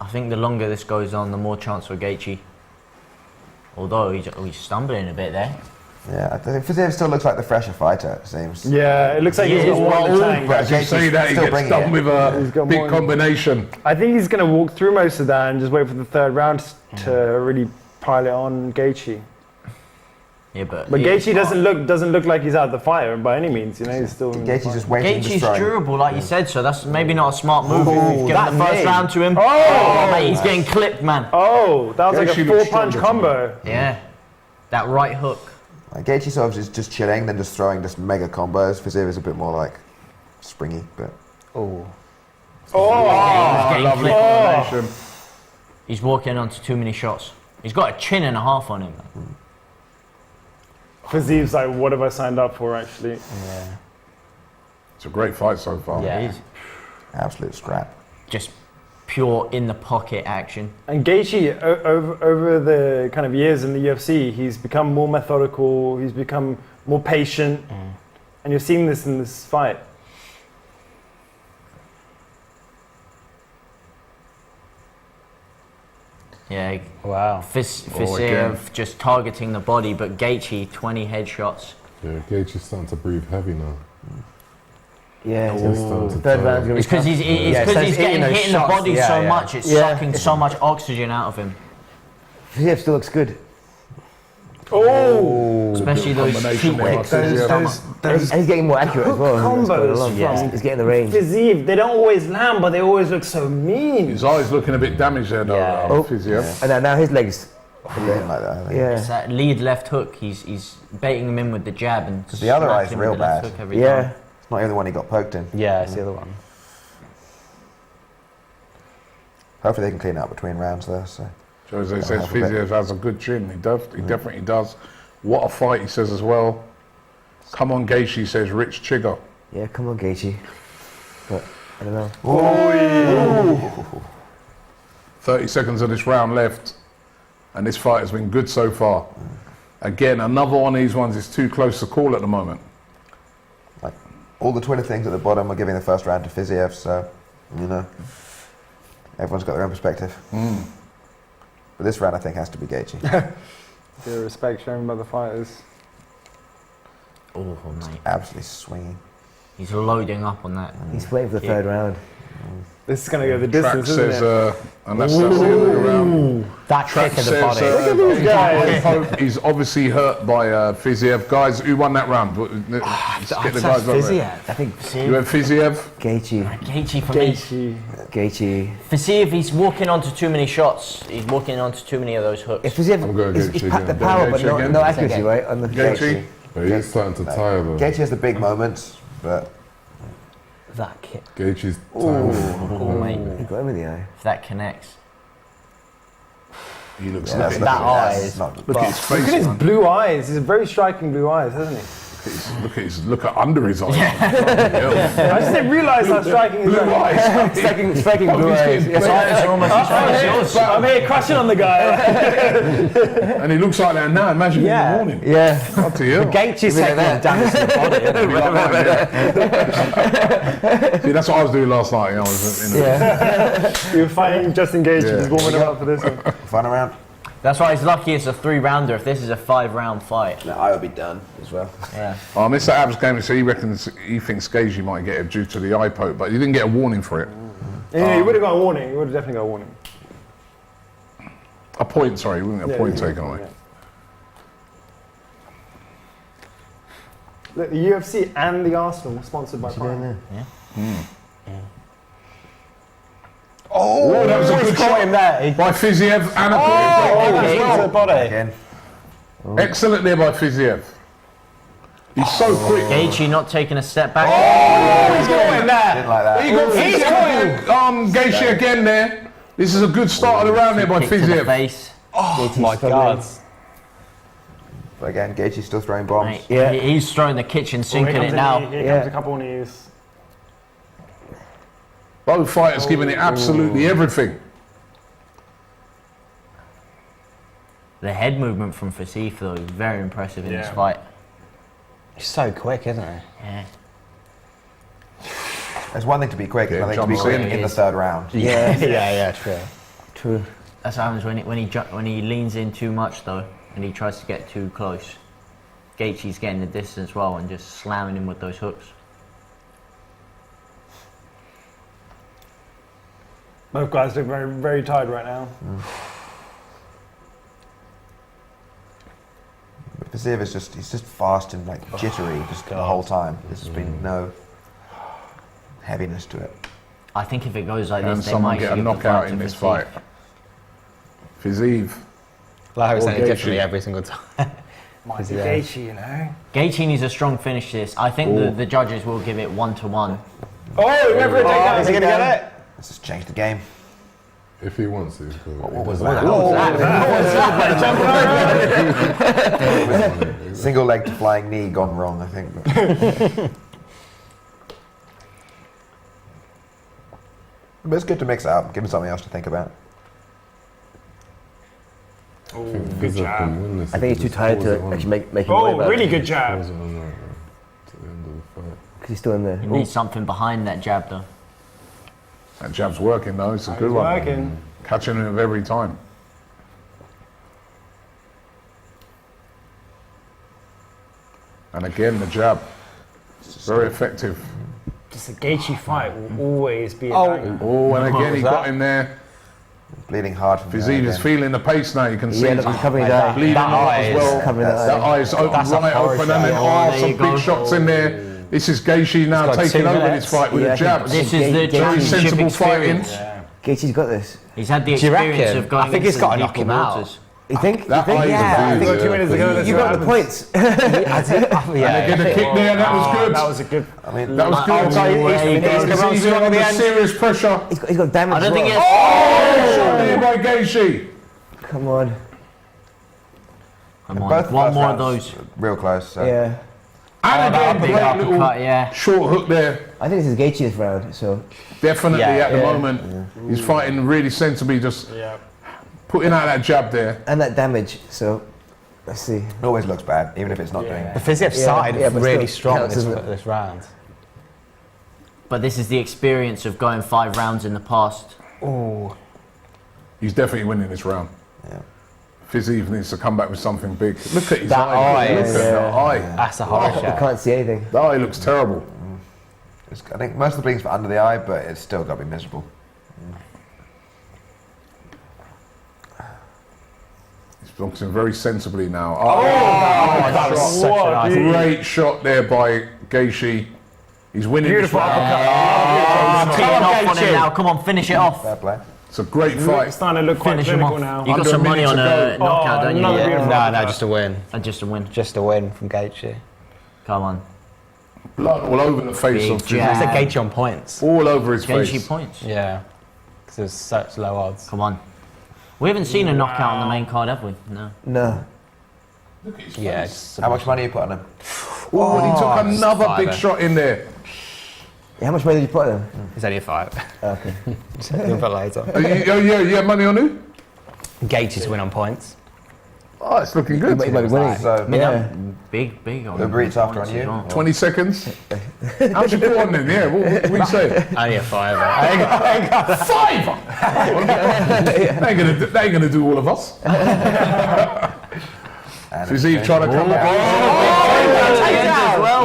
I think the longer this goes on, the more chance for Gaethje. Although he's stumbling a bit there. Yeah, I think Fiziev still looks like the fresher fighter, it seems. Yeah, it looks like he's got more in the tank. but As you Gaethje's say that, he still gets bringing done it. with He's a got big more- combination. I think he's going to walk through most of that and just wait for the third round to really pile it on Gaethje. Yeah, but Gaethje doesn't look like he's out of the fire by any means. You know, he's still. in the Gaethje's fight. just waiting to Gaethje's throw. durable, like you said, so that's maybe not a smart move. Oh, Give him that the first knee. round to him. Oh! Mate, he's getting clipped, man. Oh, that was like a Gaethje looks 4-punch stronger to combo. Yeah, that right hook. Like, Gaethje sort of is just chilling, then just throwing just mega combos. Fiziev is a bit more like springy, but He's getting Lovely clipped. combination. He's walking onto too many shots. He's got a chin and a half on him. Fiziev's like, what have I signed up for actually? It's a great fight so far. Yeah, he's absolute scrap. just pure in the pocket action. And Gaethje, over the kind of years in the UFC, he's become more methodical, he's become more patient, and you're seeing this in this fight. Yeah, Wow. Fiziev just targeting the body, but Gaethje 20 headshots. Yeah, Gaethje's starting to breathe heavy now. Yeah, He's so starting to third turn. round's gonna It's be because tough. he's so getting eating those hit in the shots. body Yeah, so yeah. much, it's Yeah. sucking so much oxygen out of him. Fiziev still looks good. Oh! Especially those combination cheap there. kicks. And he's getting more accurate as well. Combos as it's going along. from He's getting the range. Fiziev, they don't always land, but they always look so mean. His eye's looking a bit damaged there, though, Yeah. Fiziev. And now his legs. Something like that, I think. It's Yeah. that lead left hook. He's baiting him in with the jab and The other smacking eye's him real with the left bad. hook every Yeah. time. It's not even the one he got poked in. Yeah, it's the other one. Hopefully they can clean it up between rounds there. So Jose says have a bit. Fiziev has a good chin. He does. He definitely does. What a fight, he says as well. Come on, Gaethje, says Rich Chigger. Yeah, come on, Gaethje. But I don't know. 30 seconds of this round left, and this fight has been good so far. Again, another one of these ones is too close to call at the moment. like all the Twitter things at the bottom are giving the first round to Fiziev. So you know, everyone's got their own perspective. But this round, I think, has to be Gaethje. The respect shown by the fighters. Oh, mate. Absolutely swinging. He's loading up on that. He's waiting for the third round. This is going to go the Track distance, isn't says, it? and that's the end of the round. That Track kick of the says, body. Look at these guys. Pope is obviously hurt by Fiziev. Guys, who won that round? Let's get the guys over it. I think You went Fiziev? Gaethje. Gaethje for me. Gaethje. Fiziev, he's walking onto too many shots. He's walking onto too many of those hooks. If Fiziev, I'm going he's Gaethje packed the again. power, but Gaethje again? no accuracy, Again. right? On the Gaethje? But he's starting to tire though. Gaethje has the big moments, but That kick. Gaethje's Oh, tiring. mate. He got him in the eye. If that connects. He looks yeah, like that's that not- eye that's is- not- Look at his Look face, at his man. blue eyes. He's very striking blue eyes, hasn't he? Look at under his eyes. I just didn't realise how striking is. Blue eyes. striking blue eyes. His eyes are almost as red as yours. I'm here crushing on the guy. And he looks like that now. Imagine in the morning. Yeah. Up to you. Gaethje's taking damage to the body, isn't See, that's what I was doing last night. I was in You were fighting just engaged. He's warming up for this one. Fun around. That's why he's lucky it's a 3-rounder. If this is a 5-round fight. No, I would be done as well. Yeah. Mr. Abs came and said he thinks Gaethje might get it due to the eye poke, but he didn't get a warning for it. Yeah, he would have got a warning. He would have definitely got a warning. A point, sorry, he wouldn't get a point taken away. Yeah. Look, the UFC and the Arsenal sponsored by Bryan. Oh, that was a good shot him there. by Fiziev and a The body. Again. excellent there by Fiziev. He's so quick. Gaethje not taking a step back. He's got him there. Didn't like that. He's got Gaethje again there. This is a good start of the round there by Kick to the Fiziev. face. Oh my God. But again, Gaethje's still throwing bombs. Mate, he's throwing the kitchen sink in it now. Here comes a couple of knees. Both fighters giving it absolutely everything. The head movement from Fiziev though is very impressive in this fight. He's so quick, isn't he? Yeah. There's one thing to be quick, and I think to be jumps quick in. in the third round. Yeah, true. That's what happens when he leans in too much though, and he tries to get too close. Gaethje's getting the distance well and just slamming him with those hooks. Both guys look very, very tired right now. But Fiziev is he's just fast and like jittery just the whole time. There's just been no heaviness to it. I think if it goes like Can this, they someone might get a give the knockout fight in to this Fiziev. fight? Fiziev. Like I was Or saying, Gaethje. differently every single time. Might be Gaethje, you know. Gaethje needs a strong finish to this. I think the judges will give it 1-1. Oh, remember a takedown. Is he gonna get it? Let's just change the game. If he wants to. What was that? Single leg to flying knee gone wrong, I think. But it's good to mix it up, give him something else to think about. Good jab. I think he's too tired to actually make him worry Oh, about really it. good jab. To the end of the fight. Because he's still in there. He needs something behind that jab though. That jab's working though, it's a good one. Working. Catching him every time. And again, the jab. Very effective. Just a Gaethje fight will always be a banger. Oh, and again he got him there. Bleeding hard from Fiziev is feeling the pace now, you can see Yeah, he's look, he's covering his eye. bleeding out as well. Covering that That eye is open, right open, and then some big shots in there. This is Gaethje now got 2 taking over minutes. this fight with Yeah, the jabs. This is the Very championship sensible fighting. experience. Gaethje's got this. He's had the Do you experience reckon? of going I think he's into gotta the knock deeper him out. waters. You think? That you think? eye is Yeah, I think 2 minutes ago, that's you what got the happens. points. Get a kick there, that was good. That was a good. I mean, That was good. He's Fiziev under serious pressure. He's got damage. I don't as think well. it's. Shot there by Gaethje. Come on. Come on, both one first more of rounds those. real close. So. Yeah. And again, Big great uppercut, little yeah. short hook there. I think this is Gaethje this round, so. Definitely Yeah, at the moment. He's fighting really sensibly, just putting out that jab there. And that damage, so. Let's see. It always looks bad, even if it's not doing The it. Fiziev started yeah, but really still strong counts, this, doesn't it? this round. But this is the experience of going 5 rounds in the past. Oh, He's definitely winning this round. Yeah. Fiziev needs to come back with something big. Look at his That eye. eye Look is- at that eye. that's a hard I shot. can't see anything. The eye looks terrible. I think most of the bleeding's for under the eye, but it's still got to be miserable. He's boxing very sensibly now. that was such a nice. Great shot there by Gaethje. He's winning Beautiful this round. Teeing off on him now. Come on, finish it off. Fair play. It's a great fight. It's starting to look quite Finish him clinical off. now. You got Under some a money minute on to a go. knockout, don't you? another Yeah. beautiful- No, just a win. Just a win. Just a win from Gaethje. Come on. Blood all over the face Big of jab. Fiziev. It's a Gaethje on points. All over his Gaethje face. points. Yeah, because there's such low odds. Come on. We haven't seen a knockout on the main card, have we? No. No. Yeah, just How much money you put on him? Oh, and he took another big fiver. shot in there. How much money did you put in? It's only a 5. Okay. You'll put later. Yeah, money on who? Gaethje to win on points. Oh, it's looking good. He might be winning. So, I mean, I'm big on The Breeds after points on you. as well. 20 seconds. How'd you go on then? Yeah, what you say? Only a 5. Five! They ain't gonna do all of us. Fiziev trying to come back.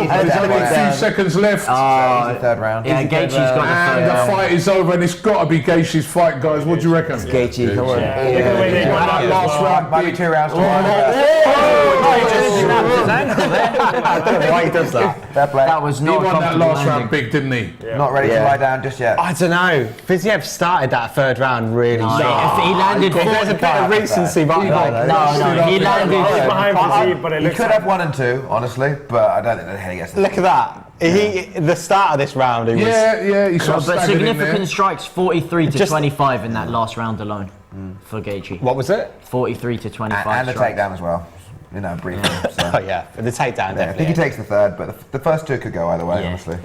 There's only a few seconds left. the third round. Yeah, Gaethje's got the And third the round. fight is over, and it's got to be Gaethje's fight, guys. What do you reckon? Gaethje, come on. They're gonna win that That last round, Might be 2 rounds to one. I don't know why he does that. Fair play. That was He not won that comfortable last round landing. big, didn't he? Not ready to lie down just yet. I don't know. Fiziev started that third round really No, strong. if he landed There's a bit of recency behind that. No, he landed. He's behind Fiziev, but it He looks could like have 1 and 2, honestly, but I don't think that he gets the Look at that. The start of this round, he was. Yeah, he sort of But staggered in there. significant strikes, 43 to Just- 25 in that last round alone for Gaethje. What was it? 43 to 25 and the strikes. takedown as well. You know, briefly. So. Oh yeah, the takedown Yeah, I definitely. think he takes the third, but the first 2 could go either way, Yeah. honestly.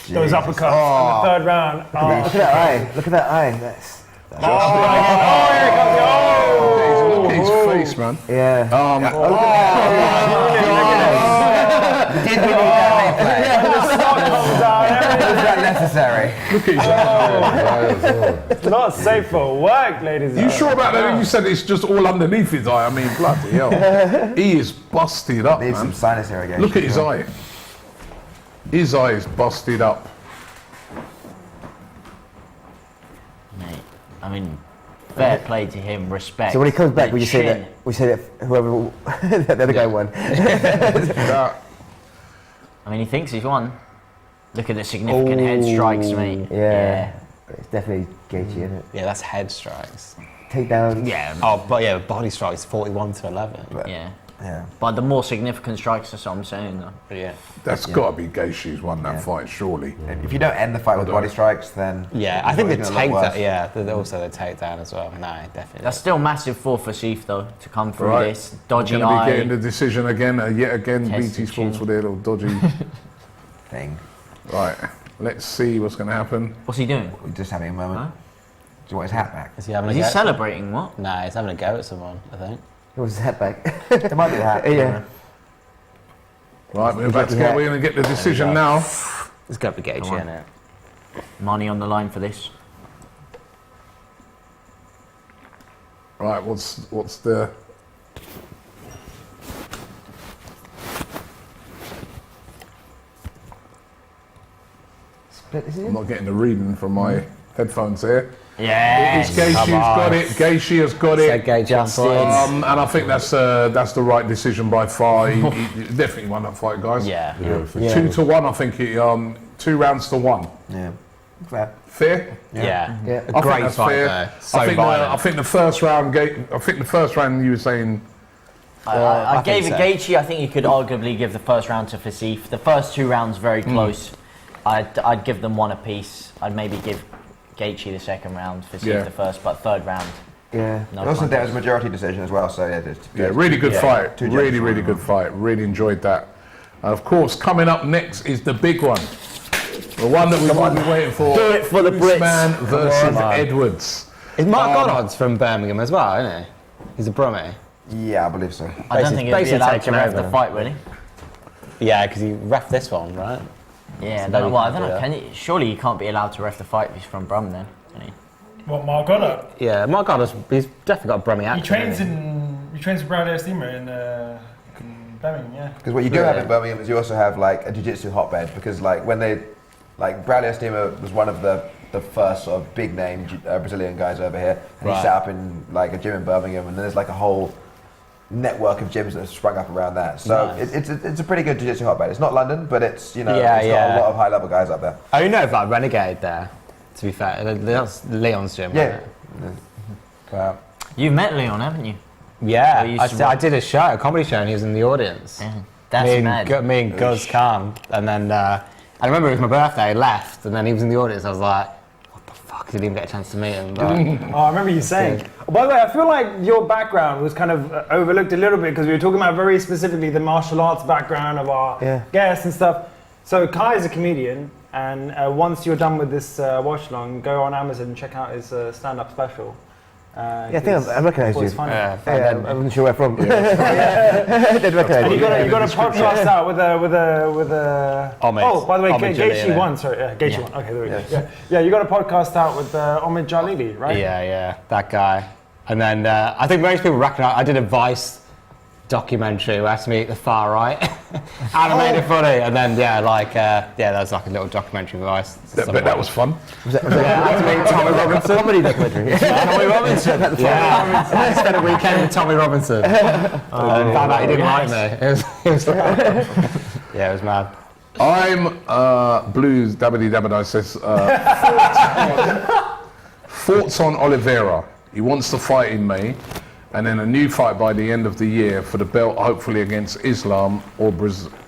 those uppercuts in the third round. Oh, Look at that eye. Look at that eye. That's, Look at his face, man. yeah. Did we need that replay? Was that necessary? Look at his it's not safe for work, ladies. You sure about that? You said it's just all underneath his eye. I mean, bloody hell. He is busted up, Needs man. some sinus irrigation. Look at his eye. His eye is busted up. Mate, I mean, fair play to him, respect. So when he comes back, The we just say chin. that whoever the other guy won. I mean, he thinks he's won. Look at the significant head strikes, mate. Yeah. It's definitely Gaethje, isn't it? Yeah, that's head strikes. Takedown. Yeah. Oh, but yeah, body strikes 41 to 11. Yeah. Yeah. But the more significant strikes, that's what I'm saying, though. Yeah. That's got to be Gaethje's won that fight, surely. If you don't end the fight with body strikes, then Yeah, I think the it's gonna look worse. takedown. Yeah, also the takedown as well. No, definitely. That's still massive for Fiziev, though, to come through Right. this. Dodgy Going to be getting eye. the decision again, yet again. Tested BT Sports chin. with their little dodgy. thing. Right, let's see what's going to happen. What's he doing? We're just having a moment. Huh? Do you want his hat back? Is he having Is a he go? celebrating? What? Nah, he's having a go at someone, I think. It was his head back. It might be the hat. Yeah. Right, we're going to get the decision now. It's got to be Gaethje, Come on. isn't it? Money on the line for this. Right, what's the... Split, is it? I'm not getting the reading from my headphones here. Yeah. It's Gaethje who's got it. Gaethje has got Said it. Gaethje on points. And I think that's the right decision by far. He definitely won that fight, guys. Yeah. 2-1, I think. 2 rounds to 1. Yeah. Fair. Fair. Yeah. Yeah. A I think great that's fight fair. though. So I think violent. I think the first round. I think the first round you were saying. I I gave it think so. Gaethje. I think you could arguably give the first round to Fiziev. The first 2 rounds very close. I'd give them 1 apiece. I'd maybe give Gaethje the second round, Fiziev the first, but third round. Yeah. No Also, there was contest. a majority decision as well, so yeah. Yeah, really good fight. Two Really, judges really won. good fight. Really enjoyed that. And of course, coming up next is the big one. The one that we've all been waiting for. Do it for the Brits. Usman versus Come on. Edwards. Is Mark Goddard's from Birmingham as well, isn't he? He's a Brummie. Yeah, I believe so. I don't think he'd be basically allowed to taken ref over. the fight, really. Yeah, because he ref this one, right? Yeah, So maybe well, I he don't know. can do Can you, surely you can't be allowed to ref the fight if he's from Brum, then. Can he? What, Mark Goddard? Yeah, Mark Goddard's, he's definitely got a Brummie accent. He trains with Bryan Steamer in Birmingham, yeah. Because what you do have in Birmingham is you also have like a jiu-jitsu hotbed. Because like when they, like Bradley Steamer was one of the first sort of big name Brazilian guys over here, and he Right. set up in like a gym in Birmingham, and then there's like a whole network of gyms that have sprung up around that. So Nice. it's a pretty good jiu-jitsu hotbed. It's not London, but it's Yeah, it's got yeah. a lot of high level guys up there. Oh, you know of like Renegade there, to be fair. That's Leon's gym, Yeah. right? You've met Leon, haven't you? Yeah, you used to I watch- did a show, a comedy show, and he was in the audience. Yeah. That's mad. Me and Guz Khan. And then I remember it was my birthday, I left, and then he was in the audience. I was like, what the fuck I didn't even get a chance to meet him. But Oh, I remember you saying. By the way, I feel like your background was kind of overlooked a little bit because we were talking about very specifically the martial arts background of our guests and stuff. So Kai is a comedian, and once you're done with this watch along, go on Amazon and check out his stand-up special. I think I recognise you. Yeah, I wasn't sure where from. I did recognise and you. you got a podcast out with a. Oh, by the way, Gaethje won. Sorry, Gaethje won. Okay, there we go. Yeah, you got a podcast out with Omid Jalili, right? Yeah, that guy. And then I think most people recognise. I did a Vice documentary where I had to meet the far right, and I made it funny. And then that was like a little documentary Vice. That was fun. I had to meet Tommy Robinson. Comedy documentary. Tommy Robinson. I spent a weekend with Tommy Robinson. And found out he didn't like me. It was mad. I'm Blues Dabbity Dabbity says thoughts on Oliveira. He wants to fight in May, and then a new fight by the end of the year for the belt, hopefully against Islam or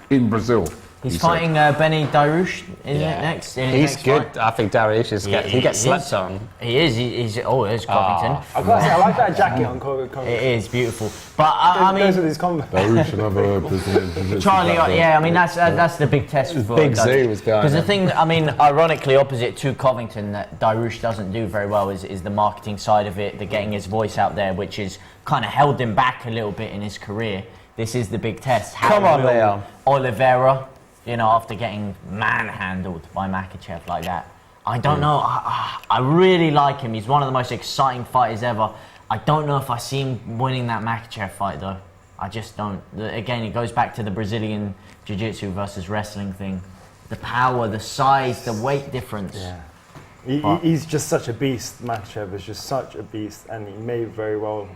in Brazil. He's fighting Benny Dariush, isn't it, next? He's good. Fight? I think Dariush he gets slept on. He is. There's Covington. I like that jacket on Covington. It is beautiful. But I mean, goes with his combo. Dariush, another Brazilian. Charlie, I mean that's the big test for Big Zoo was going. Because the thing, I mean, ironically opposite to Covington, that Dariush doesn't do very well is the marketing side of it, the getting his voice out there, which is kind of held him back a little bit in his career. This is the big test. Come on, Leo. Oliveira, after getting manhandled by Makhachev like that. I don't know. I really like him. He's one of the most exciting fighters ever. I don't know if I see him winning that Makhachev fight, though. I just don't. Again, it goes back to the Brazilian jiu-jitsu versus wrestling thing. The power, the size, the weight difference. Yeah. He's just such a beast. Makhachev is just such a beast, and he may very well.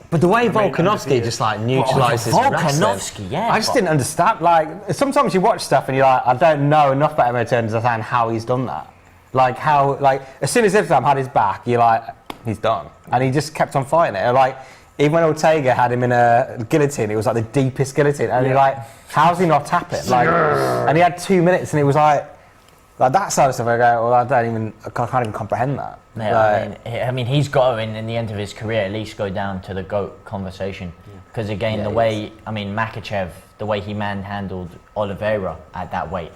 But the way Volkanovski just like neutralises Volkanovski, I just didn't understand. Like sometimes you watch stuff and you're like, I don't know enough about him to understand how he's done that. Like how, as soon as Islam had his back, you're like, he's done, and he just kept on fighting it. Like even when Ortega had him in a guillotine, it was like the deepest guillotine, and you're like, how's he not tapping? Like, and he had 2 minutes, and it was like that side of stuff. I go, well, I can't even comprehend that. Yeah, I mean, he's got to, in the end of his career, at least go down to the GOAT conversation. Because again, the way, Makhachev, the way he manhandled Oliveira at that weight,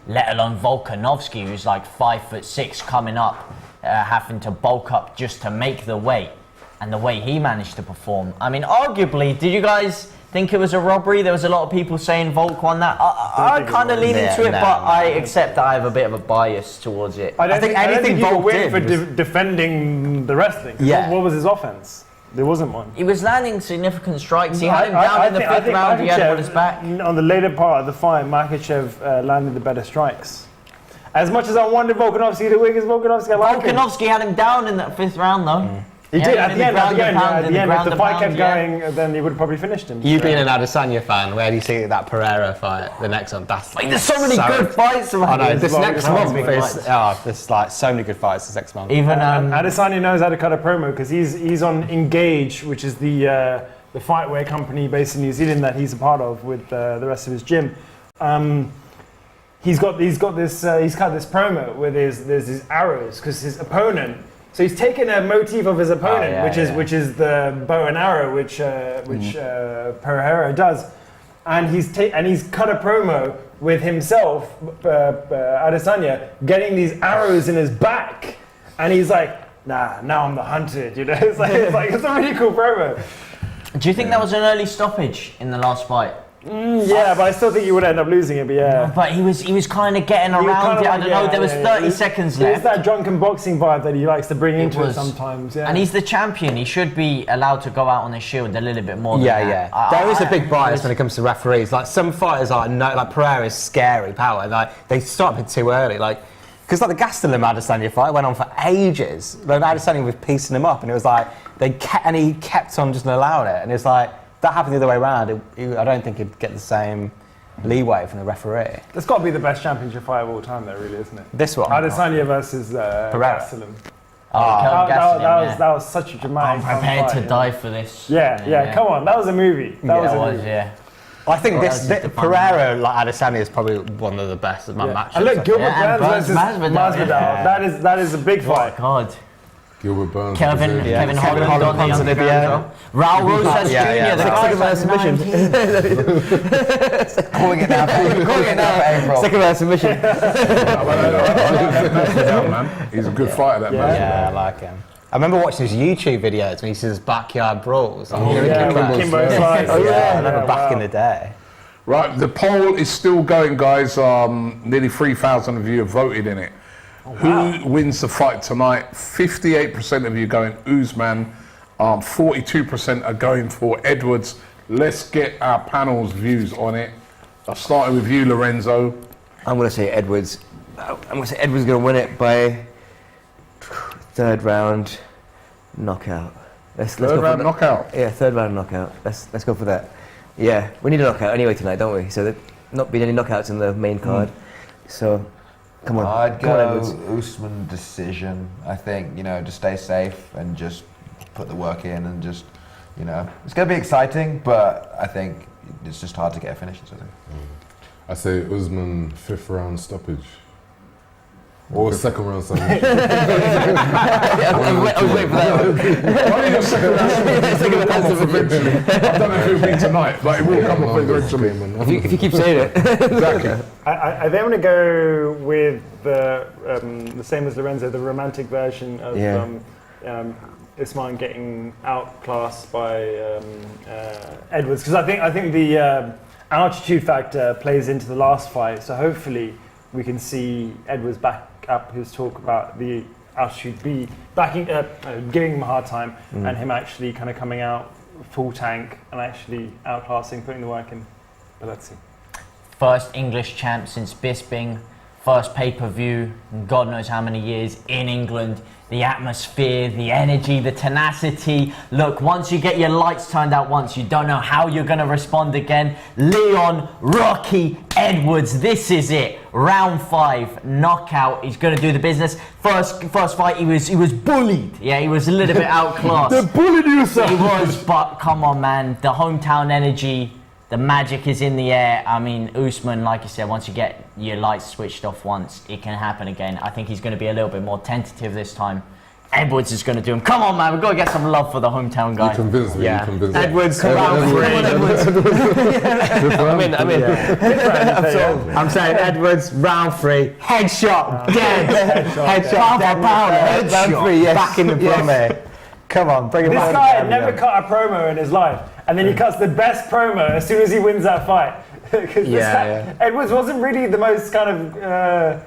let alone Volkanovski, who's like 5'6", coming up, having to bulk up just to make the weight, and the way he managed to perform. I mean, arguably, did you guys think it was a robbery? There was a lot of people saying Volk won that. I kind of lean into it, but I accept that I have a bit of a bias towards it. I think anything Volk did for defending the wrestling. Yeah. What was his offense? There wasn't one. He was landing significant strikes. He had him down in the fifth round. He had him on his back. On the later part of the fight, Makhachev landed the better strikes. As much as I wanted Volkanovski to win, Volkanovski had him down in that fifth round, though. He did at the end. If the fight kept going, then he would have probably finished him. You being an Adesanya fan, where do you see that Pereira fight? The next one, that's there's so many good fights. I know this next month there's like so many good fights this next month. Even Adesanya knows how to cut a promo because he's on Engage, which is the fightwear company based in New Zealand that he's a part of with the rest of his gym. He's cut this promo with his arrows because his opponent. So he's taken a motif of his opponent, which is the bow and arrow, which Pereira does, and he's cut a promo with himself, Adesanya, getting these arrows in his back, and he's like, nah, now I'm the hunted, It's it's a really cool promo. Do you think that was an early stoppage in the last fight? Yeah, but I still think he would end up losing it. But yeah, but he was kind of getting around it. I don't know. There was 30 seconds left. It's that drunken boxing vibe that he likes to bring into it sometimes. Yeah, and he's the champion. He should be allowed to go out on his shield a little bit more. There is a big bias when it comes to referees. Like some fighters like Pereira's scary power. Like they stop it too early. Because the Gastelum Adesanya fight went on for ages. Like Adesanya was piecing him up, and it was like he kept on just allowing it, and it's like. That happened the other way around. I don't think he'd get the same leeway from the referee. That's got to be the best championship fight of all time, though, really, isn't it? This one? Adesanya versus Pereira. Gastelum. That was such a dramatic I'm prepared fight, to die for this. Yeah, come on. That was a movie. That was a movie. Yeah. I think Pereira, like Adesanya, is probably one of the best matches. And look, Gilbert Burns versus Masvidal. That is a big fight. God. Gilbert Burns. Kevin Holland on the underground. Raul Rosas Jr. The guy's submission. Calling it now. April. Second round submission. Man. He's a good fighter, that man. Yeah, I like him. I remember watching his YouTube videos when he says backyard brawls. Kimbo slides. I remember back in the day. Right, the poll is still going, guys. Nearly 3,000 of you have voted in it. Who wins the fight tonight? 58% of you going Usman. 42% are going for Edwards. Let's get our panel's views on it. I'll start with you, Lorenzo. I'm going to say Edwards. I'm going to say Edwards is going to win it by third round knockout. Let's go Third for round that. knockout. Yeah, third round knockout. Let's go for that. Yeah, we need a knockout anyway tonight, don't we? So there's not been any knockouts in the main card. So come on. I'd Come on, go Edwards. Usman decision. I think, just stay safe and just put the work in and just, it's going to be exciting, but I think it's just hard to get a finish. So I say Usman 5th round stoppage. Or 2nd round stoppage. I was waiting for that one. Why don't you second round stoppage eventually? I don't know if it'll be tonight, but it will come up eventually. If you keep saying it. Exactly. I then want to go with the same as Lorenzo, the romantic version of Usman getting outclassed by Edwards, because I think the altitude factor plays into the last fight. So hopefully we can see Edwards back up his talk about the altitude giving him a hard time, and him actually kind of coming out full tank and actually outclassing, putting the work in. But let's see. First English champ since Bisping, first pay-per-view in God knows how many years in England. The atmosphere, the energy, the tenacity. Look, once you get your lights turned out once, you don't know how you're going to respond again. Leon Rocky Edwards, this is it. Round 5, knockout. He's going to do the business. First fight, he was bullied. Yeah, he was a little bit outclassed. They bullied you, sir. He was, but come on, man. The hometown energy, the magic is in the air. I mean, Usman, like you said, once you get your lights switched off once, it can happen again. I think he's going to be a little bit more tentative this time. Edwards is going to do him. Come on, man. We've got to get some love for the hometown guy. You convinced me. Yeah. You convinced me. Edwards, round 3. I'm in. I'm saying Edwards, round 3. Headshot, dead. Headshot, dead. Round 3, yes. Back in the promo. Come on, bring him back. This guy had never cut a promo in his life, and then he cuts the best promo as soon as he wins that fight. Edwards wasn't really the most kind of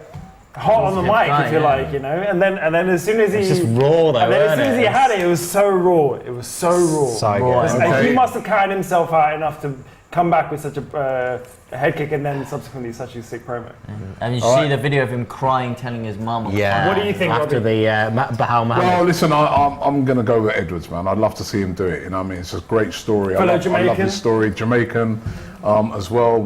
hot on the mic, if you like, and then as soon as he, it's just raw though. And then as soon as he had it, it was so raw. It was so raw. So good. And he must have carried himself out enough to come back with such a head kick and then subsequently such a sick promo. And you see the video of him crying, telling his mum. Yeah. What do you think, after Robbie? the Bahal Muhammad? Well, listen, I'm going to go with Edwards, man. I'd love to see him do it. It's a great story. I love his story. Jamaican as well.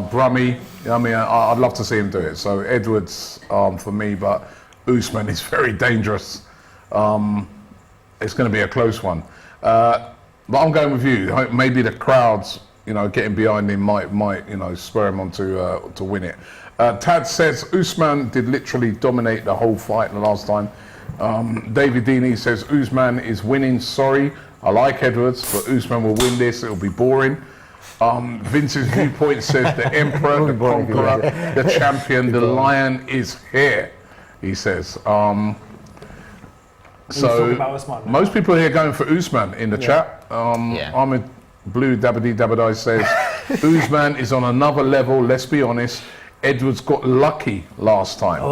Brummy. I'd love to see him do it. So Edwards for me, but Usman is very dangerous. It's going to be a close one. But I'm going with you. Maybe the crowds, getting behind him might spur him on to win it. Tad says Usman did literally dominate the whole fight the last time. David Deeney says Usman is winning. Sorry, I like Edwards, but Usman will win this. It'll be boring. Vince's viewpoint says the emperor, the conqueror, the champion, the lion is here. He says. So most people here going for Usman in the chat. Ahmed Blue Dabadi Dabadai says Usman is on another level. Let's be honest. Edwards got lucky last time.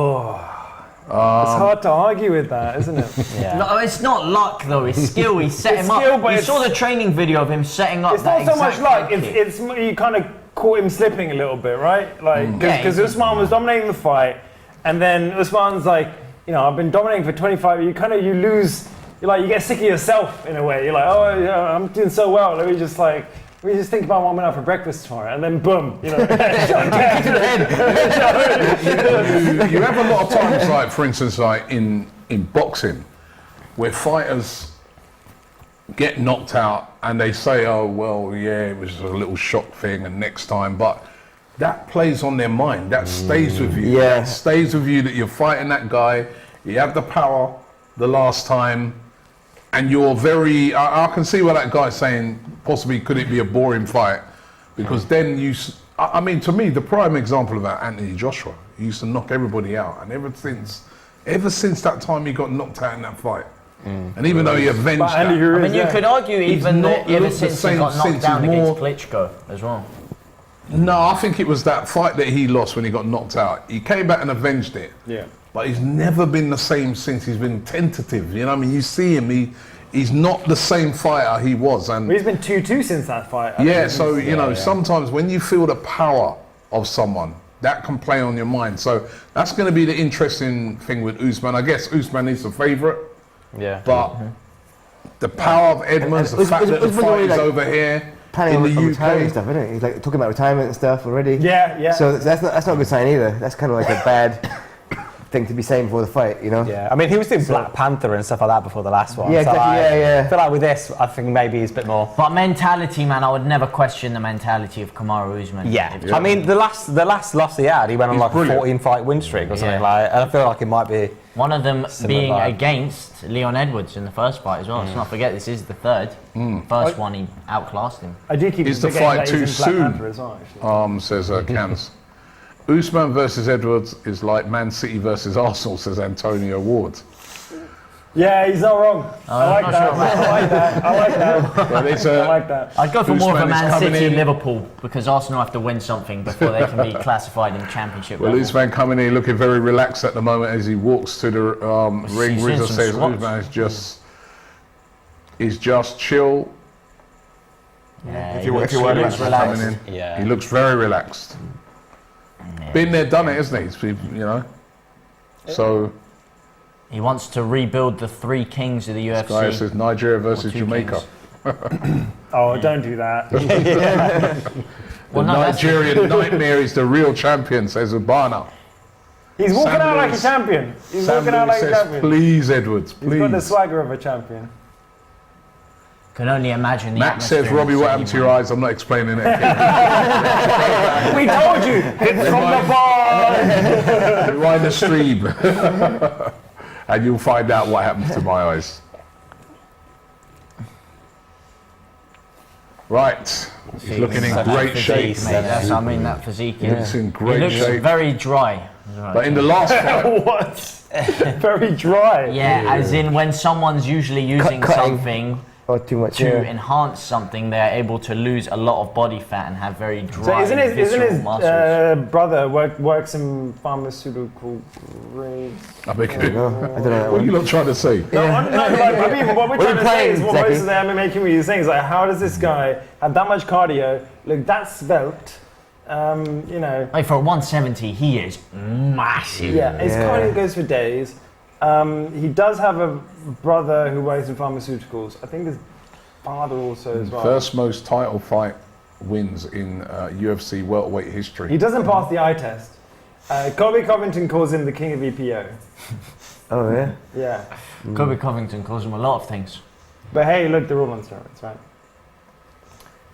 It's hard to argue with that, isn't it? No, it's not luck though. It's skill. He set him up. You saw the training video of him setting up. It's not so much luck. It's you kind of caught him slipping a little bit, right? Like because Usman was dominating the fight, and then Usman's like, I've been dominating for 25. You lose. You get sick of yourself in a way. You're like, oh yeah, I'm doing so well. Let me just think about what I'm gonna have for breakfast tomorrow, and then boom, You have a lot of times, like for instance, like in boxing, where fighters get knocked out and they say, oh, well, yeah, it was a little shock thing and next time, but that plays on their mind. That stays with you. Yeah. That stays with you that you're fighting that guy, you have the power the last time, and you're very, I can see why that guy's saying, possibly could it be a boring fight? Because then I mean, to me, the prime example of that, Anthony Joshua, he used to knock everybody out, and ever since that time he got knocked out in that fight, and even though he avenged that, I mean, you could argue even that ever looked the since he same got knocked since. down He's against more- Klitschko as well. No, I think it was that fight that he lost when he got knocked out. He came back and avenged it. Yeah. But he's never been the same since. He's been tentative. You know what I mean? You see him, he's not the same fighter he was. And He's been 2-2 since that fight. yeah, so, you know, sometimes when you feel the power of someone, that can play on your mind. So that's going to be the interesting thing with Usman. I guess Usman is the favourite. Yeah. But the power of Edmonds, the fact that the fight is over here in the UK. Retirement stuff, isn't it? He's like talking about retirement and stuff already. Yeah, yeah. So that's not a good sign either. That's kind of like a bad thing to be saying before the fight, you know? Yeah, I mean, he was doing Black Panther and stuff like that before the last one. Yeah, so exactly, I feel like with this, I think maybe he's a bit more. But mentality, man, I would never question the mentality of Kamaru Usman. Yeah. I mean, the last loss he had, he went on like a 14 fight win streak or something like. And I feel like it might be one of them being vibe. against Leon Edwards in the first fight as well. Let's not forget this is the third. First one he outclassed him. I do keep Is the forgetting fight that too he's in Black soon? Panther as well, actually. Says Cans. Usman versus Edwards is like Man City versus Arsenal, says Antonio Ward. Yeah, he's not wrong. I like that. I like that. I like that. But it's, I like that. I'd go for more of a Usman is Man coming City in. Liverpool because Arsenal have to win something before they can be classified in Championship Well, level. Usman coming in looking very relaxed at the moment as he walks to the ring. He's Rizzo in some says squats. Usman is just chill. Yeah, If you're worried about Coming in, Yeah. he looks very relaxed. Been there, done it, isn't he? You know. So, He wants to rebuild the three kings of the UFC. guy says Nigeria versus two Jamaica. kings. Oh, don't do that. The Well, no, that's- Nigerian nightmare is the real champion, says Ubana. He's walking Sam out like a Lewis- champion. He's Sam walking out Lewis like a says, champion. please, Edwards, He's got the please. swagger of a champion. Can only imagine the Max says, atmosphere Robbie, in what the happened to city, your man. eyes? I'm not explaining it. We told you! Hits from the bar! Rewind the stream. And you'll find out what happens to my eyes. Right. He's looking in That great physique, shape. mate, that's- I mean, that physique. He looks in He great looks shape. very dry. But in the last fight, What? Very dry. Yeah, as in when someone's usually using cutting. something Or too much. to Yeah. enhance something, they're able to lose a lot of body fat and have very So dry, isn't his visceral muscles. brother works in pharmaceutical grade? I beg you. I don't know that What are you one. not trying to say? No, I mean, what we're trying to say is what Zaki? most of the MMA community is saying is like, how does this guy have that much cardio, look that svelte, you know? Like for 170, he is massive. Yeah, his Yeah. cardio goes for days. He does have a brother who works in pharmaceuticals. I think his father also as well. First most title fight wins in UFC welterweight history. He doesn't pass the eye test. Colby Covington calls him the king of EPO. Oh, yeah. Yeah. Kobe Covington calls him a lot of things. But hey, look, they're all on steroids, right?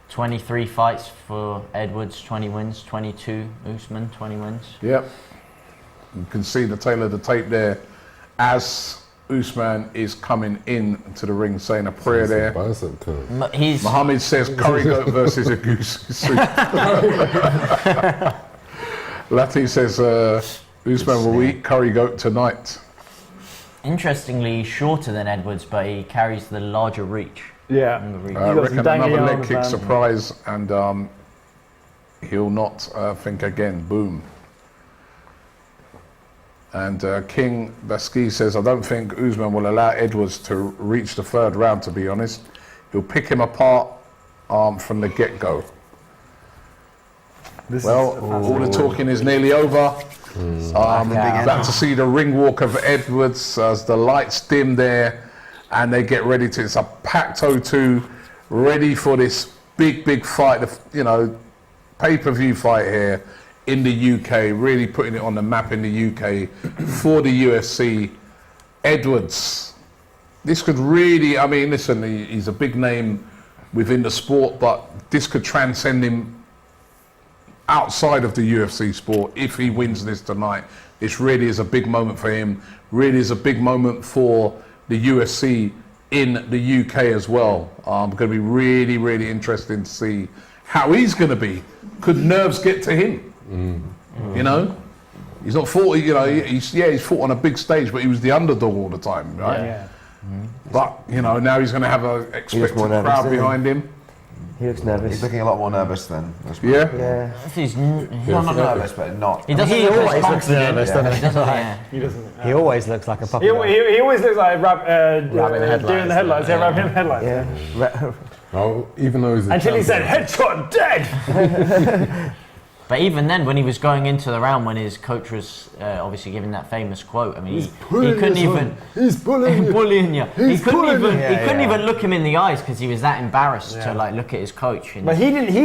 23 fights for Edwards, 20 wins. 22 Usman, 20 wins. Yep. You can see the tail of the tape there as Usman is coming in to the ring saying a prayer there. Bicep curl. He's Mohammed says curry goat versus a goose soup. Lati says Usman will eat curry goat tonight. interestingly shorter than Edwards, but he carries the larger reach. Yeah. On the reach. got Reckon some dangly another leg arms, kick man. surprise and he'll not think again. Boom. And King Baski says, I don't think Usman will allow Edwards to reach the third round, to be honest. He'll pick him apart from the get-go. Well, all the talking is nearly over. About to see the ring walk of Edwards as the lights dim there and they get ready to, it's a packed O2 ready for this big fight, you know, pay-per-view fight here in the UK, really putting it on the map in the UK for the UFC. Edwards, this could really, I mean, listen, he's a big name within the sport, but this could transcend him outside of the UFC sport if he wins this tonight. This really is a big moment for him, really is a big moment for the UFC in the UK as well. Going to be really, really interesting to see how he's going to be. Could nerves get to him? You know? He's not fought, you know, he's fought on a big stage, but he was the underdog all the time, right? Yeah. But, you know, now he's going to have an expected crowd behind him. He looks nervous. He's looking a lot more nervous than Usman. Yeah? Yeah. He's Not nervous, but not. He doesn't He look always as looks confident. nervous, doesn't he? Yeah. He doesn't. He always looks like a puppy. He always looks like Rabbit in the headlights. deer in the headlights. Yeah, rabbit in the headlights. Yeah. Oh, even though he's a Until he said, champion, headshot dead! But even then, when he was going into the round, when his coach was obviously giving that famous quote, I mean, he couldn't even. He's bullying you. He couldn't even look him in the eyes because he was that embarrassed to like look at his coach. And But he didn't.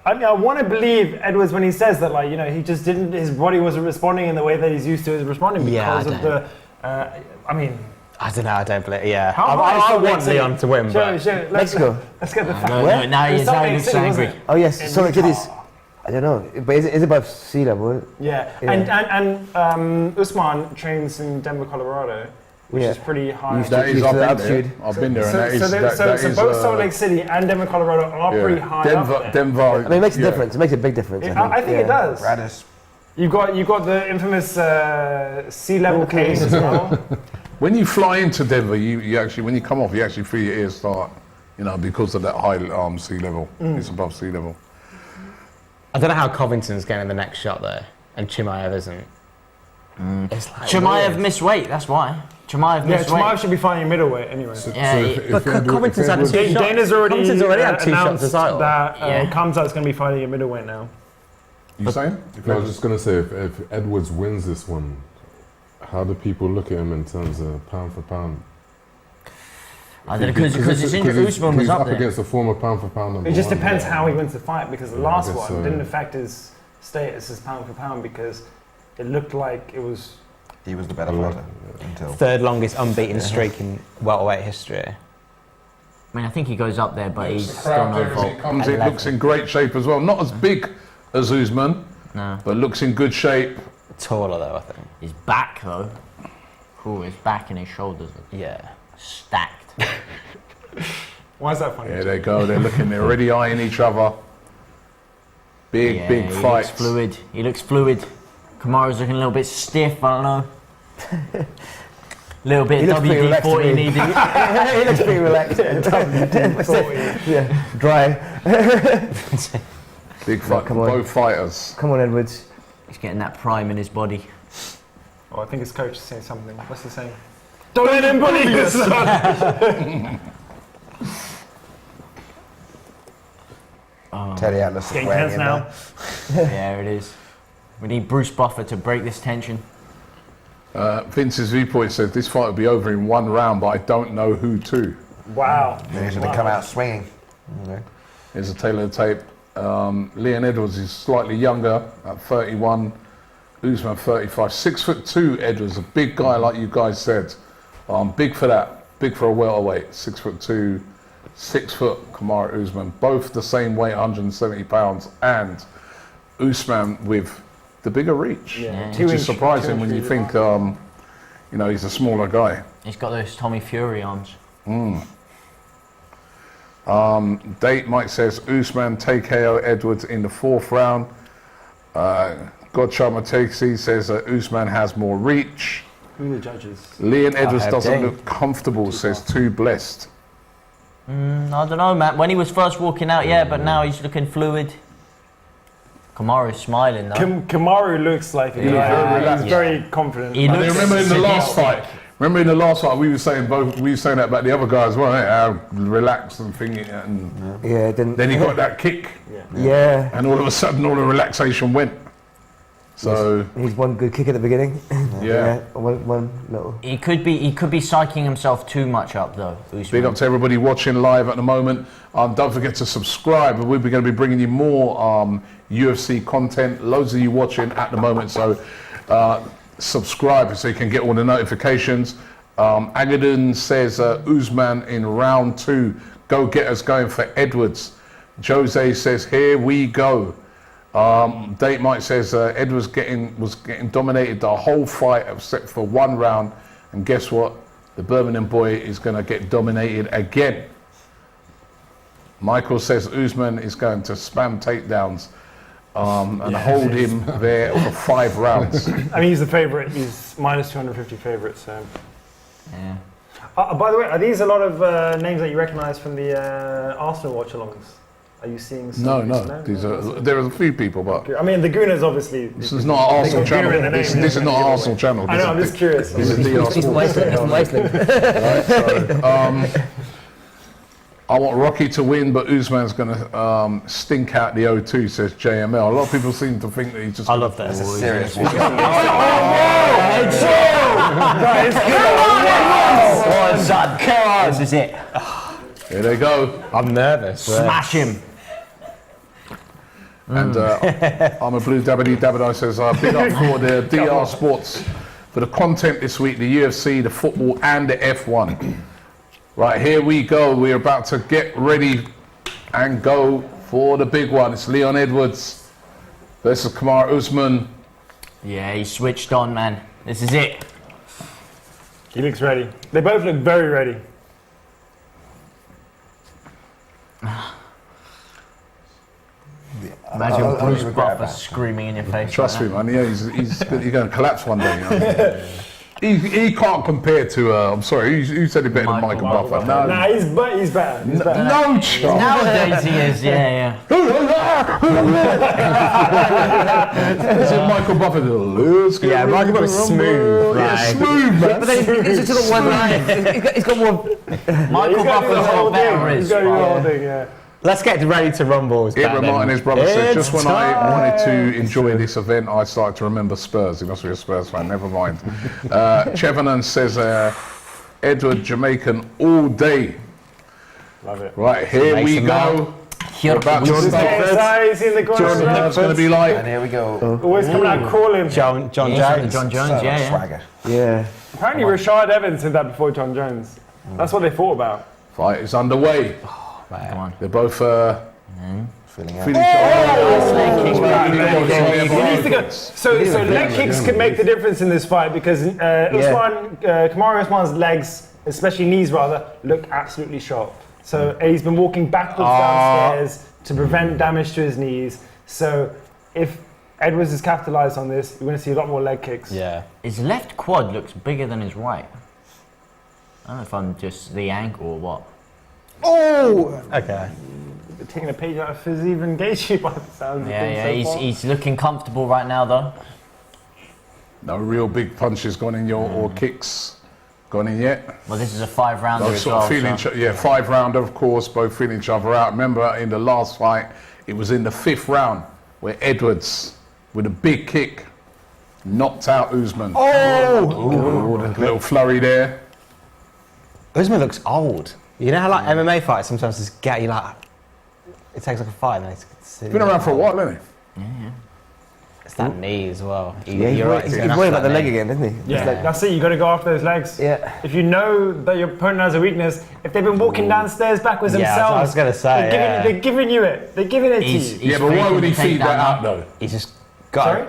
I mean, I want to believe Edwards when he says that, like, you know, he just didn't. His body wasn't responding in the way that he's used to responding because of the. I mean, I don't know. I don't believe. Yeah, How I high is Salt Lake want City? Leon to win, but Mexico. let's get the fact. no, now It's he's Salt now he Lake looks City, angry. wasn't it? Oh yes, In so it is. Utah. I don't know, but is it above sea level? Yeah, Yeah. and Usman trains in Denver, Colorado, which Yeah. is pretty high. Used That to- is, used I've to been altitude. there. I've been there, and that is. So both Salt Lake City and Denver, Colorado are pretty high Denver, up there. Denver. I mean, it makes a yeah. difference. It makes a big difference. I think it does. Radis. You got the infamous sea level case as well. When you fly into Denver, you actually, when you come off, you actually feel your ears start, you know, because of that high sea level. It's above sea level. I don't know how Covington's getting the next shot there, and Chimaev isn't. It's like Chimaev weird. missed weight. That's why. Chimaev missed weight. Chimaev should be fighting middleweight anyway. But Covington's had two shots. Dana's already Covington's already had two shots announced as title. that Yeah. Kamzat's going to be fighting at middleweight now. You saying? I was just going to say, if Edwards wins this one, how do people look at him in terms of pound for pound? I don't know, because his injury, Usman was he's up up there. against a former pound for pound number It just one. depends how he wins the fight, because the last guess one so, didn't yeah. affect his status as pound for pound, because it looked like it was. He was the better fighter until. Third longest unbeaten streak in welterweight history. I mean, I think he goes up there, but he's The still crowd no there as fault. it comes in looks in great shape as well. Not as big as Usman, No. but looks in good shape. Taller though, I think. His back, though. Cool, his back and his shoulders are Yeah. stacked. Why is that funny? Yeah, they go. They're looking. They're already eyeing each other. Big, Yeah, big he fights. looks fluid. He looks fluid. Kamaru's looking a little bit stiff, I don't know. Little bit He looks pretty relaxed to WD-40 me. needed. He looks pretty relaxed. Yeah, dry. Big fight. come on. Both fighters. Come on, Edwards. He's getting that prime in his body. Oh, I think his coach is saying something. What's he saying? Don't let him bully you, son! Teddy Atlas is Getting weighing tense in now. there. Yeah, it is. We need Bruce Buffer to break this tension. Vince's viewpoint says this fight will be over in one round, but I don't know who to. Wow. Maybe he's going to come out swinging. You know. Here's a tail of the tape. Leon Edwards is slightly younger at 31. Usman 35. 6'2" Edwards, a big guy like you guys said. Big for that. Big for a welterweight. 6'2", 6 foot Kamaru Usman. Both the same weight, 170 pounds, and Usman with the bigger reach. Yeah. Which is surprising when you think, you know, he's a smaller guy. He's got those Tommy Fury arms. Date Mike says Usman take KO Edwards in the 4th round. Godchar Matexi says that Usman has more reach. Who are the judges? Leon Edwards have doesn't Dane. look comfortable, says too blessed. I don't know, Matt. When he was first walking out, yeah, but now he's looking fluid. Kamaru's smiling though. Kamaru looks like a very guy. relaxed. He's very confident. He And looks remember in the last sadistic. fight, we were saying that about the other guy as well, how relaxed and thingy, and Yeah, then he got that kick, Yeah. and all of a sudden all the relaxation went. So He's one good kick at the beginning. yeah. One little. He could be psyching himself too much up though. Usman. Big up to everybody watching live at the moment. Don't forget to subscribe. We're going to be bringing you more UFC content. Loads of you watching at the moment, so subscribe so you can get all the notifications. Agadan says Usman in round 2 go-getters going for Edwards. Jose says, here we go. Date Mike says Edwards was getting dominated the whole fight except for one round. And guess what? The Birmingham boy is going to get dominated again. Michael says Usman is going to spam takedowns and hold him there for 5 rounds. I mean, he's the favourite. He's minus 250 favourite. So. Yeah. By the way, are these a lot of names that you recognise from the Arsenal watch-alongs? Are you seeing some? No. There are a few people, but I mean, the Gunners obviously. this is not an Arsenal channel. This is not an Arsenal channel. I know. I'm just curious. This is DR Sports. Right, so, I want Rocky to win, but Usman's going to stink out the O2, says JML. A lot of people seem to think that he's just. I love that. It's a serious one. This is it. Here they go. I'm nervous. Smash him. And I'm a blue dabbity dabbity says, big up for the DR Sports for the content this week, the UFC, the football, and the F1. Right, here we go. We're about to get ready and go for the big one. It's Leon Edwards versus Kamaru Usman. Yeah, he switched on, man. This is it. He looks ready. They both look very ready. Imagine Bruce Buffer screaming in your face. Trust me, man. Yeah, he's going to collapse one day. You know? he can't compare to. I'm sorry. Who said it better than Michael Buffer? No, Nah, he's better. He's better. no chance. Nowadays he is, yeah. This is Michael Buffer. Yeah, Michael Buffer's smooth. Yeah, Like, smooth, man. But then it's just got one line. He's got more. Michael Buffer's got better He's wrist. got to do the whole thing, yeah. let's get ready to rumble. Ibra Martin, his brother, said, just when I wanted to enjoy this event, I started to remember Spurs. He must be a Spurs fan, never mind. Chevenan says, Edward Jamaican all day. Love it. Right, here we go. We're about to start. He's in the corner. Jordan Herb's going to be And like, here we go. Always coming out calling. John Jones. John Jones, yeah. Swagger. Yeah. Apparently Rashad Evans said that before John Jones. That's what they thought about. fight is underway. Come on. They're both Feeling out. feeling each He needs to go. So leg kicks could make the difference in this fight because Kamaru Usman's legs, especially knees rather, look absolutely sharp. So he's been walking backwards downstairs to prevent damage to his knees. So if Edwards has capitalized on this, you're going to see a lot more leg kicks. Yeah. His left quad looks bigger than his right. I don't know if I'm just the angle or what. Oh! Okay. They're taking a page out of Fiziev and Gaethje by the sounds of things so far. He's looking comfortable right now though. No real big punches gone in or kicks gone in yet. Well, this is a 5-rounder Both as sort well. of feeling So. 5-rounder, of course, both feeling each other out. Remember in the last fight, it was in the 5th round where Edwards, with a big kick, knocked out Usman. Oh! A little flurry there. Usman looks old. You know how like MMA fights sometimes just get you like, it takes like a fight and it's Been around for a while, hasn't he? It's that knee as well. Yeah, You're right. he's worried about the leg again, isn't he? Yeah, that's it. You got to go after those legs. Yeah. If you know that your opponent has a weakness, if they've been walking downstairs backwards Yeah, themselves, I was gonna say, they're giving you it. They're giving it to you. Yeah, but why would he feed that out though? He's just got Sorry?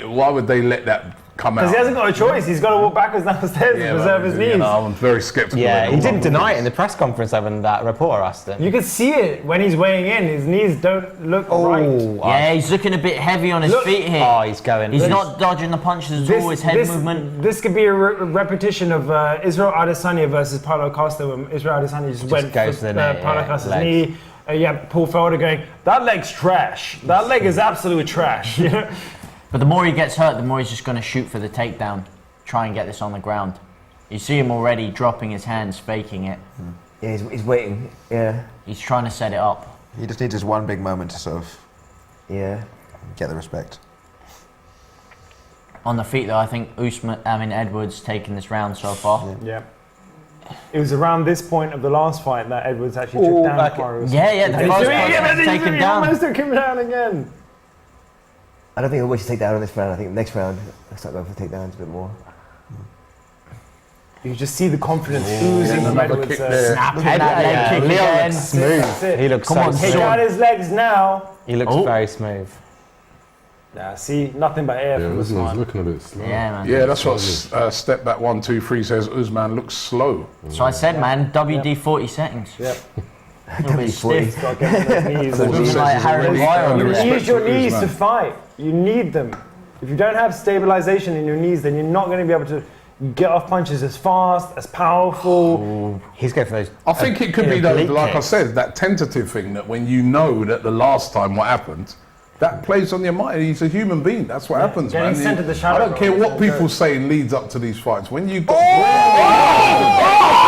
Why would they let that come out? Because he hasn't got a choice. He's got to walk backwards downstairs to preserve his knees. I'm very sceptical. Yeah, he didn't deny it in the press conference when that reporter asked him. You can see it when he's weighing in. His knees don't look right. Yeah, he's looking a bit heavy on his feet here. Oh, he's going. He's not dodging the punches at all. His head movement. This could be a repetition of Israel Adesanya versus Paulo Costa when Israel Adesanya just went goes for to the knee, Paulo yeah, Costa's legs. knee. Paul Felder going, that leg's trash. That leg is absolute trash. But the more he gets hurt, the more he's just going to shoot for the takedown. Try and get this on the ground. You see him already dropping his hands, faking it. Yeah, he's waiting. Yeah. He's trying to set it up. He just needs just one big moment to sort of Yeah. get the respect. On the feet though, I think Edwards taking this round so far. Yeah. It was around this point of the last fight that Edwards actually took down Kamaru. Yeah, the first fight was taken He down. almost took him down again. I don't think he'll wish to take down on this round. I think next round, I'll start going for takedowns a bit more. You just see the confidence oozing from another Edwards. kick there. Snapping that leg kick Leon again. looks smooth. He looks Come so on, Take smooth. out his legs now. He looks very smooth. Yeah, see, nothing but air Yeah, from Usman's Usman. looking a bit slow. Yeah, man. Yeah, that's what step back 1, 2, 3 says. Usman looks slow. So I said, man, WD 40 settings. Yep. A little bit stiff. Got to get on those knees. Looking like Harry Maguire. You respect need your for knees Usman. to fight. You need them. If you don't have stabilization in your knees, then you're not going to be able to get off punches as fast, as powerful. He's going for those. I think it could be, oblique like I kicks. said, that tentative thing that when you know that the last time what happened, that plays on your mind. He's a human being. That's what happens, Getting man. sent to the shadow I don't care box what is people good. say leads up to these fights. When you got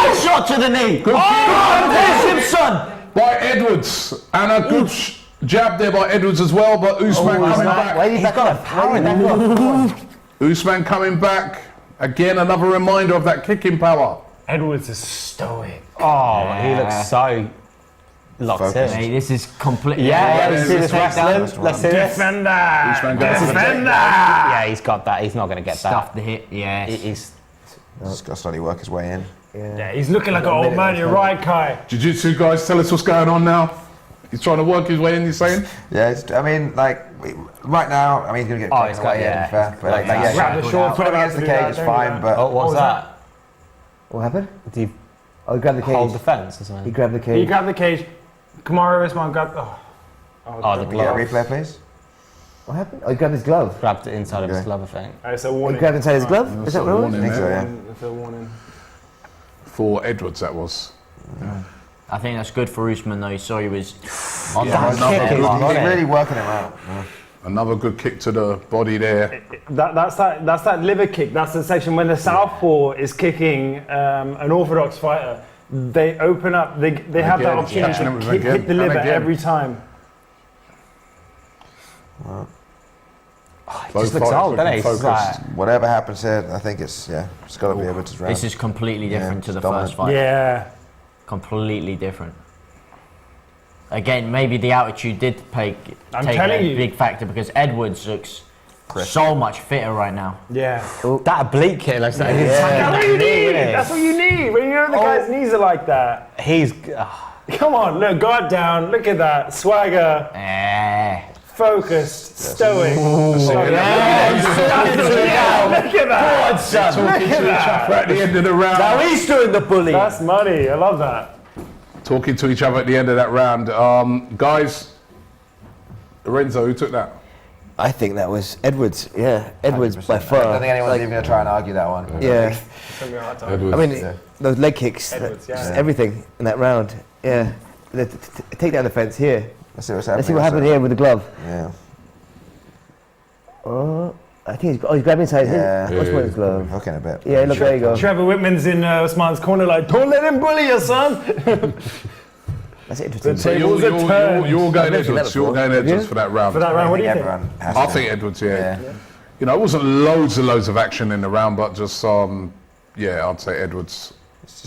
Oh, shot to the knee. Good Oh, Simpson. by Edwards and a good jab there by Edwards as well, but Usman coming back. Why are you back up? Power in that. Usman coming back. Again, another reminder of that kicking power. Edwards is stoic. Oh, he looks so locked in. Hey, this is completely. Yeah, let's see this this wrestling. Let's see this. Defender. Usman going for the Defender. Yeah, he's got that. He's not going to get Stuff that. the hit, yeah. He's He's got to slowly work his way in. Yeah, he's looking like an old man. You're right, Kai. Jiu-Jitsu guys, tell us what's going on now. He's trying to work his way in, you're saying? Yeah, I mean, like, right now, I mean, he's going to get he's taken got- away, yeah. fair. But, like, Yeah. yeah, Grab the short, put him against the cage, it's fine, but... oh, what was that? What happened? Did he Oh, he grabbed the hold cage. the fence or He something? grabbed the He cage. grabbed the cage. Kamaru Usman grabbed. Oh, the Can we get a glove. replay, please? What happened? Oh, he grabbed his glove. Grabbed it inside of his Okay. glove, I think. Alright, so He warning. grabbed inside his glove? Is that what it was? Warning I think so, there. yeah. It's a warning. For Edwards, that was. I think that's good for Usman though. He saw he was on Yeah, the another there, good but- He's really working him out. Another good kick to the body there. That's that liver kick. That's the section when the southpaw is kicking an orthodox fighter. They open up. They have that Again, opportunity catching him to again, hit the and liver again. every time. Both Just looks fighters old, doesn't he? looking He's focused. like- Whatever happens here, I think it's got to be Edwards' round. This is completely different to the dominant. first fight. Yeah. Completely different. Again, maybe the altitude did take telling a you. big factor because Edwards looks so much fitter right now. Yeah. That oblique kick looks like he's That's what you need. That's what you need when you know the guy's knees are like that. He's Come on, look, guard down. Look at that swagger, focused, stoic. Look at that. Talking to each other at the end of the round. Now he's doing the bully. That's money. I love that. Talking to each other at the end of that round. Guys, Lorenzo, who took that? I think that was Edwards. Yeah, Edwards by 100%. I far. don't think anyone's even going to try and argue that one. Yeah. Edwards. I mean, those leg kicks, Edwards, yeah. just everything in that round. Yeah. Take down the fence here. Let's see what's happening. Let's see what happened here with the glove. Yeah. Oh, I think he's grabbing inside Yeah. his Usman's glove. Hooking a bit. Yeah, look, there you go. Trevor Whitman's in Usman's corner, like, don't let him bully you, son. That's interesting. The tables are turned. You're going I've never seen Edwards. that You're before. going Edwards Yeah. for that round. For that round, what do you think? Everyone has I to. think Edwards, Yeah. You know, it wasn't loads of action in the round, but just I'd say Edwards.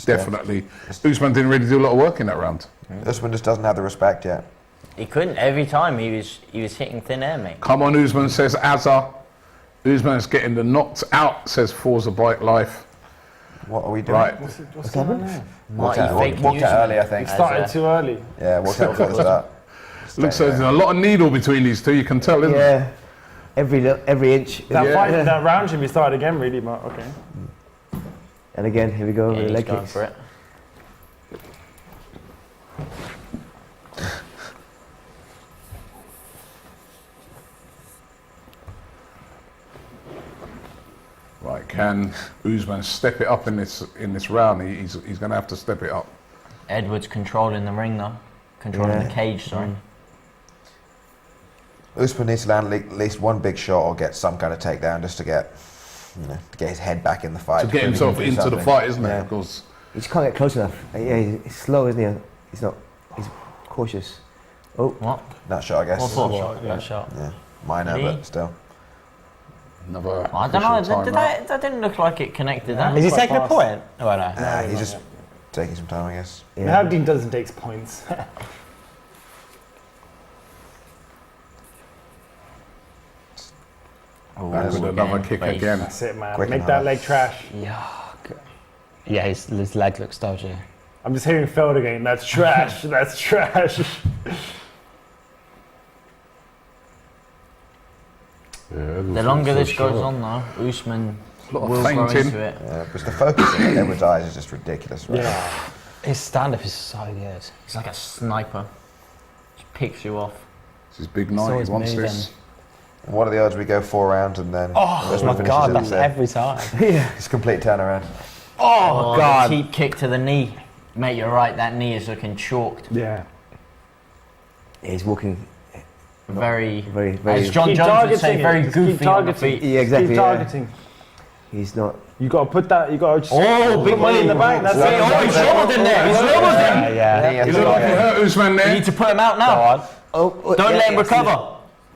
Definitely. Usman didn't really do a lot of work in that round. Usman just doesn't have the respect yet. He couldn't. Every time he was hitting thin air, mate. Come on, Usman, says Azza. Usman's getting the knocked out, says Forza Bike Life. What are we doing? Right. What's going on there? Walked Mighty fake out news, early, I mate. think. Started too early. Yeah, walked out before the start. Looks like there's a lot of needle between these two, you can tell, isn't Yeah. Every inch. That Yeah. fight, that round should be started again, really, but okay. And again, here we go. Yeah, with he's leg going kicks. for it. Right, can Usman step it up in this round? He's going to have to step it up. Edwards controlling the ring though. Controlling Yeah. the cage, sorry. Usman needs to land at least one big shot or get some kind of takedown just to get his head back in the fight. To get himself into the fight, isn't it? Yeah. Of course. He just can't get close enough. Yeah, he's slow, isn't he? He's not. He's cautious. Oh, What? That shot, I guess. What for? That shot. Yeah, minor, Really? but still. Another I don't know. official timeout. That didn't look like it connected. That Is he looked quite taking a fast. point? Oh, no. Nah, he's just taking some time, I guess. yeah. Habdeen doesn't take points. Oh, Back with another kick face. again. That's it, man. Quick Make and that hard. leg trash. Yeah. Yeah, his leg looks dodgy. I'm just hearing Feld again. That's trash. That's trash. The longer this goes on, though, Usman will grow fainting. into it. Yeah, because the focus in Edwards' eyes is just ridiculous, right? Yeah. His stand-up is so good. He's like a sniper. Just picks you off. This is big It's night. always He wants moving. this. And what are the odds we go 4 rounds and then Oh my God, that's every time. It's a complete turnaround. Oh, God. The deep kick to the knee. Mate, you're right, that knee is looking chalked. Yeah. He's walking Very, very. as John Keep Jones would say, targeting it. very Just keep goofy on the targeting. feet. Yeah, exactly. Keep Yeah. targeting. He's not. You got to put that. You got to just Oh, put big money in the bank. That's Wait, oh, he's rolled in there. He's rolled in. Yeah. You look like you hurt Usman You there. need to put him out now. Oh, Don't yeah, let him yeah, recover.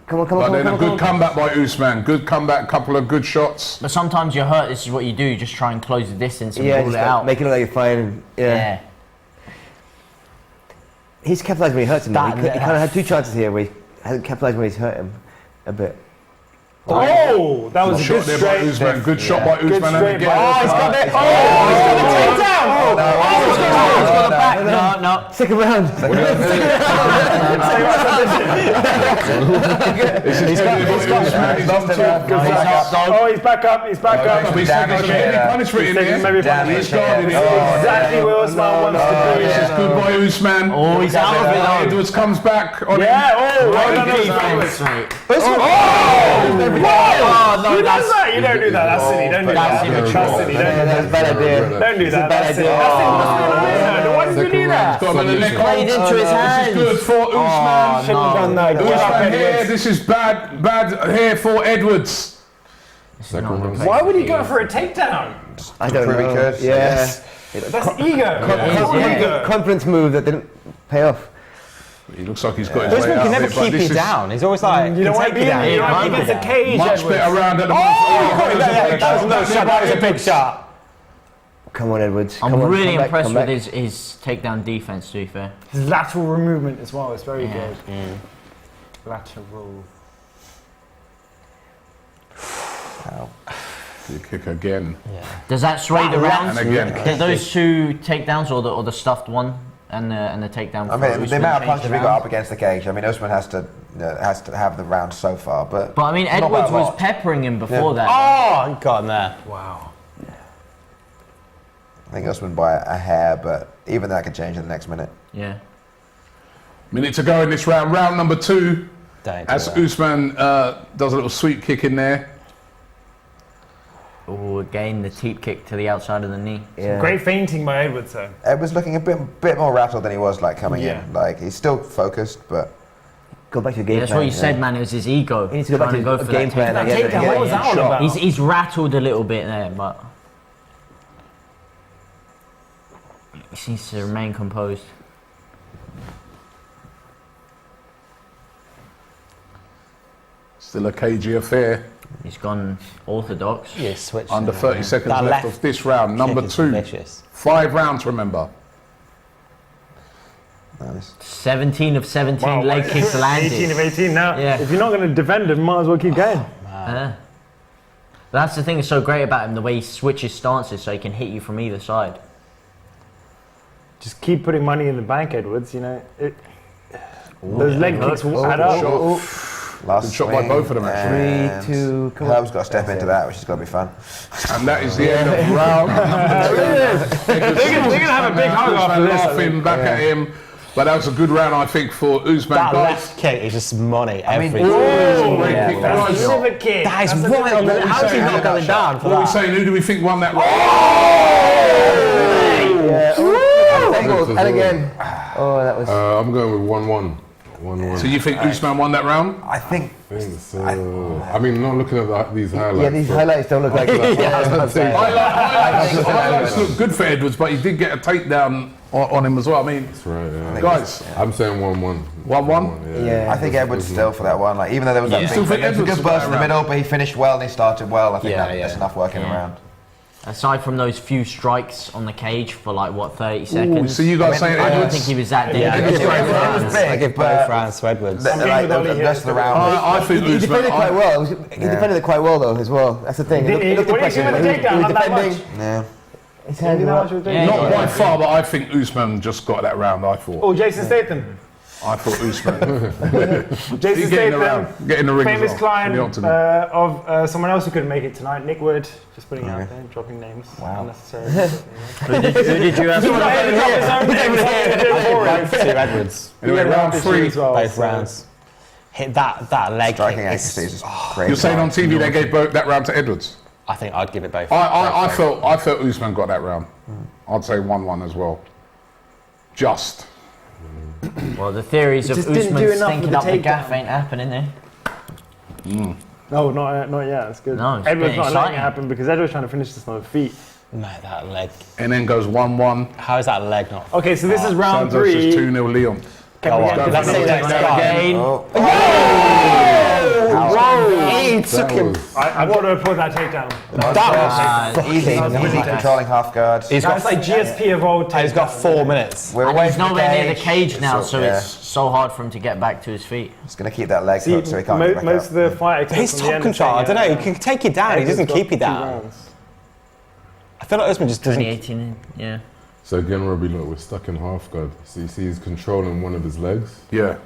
Come on, come But on, then come a on, good comeback by Usman. Good comeback, couple of good shots. But sometimes you're hurt. This is what you do. You just try and close the distance and Yeah, rule just it out. make it look like you're fine. Yeah. Yeah. He's capitalised when he hurts him. He That- kind of had 2 chances here where he hasn't capitalised when he's hurt him a bit. Oh, that was a Shot good there by straight. Usman. Good shot by Good Usman. straight. And again. Oh, he's got it. Oh, he's got the takedown. Oh, no. He's got the back. No. Second round. Oh, he's back up. He's back up. He's taking some heavy punishment in Taking maybe there. punishment. He's guarded it. Exactly where Usman wants to be. This is good by Usman. Oh, he's out of it though. Edwards comes back on Yeah. Oh, Right, no, no, okay, no. fine. Oh, no, Who does that's that? You don't do that. That's silly. Don't do That's that. immature. That's silly. Don't do that. That's a bad idea. Don't do that. bad That's silly. idea. Why did you do that? Got him in the neck. played into his This is hands. good for Usman. Shouldn't have done that. Get up, Usman here. Edwards. This is bad here for Edwards. Second round. Why would he go for a takedown? I don't Prove he know. could, Yeah. That's ego. Ego. Confidence move that didn't pay off. He looks like he's got his way Usman out can of never it, but keep this you is down. He's always like, You don't want to be in down. there. You don't want to be against the cage, much Edwards. better round at the moment. That was no shot. That was a big shot. Come on, Edwards. I'm Come on, really come back, impressed come with back. his takedown defense, to be fair. His lateral movement as well. It's very Yeah. good. Lateral. You kick again. Does that sway the rounds? And again. Did those 2 takedowns or the stuffed one and the takedown? I for mean, the Usman amount of changed punches the we got rounds? up against the cage. I mean, Usman has to have the round so far, but But I mean, not Edwards by a was lot. peppering him before that. Oh, he got him there. Wow. I think Usman by a hair, but even that could change in the next minute. Yeah. Minute to go in this round. Round number 2. Don't do As that. Usman does a little sweep kick in there. Oh, again, the teep kick to the outside of the knee. Yeah. Great fainting by Edwards, though. Ed was looking a bit more rattled than he was like coming Yeah. in. Like he's still focused, but Go back to your game Yeah, that's plan. what you said, man. It was his ego. He needs to go back trying to go his for game that plan. takedown. I get it, Takedown, what was that all about? He's rattled a little bit there, but he needs to remain composed. Still a cagey affair. He's gone orthodox. Yeah, switch. Under 30 seconds That left left of this round. Number kick is 2. vicious. 5 rounds, remember. nice. 17 of 17 leg kicks 18 landed. of 18 now. Yeah. If you're not going to defend him, might as well keep going. That's the thing that's so great about him, the way he switches stances so he can hit you from either side. Just keep putting money in the bank, Edwards. You know, those leg kicks will add up. Last Good shot by swing, both of them, actually. and 3, 2, come on. Herb's got to step into that, which is going to be fun. And that is the end of round number 2. They're going to have a big hug after this. Laughing back at him. But that was a good round, I think, for Usman. That Guys, left kick is just money every oh, time. great Yeah. kick. That's Guys, a liver kick. That is That's a right liver on the. kick. How is he not going down for what are we that? saying? Who do we think won that round? And again. Oh, that was. I'm going with 1-1. 1-1. So you think Usman won that round? I think So, I mean, not looking at these highlights. Yeah, these but- highlights don't look like Highlights look good for Edwards, but he did get a takedown on him as well. I mean, That's right, yeah. guys, I'm saying 1-1. 1-1? Yeah. I think Edwards still for that one. Like even though there was that Still big, think there was a Edwards good for burst that in the round. middle, but he finished well and he started well. I think Yeah, that's yeah. enough working around. Aside from those few strikes on the cage for like, what, 30 seconds? so you guys saying I don't Edwards? think he was that Yeah, I dangerous. give both It was rounds. big, I give but- both rounds to Edwards. The rest of the round. I think He defended Usman. quite well. He defended it quite well though as well. That's the thing. Did he? It looked What did you impressive. give him a takedown? He was Not that defending. much. Yeah. His hands are up. Yeah, Not by far, but I think Usman just got that round. I thought. Oh, Jason Statham. I thought Usman. Jason He's getting Statham, around, getting the ring as famous well, client in the octagon. of someone else who couldn't make it tonight, Nick Wood. Just putting it out there, dropping names. Wow. Unnecessarily. Who did you have? Two Edwards. Anyway, round 3. Both rounds. Hit that leg Striking kick. accuracy is just crazy. You're saying on TV they gave that round to Edwards? I think I'd give it both. I felt Usman got that round. I'd say 1-1 as well. Just. Well, the theories of just didn't do Usman enough stinking with the up the gaff takedown. ain't happening there. No, not yet. That's good. No, it's Edwards been not letting exciting. it happen because Edwards trying to finish this on the feet. Mate, that leg. And then goes 1-1. How is that leg not? Okay, so this is round Santos 3. is 2-0 Leon. Can we on. get Let's to see the next next guy. Again. He took him. I've got to report that takedown. That was Easy controlling half guard. He's got, That's like GSP evolved. he's got 4 minutes. We're And away he's from nowhere near the cage now, so yeah. it's so hard for him to get back to his feet. He's going to keep that leg See, hook so he can't get back most up. of the fight. He's top control. I don't know. He can take you down. He doesn't keep you down. I feel like Usman just doesn't. 2018, yeah. So again, Robbie, look, we're stuck in half guard. So you see he's controlling one of his legs. Yeah.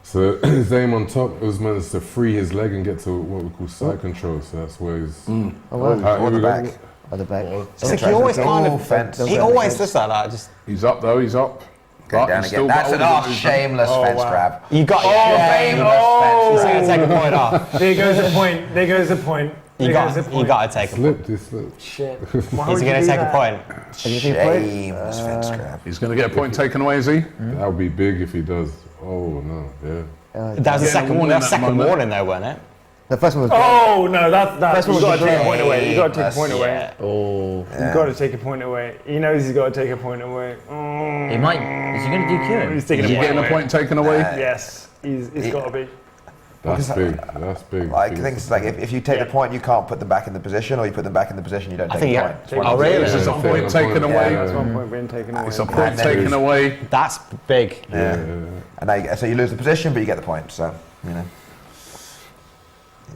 So his aim on top, Usman, is to free his leg and get to what we call side control. So that's where he's... Or here the we go. back. At the back. It's like he always kind of. fence. He always does that. Just He's up though, he's up. Go down he's again. still That's got an all the shameless fence grab. you got. Shameless He's fence gonna grab. take a point off. There goes the point. There goes the point. You There goes got. the You point. got to take a point. Slipped, he slipped. Shit. He's gonna take a point. Shameless fence grab. He's going to get a point taken away, is he? That would be big if he does. Oh, no, yeah. That was a Getting a second. warning That was at second the moment. warning, though, wasn't it? The first one was. Oh no, that's First one you was got to take a the point away. You got to take a point away. Yeah. Oh. You got to take a point away. He knows he's got to take a point away. He might. Is he going to DQ him? He's taking Is a he point getting away. a point taken away? Yes, he's got to be. That's big. That's big. Like, I think it's like if you take the point, you can't put them back in the position, or you put them back in the position, you don't take think the you- point. It's one Oh, of the really? two. This is a Yeah, point taken away. That's one point being taken away. It's a point taken away. That's big. Yeah. And so you lose the position, but you get the point. So you know.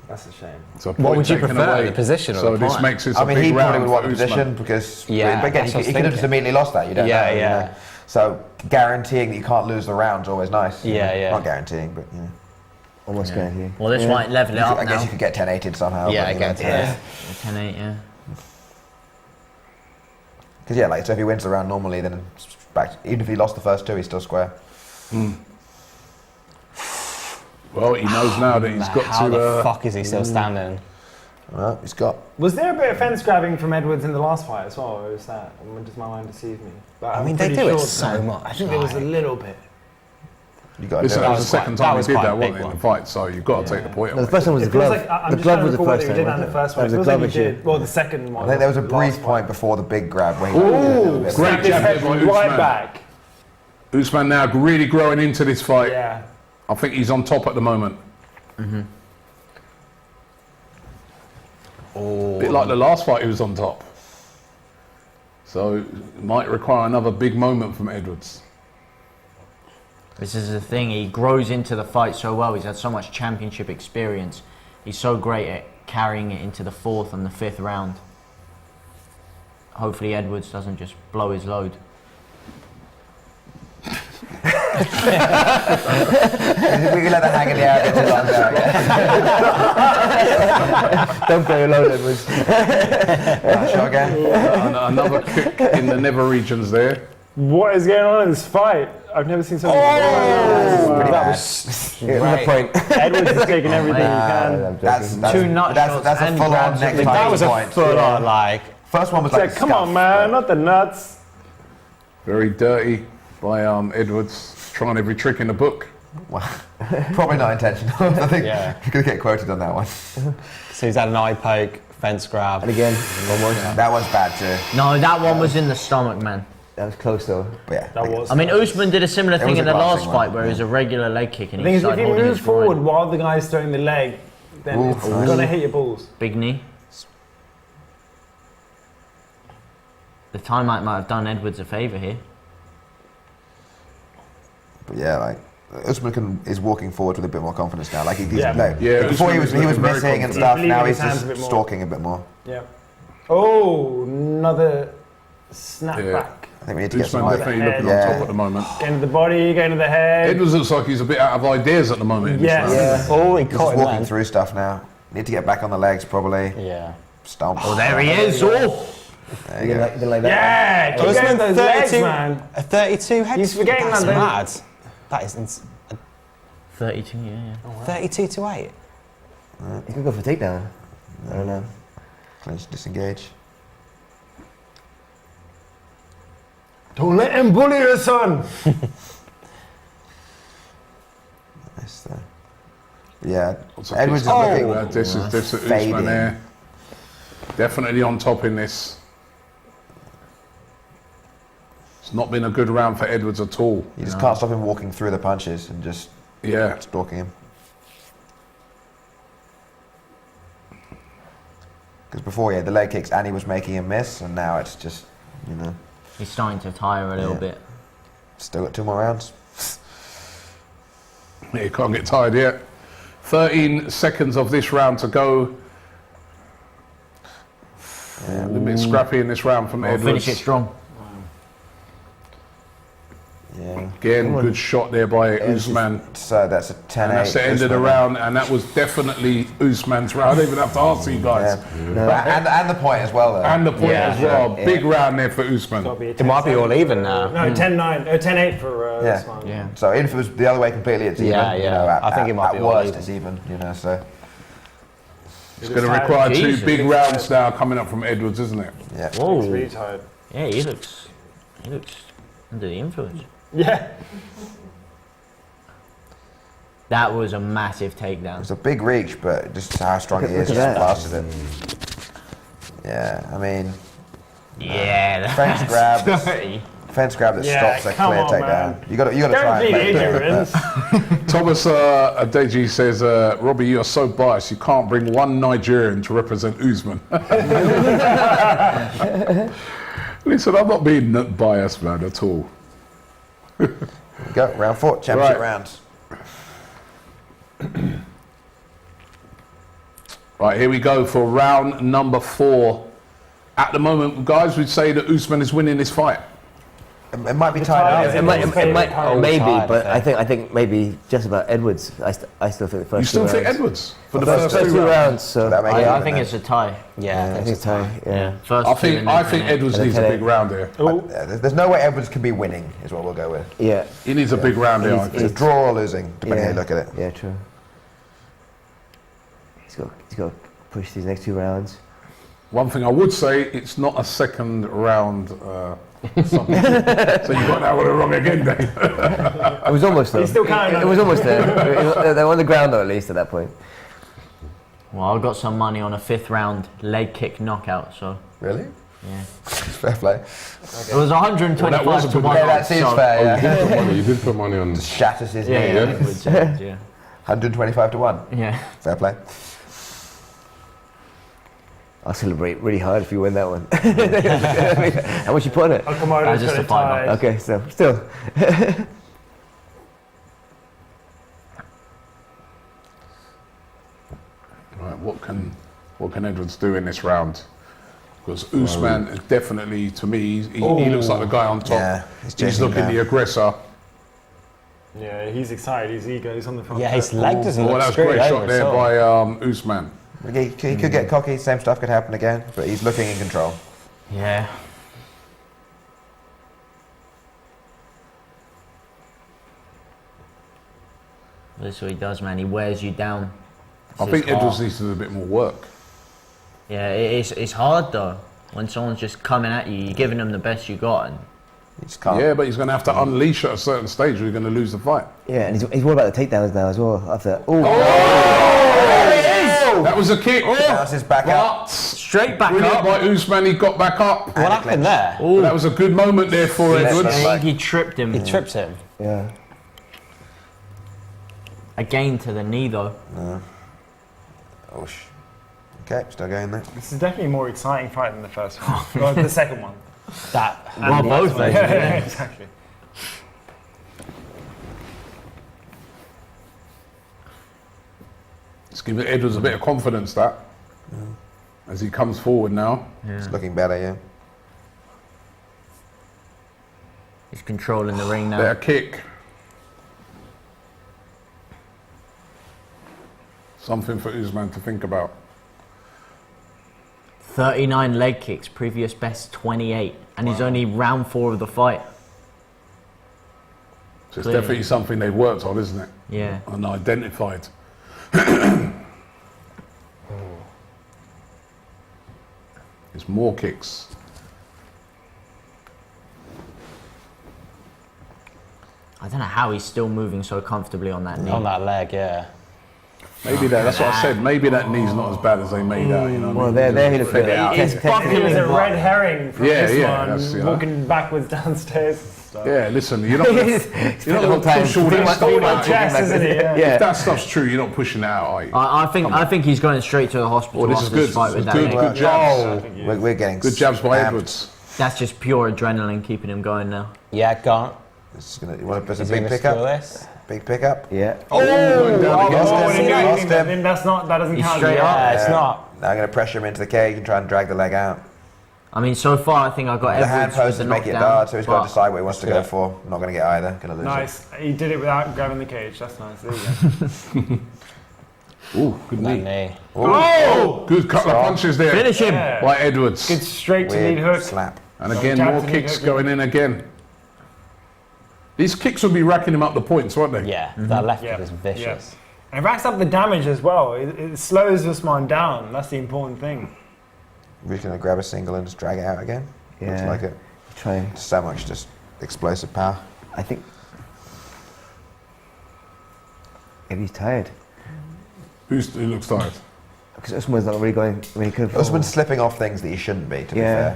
That's a shame. It's a What point would you taken prefer, away. the position or So the this point? makes it I a mean, big he probably round would for want the Usman. position because, Yeah, but again, that's he what I was could have just thinking. immediately lost that. You don't Yeah, know. you yeah. know. So guaranteeing that you can't lose the round's always nice. you Yeah, know. yeah. Not guaranteeing, but you know. Almost guaranteed. Well, this might level it up I guess now. you could get 10-8'd somehow. Yeah, but, I you know, guess. Yeah. 10-8, yeah. Because yeah, like so if he wins the round normally, then it's back. Even if he lost the first two, he's still square. Well, he knows now that he's got How to. the fuck is he still standing? Well, he's got. Was there a bit of fence grabbing from Edwards in the last fight as well, or is that? Does my mind deceive me? But I I'm mean, they pretty do it sure so that- much. I think there was a little bit. You got to Listen, do that it. was the second that time he was did quite a that, wasn't big it, in the one. fight? So you've got to take the point No, away. the first one was It the feels glove. like I'm The just glove trying was to the recall first what he thing. did on the first one. That was It the feels like glove he issue. did. Well, the second one. I think there was a the brief last point before the big grab where he got a little bit. Great Snapped his jab head there by right Usman. back. Usman now really growing into this fight. Yeah. I think he's on top at the moment. A bit like the last fight, he was on top. So it might require another big moment from Edwards. This is the thing, he grows into the fight so well, he's had so much championship experience. He's so great at carrying it into the 4th and the 5th round. Hopefully Edwards doesn't just blow his load. We can let that hang in the air a bit too long now. Yeah. Don't blow your load, Edwards. Shot again. Another kick in the nether regions there. What is going on in this fight? I've never seen something. Pretty bad. Another point. Edwards is taking everything he can. That's Two nut shots that's a and full-on grabs next at the time That was a point. full on, like. First one was It's like like, come on, man, not the nuts. Very dirty by Edwards, trying every trick in the book. Probably not intentional. I think Yeah. you're going to get quoted on that one. So he's had an eye poke, fence grab. And again, almost. That one's bad too. No, that one was in the stomach, man. That was close though. But yeah, That was. I mean, Usman did a similar It thing was in a the last glancing fight one, where it was a regular leg kick and The thing he is, if started you holding move his groin. forward while the guy's throwing the leg, then Ooh, it's nice. gonna hit your balls. Big knee. The timeout might have done Edwards a favour here. But yeah, like Usman is walking forward with a bit more confidence now. Like he's Yeah. before he was Usman was looking very missing and confident. stuff. He's Now leaving he's his hands just a bit more. stalking a bit more. Yeah. Oh, another snap Yeah. back. I think we need to get Usman some definitely looking Yeah. on top at the moment. Going to the body, going to the head. Edwards looks like he's a bit out of ideas at the moment. in this Yes. round. Yeah. Oh, he He's caught just him, walking man. through stuff now. Need to get back on the legs, probably. Yeah. Stomp. Oh, there he is. Oh, There you You go. didn't like that? Yeah, keep Usman, going those legs, man. A 32 head. He's forgetting That's that, though. mad. That is 32, yeah. 32 to 8. You could go for a takedown. I don't know. Clinch, disengage. Don't let him bully your son. Nice though. Yeah, Lots of Edwards is kicks. looking. This is Usman fading. there. Definitely on top in this. It's not been a good round for Edwards at all. You just can't stop him walking through the punches and just Yeah. stalking him. Because before he had the leg kicks and he was making him miss, and now it's just, you know, He's starting to tire a little Yeah. bit. still got 2 more rounds. Yeah, you can't get tired yet. 13 seconds of this round to go. A little bit scrappy in this round from We'll Edwards. finish it strong. Yeah. Again, good shot there by Usman. So that's a 10-8. And that's the end of the round, and that was definitely Usman's round. I don't even have to ask you guys. And the point as well, though. And the point Yeah. as well. Big round there for Usman. It might be all even now. No, 10-9, 10-8 for Yeah. Usman. Yeah. So even if it was the other way completely, it's even. Yeah, You yeah. know, I think it might at be all worst, even. it's even. You know, so It's going to require Jesus. two big rounds now coming up from Edwards, isn't it? yeah. Whoa. He's really tired. Yeah, he looks under the influence. Yeah. That was a massive takedown. It's a big reach, but just how strong he is, Look just at that. blasted it. Yeah, I mean, Yeah, fence grab, dirty. fence grab that Yeah, stops a come clear on, takedown. man. You got to Don't try and plead make it. ignorance. Thomas Adeji says, Robbie, you are so biased. You can't bring one Nigerian to represent Usman. Listen, I'm not being biased, man, at all. Go, round 4, championship Right. rounds. Right, here we go for round number 4. At the moment, guys, we'd say that Usman is winning this fight. It might be tied up. It might, Maybe, tired, but I I think maybe just about Edwards. I still think the first You still two think rounds. Edwards for the First first 2 two rounds? rounds, so That makes it I even think then. it's a tie. Yeah, I think it's time. Yeah. First I two think and I then think 10-8. Edwards And needs a then big round here. Yeah, there's no way Edwards can be winning, is what we'll go with. Yeah. He needs a big round here. I He's- think. It's a draw or losing, depending how you look at it. Yeah, true. He's got to push these next 2 rounds. One thing I would say, it's not a second round. Something. So you got that one wrong again, Dave. It was almost there. He's still counting It was almost there. They were on the ground though, at least at that point. Well, I got some money on a 5th round leg kick knockout, so Really? yeah. Fair play. It was 125 Well, that was a to good 1. Yeah, that seems so- fair, Oh, yeah. you did put money. You did put money on. Shatters his Yeah, knee. yeah, Edwards, yeah. 125 to 1. Yeah. Fair play. I'll celebrate really hard if you win that one. How much you put on it? Okamoto's just got a it fiver. tied. Okay, so still. Right, what can Edwards do in this round? Because Usman definitely, to me, he looks like the guy on top. Yeah, he's chasing looking down. the aggressor. Yeah, he's excited. He's eager. He's on the front. Yeah, his foot. leg doesn't Well, look that was a screwed great shot over there at all. by Usman. He could get cocky, same stuff could happen again, but he's looking in control. Yeah. That's what he does, man. He wears you down. It's I his think Edwards heart. needs to do a bit more work. Yeah, it's hard though. When someone's just coming at you, you're giving them the best you got. And He just can't. Yeah, but he's going to have to unleash at a certain stage or you're going to lose the fight. Yeah, and he's worried about the takedowns now as well. After That was a kick. Bounce his back up. But straight back brilliant up. by Usman, he got back up. What happened there? That was a good moment there for Yeah, Edwards. that's I think he tripped him. He tripped him. yeah. Again to the knee though. Oh, okay, still going there. This is definitely a more exciting fight than the first one. Or the second one. That. Well, both of them. Yeah, exactly. It's giving Edwards a bit of confidence, that. As he comes forward now. It's looking better, yeah. He's controlling the ring now. Better kick. Something for Usman to think about. 39 leg kicks, previous best 28, and he's only round 4 of the fight. So it's definitely something they've worked on, isn't it? Yeah. And identified. There's more kicks. I don't know how he's still moving so comfortably on that knee. On that leg, yeah. Maybe that's what I said. Maybe that knee's not as bad as they made out. You know what I mean? there he looks Figure good. it out. He's bucking as a red herring from Yeah, this yeah, one, that's, you know. walking backwards downstairs. And stuff. Yeah, listen, you're not going to push all that stuff Pretty much out. chest, isn't he? Yeah. If that stuff's true, you're not pushing it out, are you? I think he's going straight to the hospital This is after good. this fight with that Good, leg. good jabs. We're getting Good jabs by spammed. Edwards. That's just pure adrenaline keeping him going now. Yeah, can't. This is gonna, you want to put a He's big gonna pickup? steal this. Big pickup? Yeah. Going down again. Lost him. Then that doesn't He's count. straight yeah. up. Yeah, it's not. Now I'm going to pressure him into the cage and try and drag the leg out. I mean, so far I think I got The hand Edwards with posters the make it knockdown, hard, so he's got to but decide what he wants to go Yeah. for. I'm not going to get either. Going to lose it. Nice. He did it without grabbing the cage. That's nice. There you go. Ooh, good That knee. knee. Oh, good couple of punches there. Finish him! Yeah. By Edwards. Good straight to lead Weird hook. slap. And again, Jab more to lead kicks hook. going in again. These kicks will be racking him up the points, won't they? Yeah, that left Yeah. hook is vicious. And it racks up the damage as well. It slows Usman down. That's the important thing. We're just going to grab a single and just drag it out again. Looks Yeah. like it. Try. So much just explosive power. I think. If he's tired. Who looks tired? Because Usman's not really going. I mean, he could have. Usman's slipping off things that he shouldn't be, to be Yeah.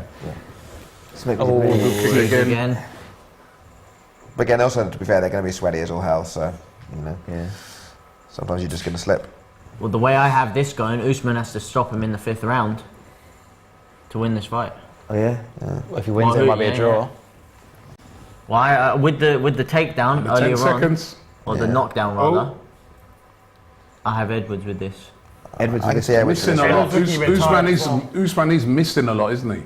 fair. Oh, Kick again. Again. But again, also, to be fair, they're going to be sweaty as all hell, so, you know, yeah. sometimes you're just going to slip. Well, the way I have this going, Usman has to stop him in the 5th round to win this fight. Oh yeah. Well, if he wins, it might be a draw. Why? With the takedown The 10 earlier on, seconds. or the knockdown rather, I have Edwards with this. Edwards. I can see Edwards Missing a lot. Edwards looking a bit tired as well. Usman is missing a lot, isn't he?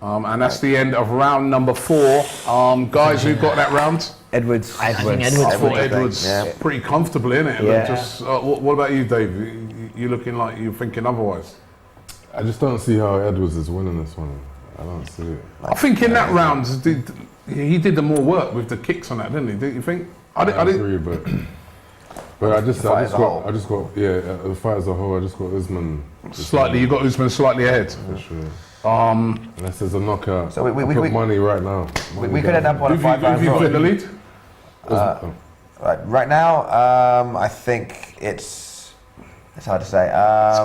And that's the end of round number 4. Guys, who got that round? Edwards. I think Edwards I thought won. Edwards Yeah. pretty comfortably, innit? Yeah. Just, what about you, Dave? You looking like you're thinking otherwise? I just don't see how Edwards is winning this one. I don't see it. I think in that round, he did the more work with the kicks on that, didn't he? Didn't you think? I didn't. agree, but I just fight as a whole. got the fight as a whole. I just got Usman Slightly, you got Usman slightly ahead. for sure. Unless there's a knockout, So we I put we- money right now. we could end up on a Who've you 5-round draw. put the lead? Right now, I think it's hard to say. It's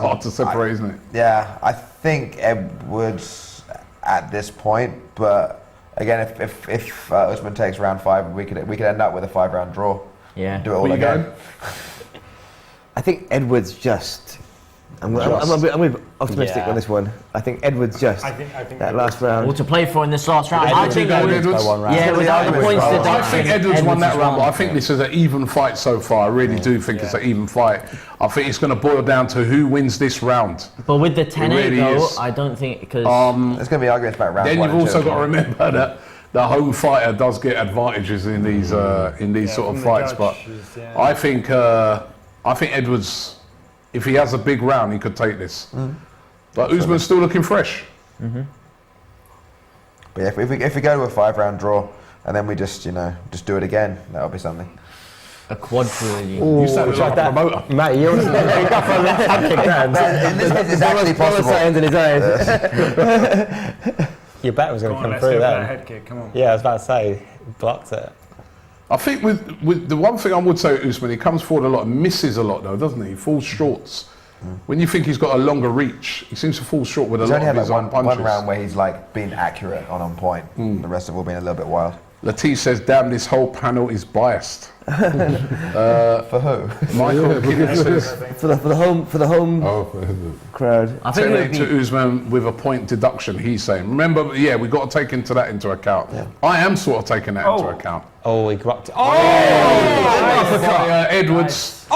hard to separate, isn't it? Yeah, I think Edwards at this point, but again, if Usman takes round 5, we could end up with a 5-round draw. Yeah. Do it all Where you again. going? I think Edwards just. I'm gonna be optimistic Yeah. on this one. I think Edwards just. I think that last round. Well, to play for in this last round, I Edwards, think you go with Edwards, Edwards? By 1 round. yeah, without the points I deduction. I think Edwards won that has round, but won. I think this is an even fight so far. I really do think it's an even fight. I think it's going to boil down to who wins this round. But with the 10-8 really though, is. I don't think because There's going to be arguments about round Then 1 you've and 2. also got to remember that the home fighter does get advantages in these sort of from the fights. But judges, yeah. I think Edwards, if he has a big round, he could take this. But Usman's still looking fresh. But yeah, if we go to a 5-round draw and then we just do it again, that'll be something. a quad trilogy. You sound like a promoter. Matt, you want to go for a left hand kick down? In this case, it's actually possible. in his eyes. Your bet was going Come to on, come let's through go for that then. head kick. Come on. Yeah, I was about to say, blocked it. I think with the one thing I would say, Usman, he comes forward a lot and misses a lot though, doesn't he? He falls short. When you think he's got a longer reach, he seems to fall short with a He's lot only of had his like own one punches. round where he's like been accurate on point. The rest have all been a little bit wild. Latif says, damn, this whole panel is biased. For who? Michael Gideon says, For the home Oh, for Edwards. crowd. I think 10-8 it would to be, Usman with a point deduction, he's saying. Remember, yeah, we've got to take that into account. I am sort of taking that into account. Oh, he got it. By, Edwards.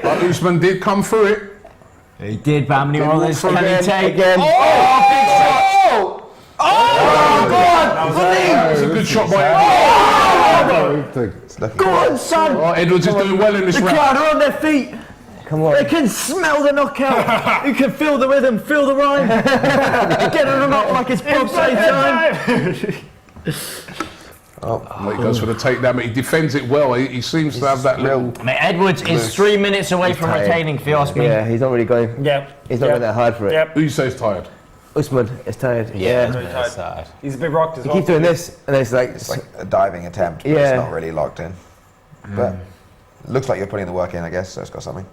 But Usman did come through it. He did, but how many more can he take? Again. That was a good shot by Edwards. Go on, son! Oh, Edwards is doing well in this The round. crowd are on their feet. Come on. They can smell the knockout. You can feel the rhythm, feel the rhyme. Getting them up like it's bobsleigh time. He goes for the takedown, but he defends it well. He seems to have that little. Mate, Edwards is 3 minutes away from retaining, if you ask me. Yeah, he's not really going. He's not going that hard for it. Yep. Who you say is tired? Usman is tired. Yeah. He's a bit rocked as He well. keeps doing this, and it's like, It's like a diving attempt, but Yeah. it's not really locked in. But looks like you're putting the work in, I guess, so it's got something.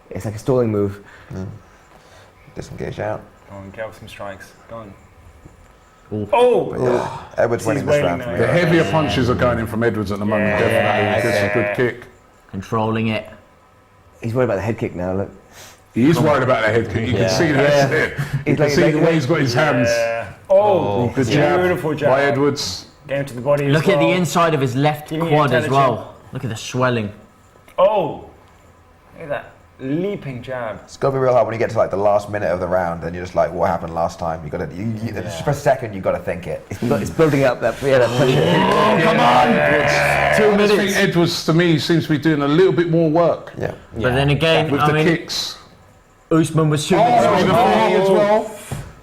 it's like a stalling move. Disengage out. Go on, get off some strikes. Go on. But Oh! yeah, Edwards winning this waiting round for now, me. The heavier punches are going in from Edwards at the moment, definitely. He gets a good kick. Controlling it. He's worried about the head kick now. Look, He is worried about the head kick. You can see that. You can like- see the way he's got his hands. Oh! Good jab Beautiful jab. by Edwards. Game to the body as Look at the well. inside of his left Give me quad as intelligent. well. Look at the swelling. Oh! Look at that. Leaping jab. It's got to be real hard when you get to like the last minute of the round and you're just like, what happened last time? You got to, just for a second, you got to think it. it's building up that pressure. Come on! 2 I just think minutes. Edwards, to me, seems to be doing a little bit more work Yeah. But then again, with I the mean, kicks. Usman was 2 minutes away before. As well.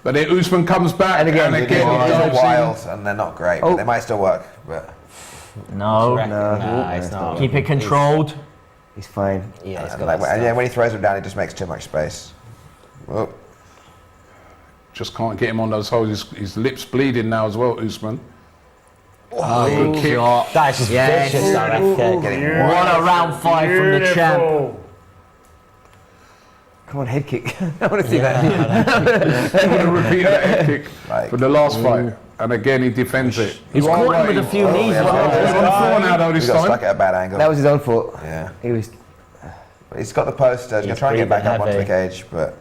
But then Usman comes back and again, he These are dives in. wild and they're not great, but they might still work. But No. No, it's not. Keep it controlled. he's fine. Yeah, it's and got like, that and yeah, stuff. when he throws him down, he just makes too much space. Whoa. Just can't get him on those holes. His lips bleeding now as well, Usman. Good kick. Shot. That's just Yes. vicious, that left kick. Getting What a round 5 from the champ. Beautiful. Come on, head kick. I want to see that. I'm going to repeat that head kick Like- for the last fight. And again, he defends it. He's caught him with a few knees. yeah. as well. He's on the floor now, though, He this got stuck time. at a bad angle. That was his own fault. Yeah. He was. But he's got the poster. He's going to try and get back breathing up onto the heavy. cage, but.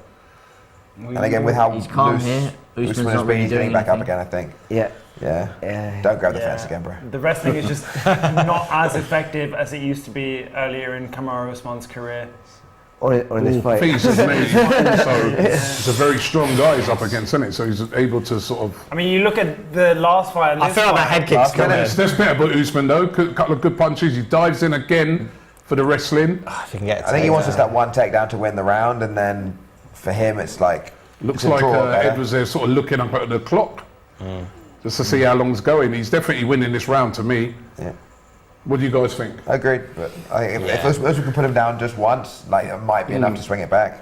And again, with how He's calm loose here. Usman's Usman not has been, really he's getting doing back up anything. again, I think. Yeah. Yeah. Yeah. Don't grab the Yeah. fence again, bro. The wrestling is just not as effective as it used to be earlier in Kamaru Usman's career. Or in this I fight. think he's amazing. Also, he's a very strong guy he's up against, isn't it? So he's able to sort of. I mean, you look at the last fight. And I this feel like that fight, head kick's coming. That's better about Usman though. Couple of good punches. He dives in again for the wrestling. If you can get I think he wants just that one takedown to win the round, and then for him, it's like. Looks it's a like draw, better. Edwards there sort of looking up at the clock just to see how long's going. He's definitely winning this round to me. Yeah. What do you guys think? Agreed, but I think if Usman can put him down just once, like it might be enough to swing it back.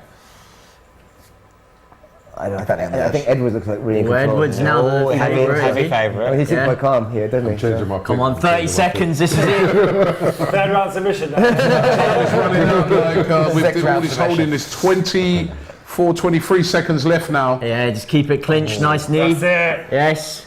I don't know. Depending on the I think Edwards looks like really in Well, control. Edwards now the heavy favourite. I mean, favourite. he seems Yeah. quite calm here, doesn't he? Changing my pick. Come on, 30 seconds. This is it. third round submission. now. Running out like, with Six all round this submission. holding, there's 24, 23 seconds left now. Yeah, just keep it clinched. Nice knee. That's it. Yes.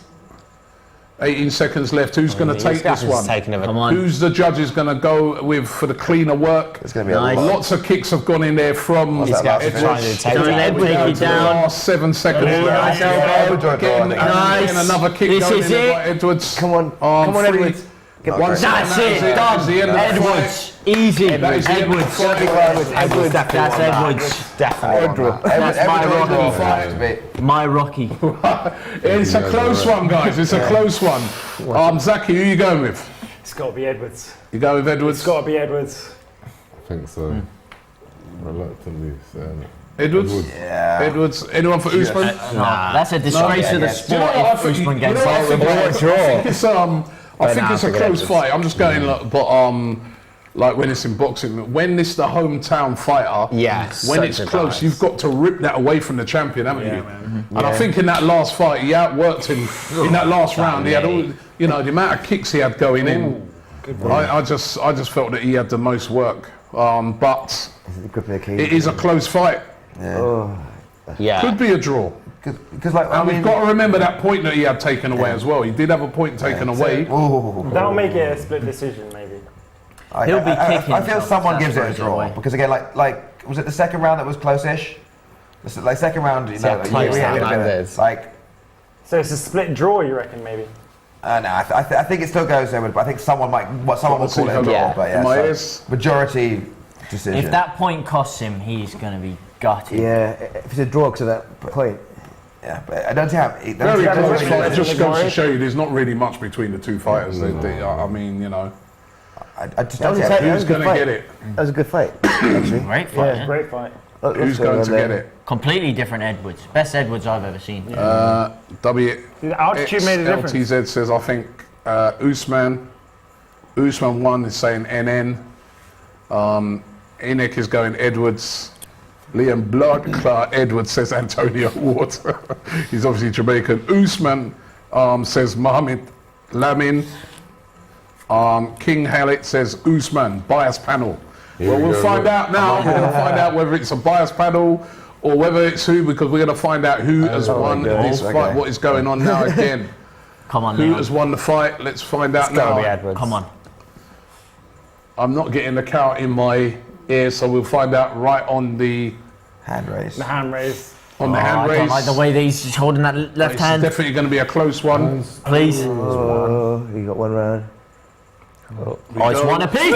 18 seconds left. Who's going to take this one? Come on. Who's the judges going to go with for the cleaner work? It's going to be Nice. a lot. Lots of kicks have gone in there from What's that last Edwards. trying to take Don't let him take Down you to the down. last 7 seconds Nice left. elbow. Again, Nice. and another kick This going is in there it. by Edwards. Come on. Come on, free. Edwards. Not One great. second, That's that it. is That is the end Done. of the fight. Edwards. Easy. That is the end of the Edwards. fight. Edwards. That's Edwards. Definitely. That's my Edwards Rocky. fight to beat. My Rocky. It's a close one, guys. It's a close one. Zaki, who you going with? It's got to be Edwards. You go with Edwards? It's got to be Edwards. I think so. Reluctantly saying it. Edwards? Yeah. Edwards. Anyone for Usman? Nah, that's a disgrace of the Do you know sport what I if think? Usman You gets know what I it. think? I think it's a close Edwards. fight. I'm just going, like when it's in boxing, when it's the hometown fighter, Yes, when such it's a close, balance. you've got to rip that away from the champion, haven't you? And I think in that last fight, he outworked him. In that last round, he had all, the amount of kicks he had going in. I just felt that he had the most work. But The grip of the cage. it is a close fight. Yeah. Could be a draw. Because like I And mean, we've got to remember that point that he had taken away as well. He did have a point taken away. ooh. That'll make it a split decision, maybe. He'll be kicking I feel himself someone if gives it a that's draw where he because again, like was it the second round that was close-ish? Like second round, you know, how close that look at round it. is. Like, So it's a split draw, you reckon, maybe? no, I think it still goes there, but I think someone will call it a draw. Yeah. But yeah, My so ears. majority decision. If that point costs him, he's going to be gutted. Yeah, if it's a draw to that point. Yeah, but I don't see how. Very close fight. It just goes to show you there's not really much between the two fighters. I mean, you know. I just That don't was see a how. fight. Who's going to get it? That was a good fight, actually. Great fight. Yeah. Great fight. Who's going to get it? Completely different Edwards. Best Edwards I've ever seen. The altitude made a difference. LTZ says, I think Usman 1 is saying NN. Inek is going Edwards. Liam Bloodclot Edwards says Antonio Ward. He's obviously Jamaican. Usman says Mohammed Lamin. King Hallett says Usman. Bias panel. Well, we'll find out now. We're going to find out whether it's a bias panel or whether it's who, because we're going to find out who has won this fight. What is going on now again? Come on, Who Leon. has won the fight? Let's find out It's got to be now. Edwards. Come on. I'm not getting the count in my ear, so we'll find out right on the Hand raise. The hand raise. hand I raise. don't like the way he's holding that left It's hand. definitely going to be a close one. Please. Oh, you got one round. Oh, it's one apiece.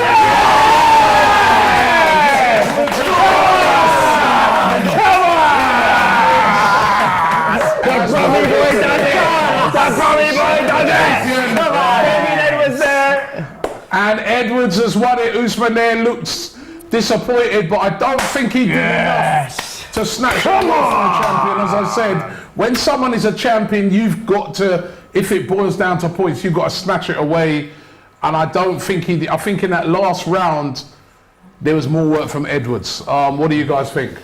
And Edwards has won it. Usman there looks disappointed, but I don't think he did enough to snatch it away from the champion. As I said, when someone is a champion, you've got to, if it boils down to points, you've got to snatch it away. And I don't think he did. I think in that last round, there was more work from Edwards. What do you guys think?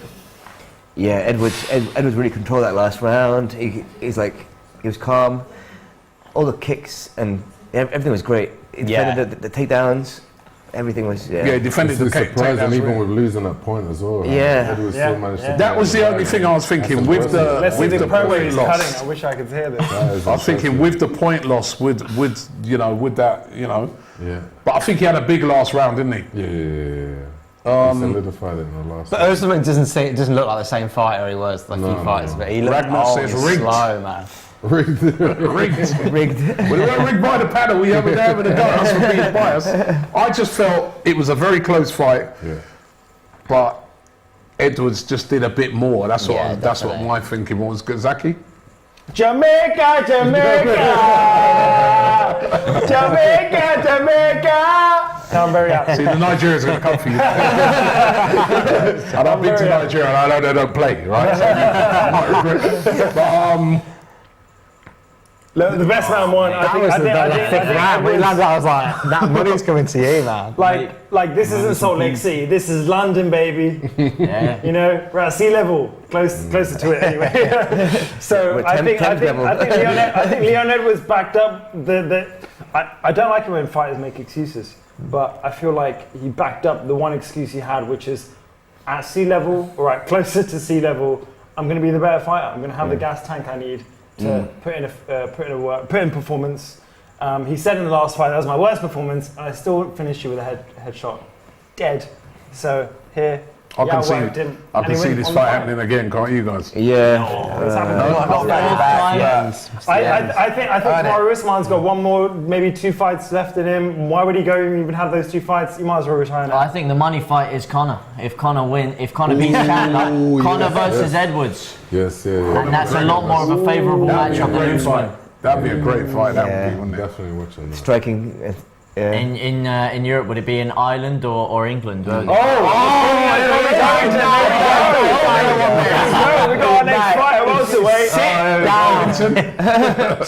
Yeah, Edwards really controlled that last round. He was calm. All the kicks and everything was great. He defended the takedowns. Everything was, Yeah, he defended the It's cake. surprising even with losing that point as well. Yeah. Edwards Yeah. still managed to That was the only thing I was thinking with the Let's see with the the pro where point he's cutting. loss. I wish I could hear this. I was thinking with the point loss, with that, Yeah. But I think he had a big last round, didn't he? Yeah. He solidified it in the last. But Usman doesn't look like the same fighter he was the few fights, but he looked Ragnar says rigged. slow, man. Rigged. rigged. We weren't rigged by the panel. We were there with the guys for being biased. I just felt it was a very close fight, but Edwards just did a bit more. That's what my thinking was. Zaki? Jamaica, Jamaica. I'm very happy. See, the Nigerians are going to come for you. And I've been to Nigeria and I know they don't play, right? So I might regret. But, Look, the best man won. I think I was like, that money's coming to you, man. like this isn't Salt Lake City. This is London, baby. Yeah. You know, we're at sea level, closer to it anyway. So I think Leon Edwards backed up I don't like it when fighters make excuses, but I feel like he backed up the one excuse he had, which is at sea level, all right, closer to sea level. I'm going to be the better fighter. I'm going to have the gas tank I need to put in performance. He said in the last fight that was my worst performance, and I still finished you with a headshot, dead. So here, I can see this fight happening again, can't you guys? Yeah. It's happening. I think Mario Usman's got one more, maybe 2 fights left in him. Why would he go and even have those 2 fights? You might as well retire now. I think the money fight is Conor. If Conor beats Chandler, Conor versus Edwards. Yes, yeah. And that's a lot more of a favourable matchup than Usman. That'd be a great fight, that would be, wouldn't it? Definitely watching that. Striking. In Europe, would it be in Ireland or England? We got our next fighter welterweight.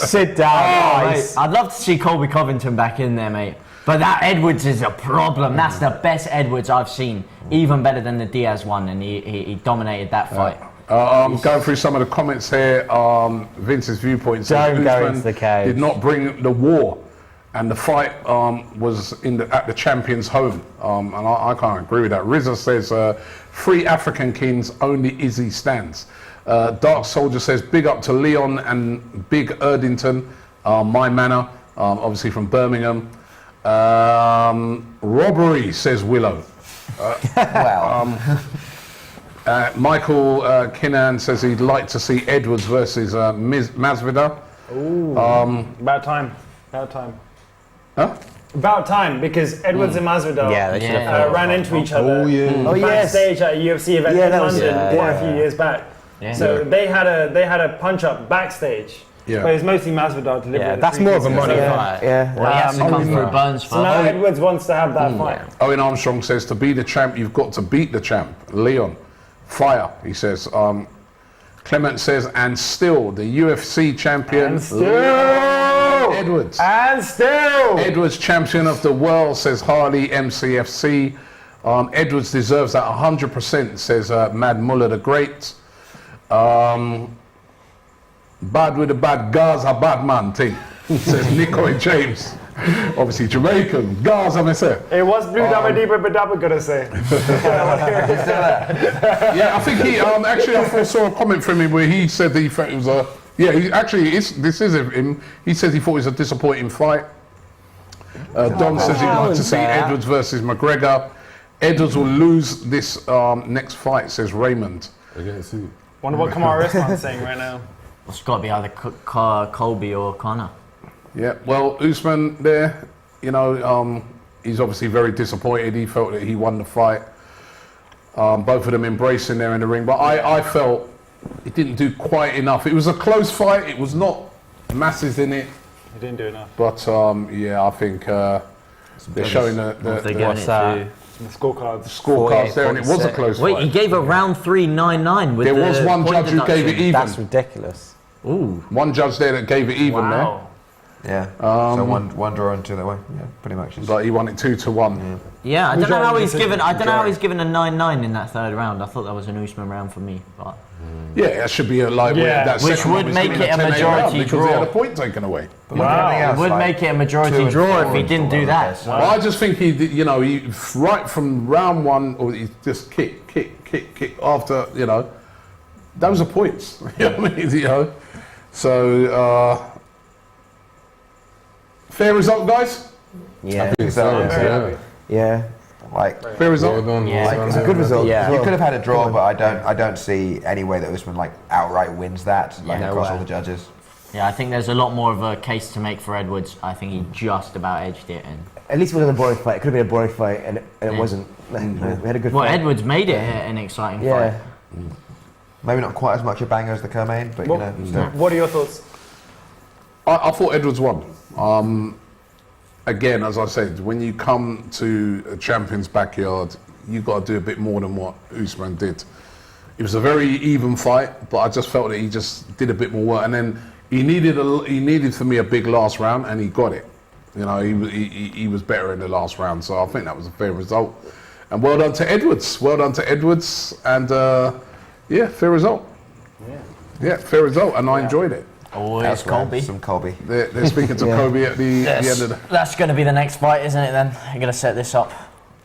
Sit down. Mate, I'd love to see Colby Covington back in there, mate. But that Edwards is a problem. That's the best Edwards I've seen. Even better than the Diaz one, and he dominated that fight. Going through some of the comments here, Vince's viewpoint says Don't go Usman into the cage. did not bring the war, and the fight was at the champion's home, and I can't agree with that. Rizza says, 3 African kings, only Izzy stands. Dark Soldier says, big up to Leon and Big Erdington, my manor, obviously from Birmingham. Robbery, says Willow. Wow. Michael Kinnan says he'd like to see Edwards versus Masvidal. About time. Huh? About time, because Edwards and Masvidal Yeah, they should have ran into each other Oh, yeah. Oh, yes. backstage at a UFC event Yeah, in that was- London yeah, quite yeah. a few years back. Yeah. So they had a punch up backstage. Yeah. But it was mostly Masvidal delivering. Yeah, the that's three more of a pieces. money So- fight. Yeah. Well, he has to come through Burns So now first. Edwards wants to have that fight. Owen Armstrong says to be the champ, you've got to beat the champ. Leon, fire, he says. Clement says, and still the UFC champion. And still. Leon Edwards. And still. Edwards champion of the world, says Harley MCFC. Edwards deserves that 100%, says Mad Muller the Great. Bad with the bad Gaza bad man thing, says Nico James. Obviously Jamaican, Gaza myself. It was Blue Dabba Deepa Badabba gonna say. Yeah, I think he actually I saw a comment from him where he said he felt it was a this is him. He says he thought it was a disappointing fight. Don says he'd like to see Edwards versus McGregor. Edwards will lose this next fight, says Raymond. Against who? Wonder what Kamaru Usman's saying right now. It's got to be either Colby or Connor. Yeah, well, Usman there, he's obviously very disappointed. He felt that he won the fight. Both of them embracing there in the ring, but I felt it didn't do quite enough. It was a close fight. It was not masses in it, He didn't do enough. but I think they're showing They're the giving it to... The scorecards. scorecards there, and it was a close Wait, fight. he gave a round 3 9-9 with There the was one point judge who gave it deduction. even. That's ridiculous. Ooh. One judge there that gave it even Wow. Yeah. So one draw and two that way. Yeah, pretty much. there, but he won it 2-1. Yeah, I don't know how he's given. I don't know how Majority. he's given a 9-9 in that third round. I thought that was an Usman round for me, but Yeah, that should be a live. Yeah. That Which second would one was make given it a 10-8 round majority because draw. He had a point taken away. Wow. it would make it a majority draw if he didn't do that. Well, I just think he did, he right from round one, or he just kick after, those are points. You know what I mean? So, fair result, guys. Yeah. So, Yeah. like, Fair result. Well done. Yeah. well done. It's a good result. Yeah. as you well. could have had a draw, but I don't see any way that Usman outright wins that Yeah, across no all way. the judges. Yeah, I think there's a lot more of a case to make for Edwards. I think he just about edged it. And At least it wasn't a boring fight. It could have been a boring fight, and it wasn't. We had a good well, fight. Edwards made it an exciting Yeah. fight. Maybe not quite as much a banger as the co-main, but still. What are your thoughts? I thought Edwards won. Again, as I said, when you come to a champion's backyard, you've got to do a bit more than what Usman did. It was a very even fight, but I just felt that he just did a bit more work. And then he needed for me a big last round, and he got it. He was better in the last round, so I think that was a fair result. And well done to Edwards. Well done to Edwards, and fair result. Yeah, fair result, and I enjoyed it. Always Colby. Some Colby. They're speaking to Kobe at the end of the. That's going to be the next fight, isn't it? Then you're going to set this up.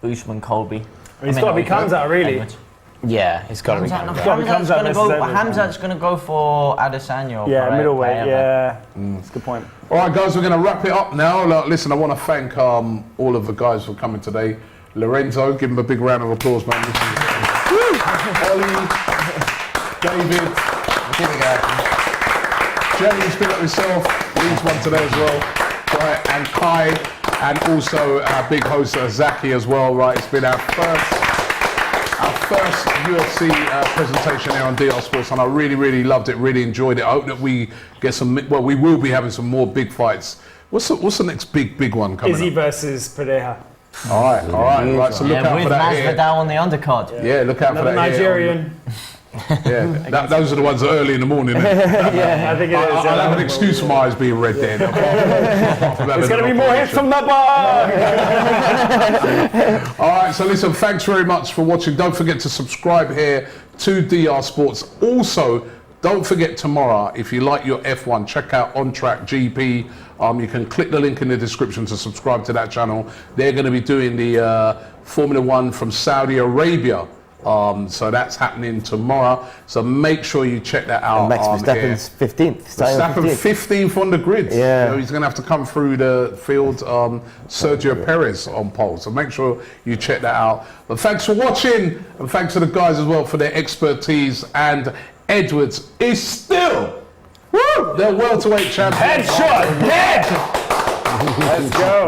Usman Colby. It's got to be Kamzat, really. Edwards. Yeah, it's got to be. Hamzat, no, gotta be Hamzat's Kamzat going to versus go. Edwards, Hamzat's going to go for Adesanya. Or Yeah, Pereira. middleweight. Yeah, that's a good point. All right, guys, we're going to wrap it up now. Listen, I want to thank all of the guys for coming today. Lorenzo, give him a big round of applause, man. Ollie, David, Keep it going. James, big up yourself. Lee's one today as well. Right, and Kai, and also our big host Zaki as well. Right, it's been our first UFC presentation here on DR Sports, and I really loved it. Really enjoyed it. I hope that we get some. Well, we will be having some more big fights. What's the next big one coming? Izzy up? versus Pereira. All right. So look out with for that here. Masvidal on the undercard. Yeah, look out Another for that. Nigerian. Yeah, those are the ones early in the morning. Yeah, I think it is. I'll have an excuse for my eyes being red then. There's going to be more hits from the bar. All right, so listen, thanks very much for watching. Don't forget to subscribe here to DR Sports. Also, don't forget tomorrow, if you like your F1, check out On Track GP. You can click the link in the description to subscribe to that channel. They're going to be doing the Formula One from Saudi Arabia. So that's happening tomorrow. So make sure you check that out. And Max Verstappen's 15th. Verstappen 15th on the grid. Yeah. He's going to have to come through the field. Sergio Perez on pole. So make sure you check that out. But thanks for watching, and thanks to the guys as well for their expertise. And Edwards is still their welterweight champion. Headshot. Head. Let's go.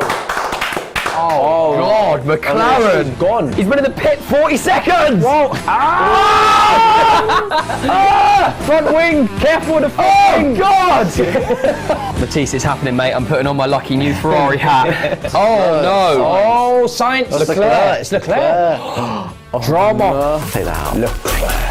Oh, God, McLaren. He's gone. He's been in the pit 40 seconds. Whoa. Front wing. Careful with the front wing. God. Matisse, it's happening, mate. I'm putting on my lucky new Ferrari hat. Oh, no. Oh, science. Leclerc. It's Leclerc. Drama. Take that out.